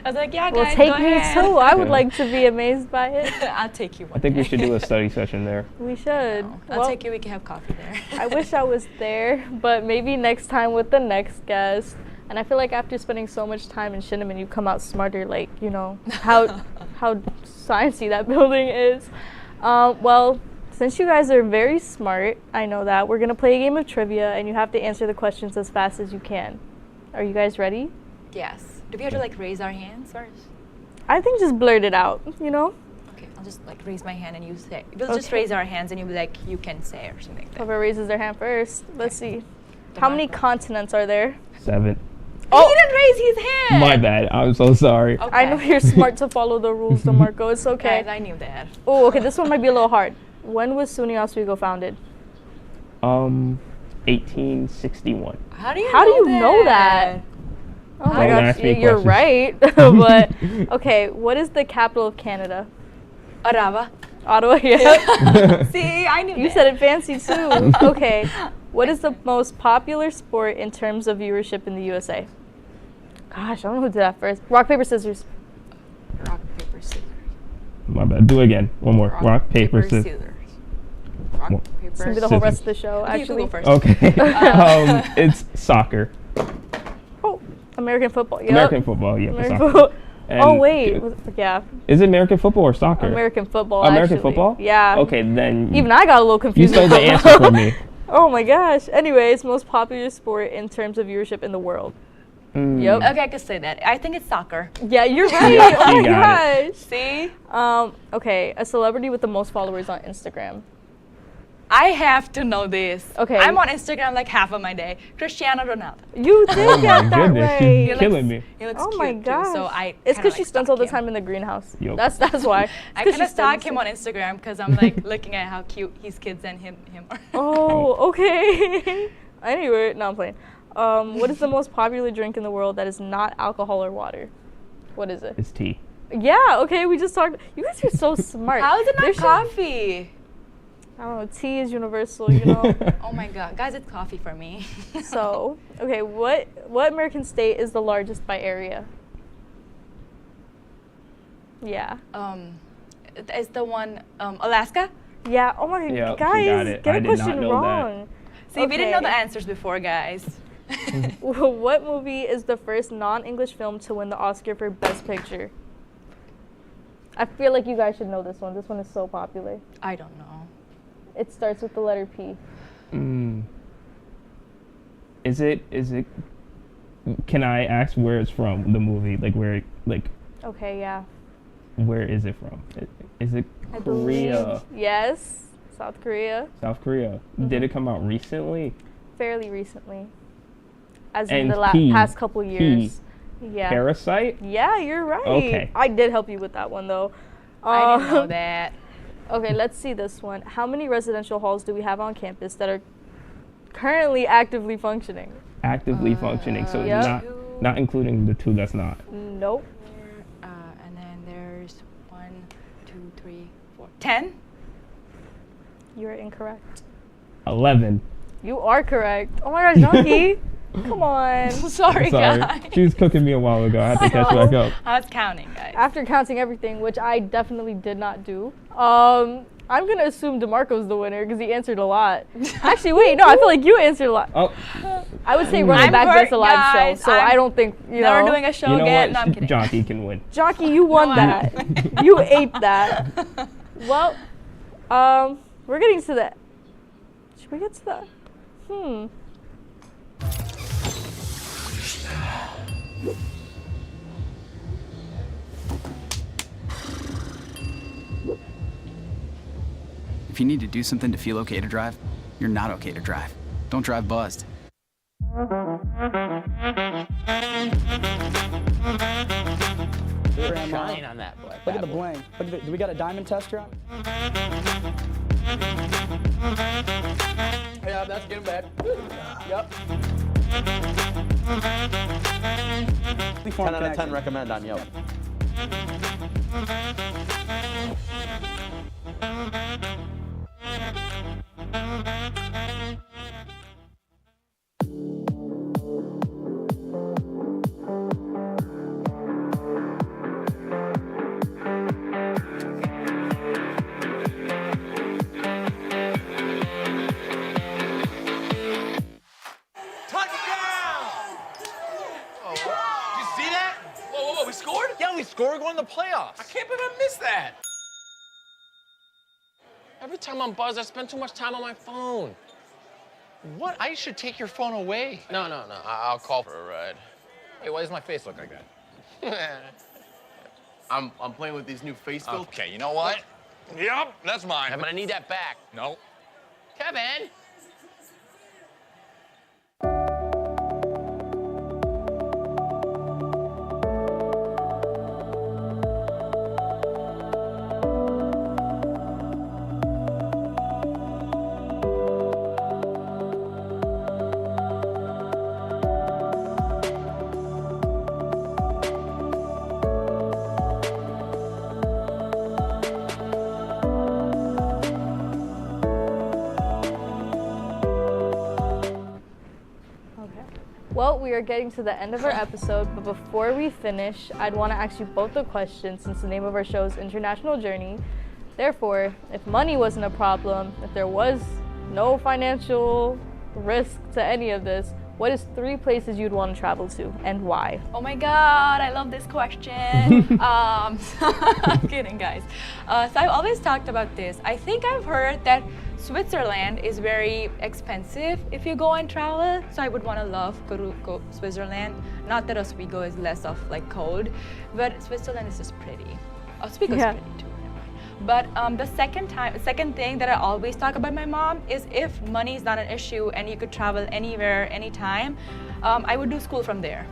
I was like, yeah, Well, guys, take go me ahead. too. I would like to be amazed by it. I'll take you one I think we day. should do a study session there. We should. I'll take you. We can have coffee there. I wish I was there, but maybe next time with the next guest. And I feel like after spending so much time in Shinneman, you come out smarter, like, you know, how sciencey that building is. Well, since you guys are very smart, I know that, we're going to play a game of trivia, and you have to answer the questions as fast as you can. Are you guys ready? Yes. Do we have to like raise our hands first? I think just blurt it out, you know? Okay, I'll just like raise my hand and you say. We'll just raise our hands and you'll be like, you can say or something like that. Whoever raises their hand first. Let's see. How many continents are there? 7. Oh, he didn't raise his hand! My bad. I'm so sorry. Okay. I know you're smart to follow the rules, DeMarco. It's okay. Guys, I knew that. Oh, okay, this one might be a little hard. When was SUNY Oswego founded? 1861. How do you know that? Oh my Don't gosh, ask me you're questions. right. But, okay, what is the capital of Canada? Ottawa. Ottawa, yeah. See, I knew You that. said it fancy too. Okay, what is the most popular sport in terms of viewership in the USA? Gosh, I don't know who did that first. Rock, paper, scissors. Rock, paper, scissors. My bad. Do it again. One more. Rock, paper, scissors. Rock, One. paper, It's gonna be the whole rest of scissors. the show, Okay, you actually. go first. Okay. It's soccer. Oh, American football. Yep. American football. Yeah, American soccer. football. And Oh wait, yeah. Is it American football or soccer? American football. American actually. football? Yeah. Okay, then. Even I got a little confused. You stole the with answer football. from me. Oh my gosh. Anyways, most popular sport in terms of viewership in the world. Yep. Okay, I could say that. I think it's soccer. Yeah, you're right. Yeah, Oh you my got gosh. See? Okay, a celebrity with the most followers on Instagram. I have to know this. Okay. I'm on Instagram like half of my day. Cristiano Ronaldo. You did Oh get my that goodness, right. she's killing me. He looks Oh cute my too, gosh. so I It's kinda, because she like, spends all the stalk time in the greenhouse. Yup. That's why. I kind of stalk him on Instagram because I'm like looking at how cute his kids and him are. Oh, okay. Anyway, no, I'm playing. What is the most popular drink in the world that is not alcohol or water? What is it? It's tea. Yeah, okay, we just talked. You guys are so smart. How is it There not should- coffee? I don't know, tea is universal, you know? Oh my god, guys, it's coffee for me. So, okay, what American state is the largest by area? Yeah. Is the one Alaska? Yeah, oh my Yep, she guys, got it. get I a did not question know that. wrong. See, we didn't know the Okay. answers before, guys. What movie is the first non-English film to win the Oscar for Best Picture? I feel like you guys should know this one. This one is so popular. I don't know. It starts with the letter P. Is it? Can I ask where it's from? The movie, Okay, yeah. where is it from? Is it I Korea? believe- Yes, South Korea. South Korea. Did it come out recently? Fairly recently. As in And the P, past couple years. Yeah. Parasite? Yeah, you're right. Okay. I did help you with that one though. I didn't know that. Okay, let's see this one. How many residential halls do we have on campus that are currently actively functioning? Actively functioning, so Yep. not including the 2 that's not. Nope. And then there's 1, 2, 3, 4, 10. You're incorrect. 11. You are correct. Oh my gosh, Donkey. Come on. Sorry, guys. She was cooking me a while ago. I had to catch back up. I was counting, guys. After counting everything, which I definitely did not do, I'm going to assume DeMarco's the winner because he answered a lot. Actually, wait, no, I feel like you answered a lot. Oh. I would say running I'm back hurt, best alive guys. show, so I'm I don't think, you know. Never doing a show You know again. what? No, I'm kidding. Jockey can win. Jockey, you won that. You ate that. Well, We're getting to the. Should we get to the? If you need to do something to feel okay to drive, you're not okay to drive. Don't drive buzzed. Shine on that boy. Look at the bling. Look at do we got a diamond tester on? Yeah, that's getting bad. Yep. 10 out of 10 recommend on Yelp. We're going to the playoffs. I can't believe I missed that. Every time I'm buzzed, I spend too much time on my phone. What? I should take your phone away. No. I'll call for a ride. Hey, why does my face look like that? I'm playing with these new face filters. Okay, you know what? Yep, that's mine. But I need that back. No. Kevin! Well, we are getting to the end of our episode, but before we finish, I'd want to ask you both a question since the name of our show is International Journey. Therefore, if money wasn't a problem, if there was no financial risk to any of this, what is 3 places you'd want to travel to and why? Oh my God, I love this question. I'm kidding, guys. So I've always talked about this. I think I've heard that Switzerland is very expensive if you go and travel. So I would want to go to Switzerland. Not that Oswego is less of like cold, but Switzerland is just pretty. Oswego is pretty too. But the second thing that I always talk about my mom is if money is not an issue and you could travel anywhere, anytime, I would do school from there.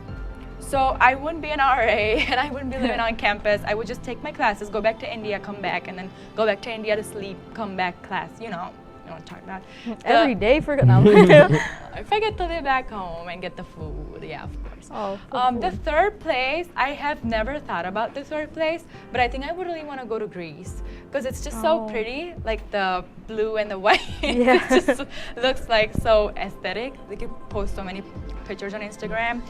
So I wouldn't be an RA and I wouldn't be living on campus. I would just take my classes, go back to India, come back, and then go back to India to sleep, come back, class, you know what I'm talking about. Every day for no. If I get to live back home and get the food, yeah, of course. Oh, the third place, I have never thought about the third place, but I think I would really want to go to Greece because it's just so pretty, like the blue and the white. Yeah. It just looks like so aesthetic. They can post so many pictures on Instagram.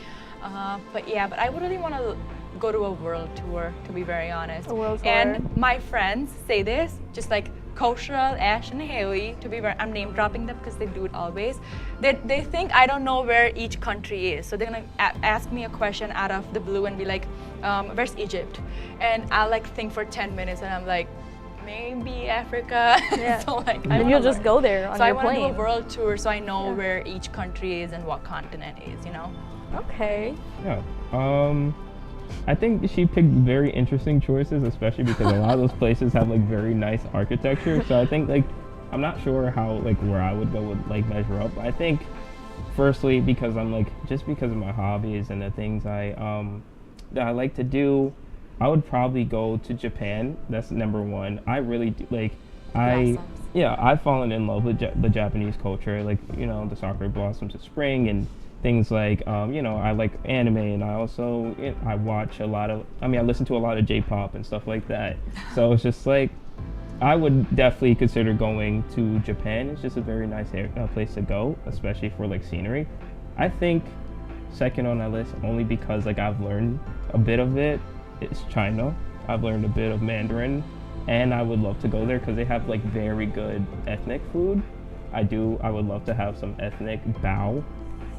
But I would really want to go to a world tour, to be very honest. A world tour. And my friends say this, just like Koshal, Ash, and Haley, to be very, I'm name dropping them because they do it always. They think I don't know where each country is. So they're gonna ask me a question out of the blue and be like, where's Egypt? And I'll like think for 10 minutes and I'm like, maybe Africa. Yeah. So like, and you'll just go there on so your I plane. want to do a world tour so I know where each country is and what continent is, you know? Okay. Yeah. I think she picked very interesting choices, especially because a lot of those places have like very nice architecture. So I think like I'm not sure how like where I would go would like measure up. I think firstly because I'm like just because of my hobbies and the things that I like to do, I would probably go to Japan. That's number one. I really do like I've fallen in love with the Japanese culture, like the sakura blossoms of spring and things like I like anime, and I also I watch a lot of I listen to a lot of J-pop and stuff like that. So it's just like I would definitely consider going to Japan. It's just a very nice place to go, especially for like scenery. I think second on that list, only because like I've learned a bit of it, is China. I've learned a bit of Mandarin, and I would love to go there because they have like very good ethnic food. I would love to have some ethnic bao.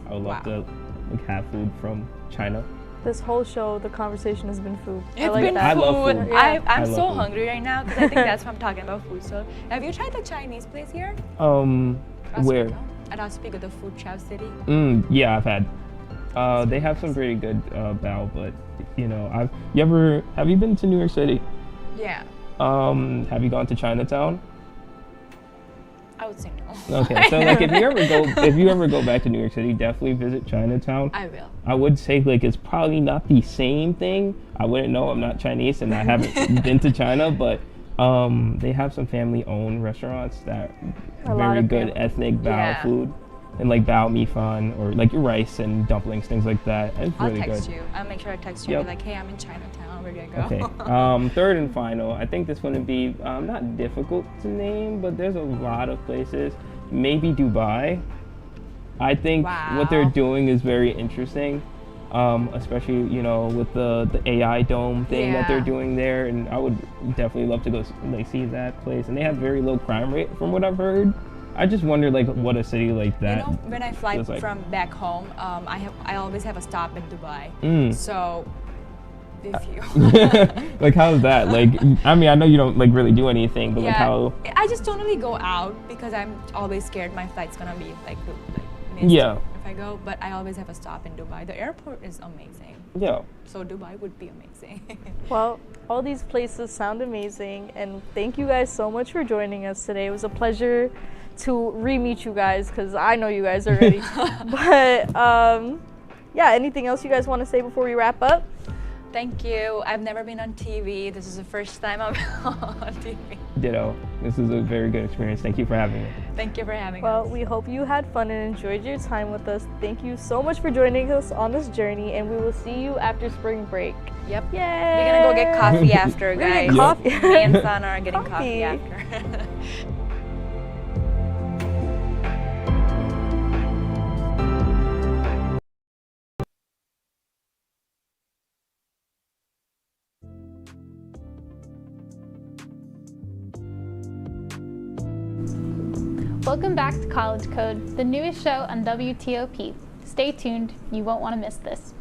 I would love to like have food from China. This whole show, the conversation has been food. It's like been that. food. I love food. I'm I love so food. hungry right now because I think that's why I'm talking about food. So, have you tried the Chinese place here? Where? At Oswego, the food Chow City. Yeah, I've had. They have some pretty good bao, but you know, have you been to New York City? Yeah. Have you gone to Chinatown? I would say no. Okay, so like if you ever go back to New York City, definitely visit Chinatown. I will. I would say like it's probably not the same thing. I wouldn't know. I'm not Chinese and I haven't been to China, but they have some family-owned restaurants that very good ethnic bao food, and like bao mi fan or like your rice and dumplings, things like that. It's really good. I'll text you. I'll make sure I text you. Yep. Be like, hey, I'm in Chinatown. Where do I go? Okay. Third and final. I think this one would be not difficult to name, but there's a lot of places. Maybe Dubai. I think what they're doing is very interesting, especially with the AI dome thing that they're doing there, and I would definitely love to go see that place. And they have very low crime rate from what I've heard. I just wonder like what a city like that. You know, when I fly feels like. from back home, I always have a stop in Dubai. So if you like how's that? Like I mean I know you don't like really do anything, but like how? I just don't really go out because I'm always scared my flight's gonna be like missed Yeah. if I go. But I always have a stop in Dubai. The airport is amazing. Yeah. So Dubai would be amazing. Well, all these places sound amazing, and thank you guys so much for joining us today. It was a pleasure to re-meet you guys because I know you guys already. But yeah, anything else you guys want to say before we wrap up? Thank you. I've never been on TV. This is the first time I'm on TV. Ditto. This is a very good experience. Thank you for having me. Thank you for having us. Well, we hope you had fun and enjoyed your time with us. Thank you so much for joining us on this journey, and we will see you after spring break. Yep. Yay! We're gonna go get coffee after, We're guys. gonna get coffee. Me and Sana are getting coffee after. Welcome back to College Code, the newest show on WTOP. Stay tuned, you won't want to miss this.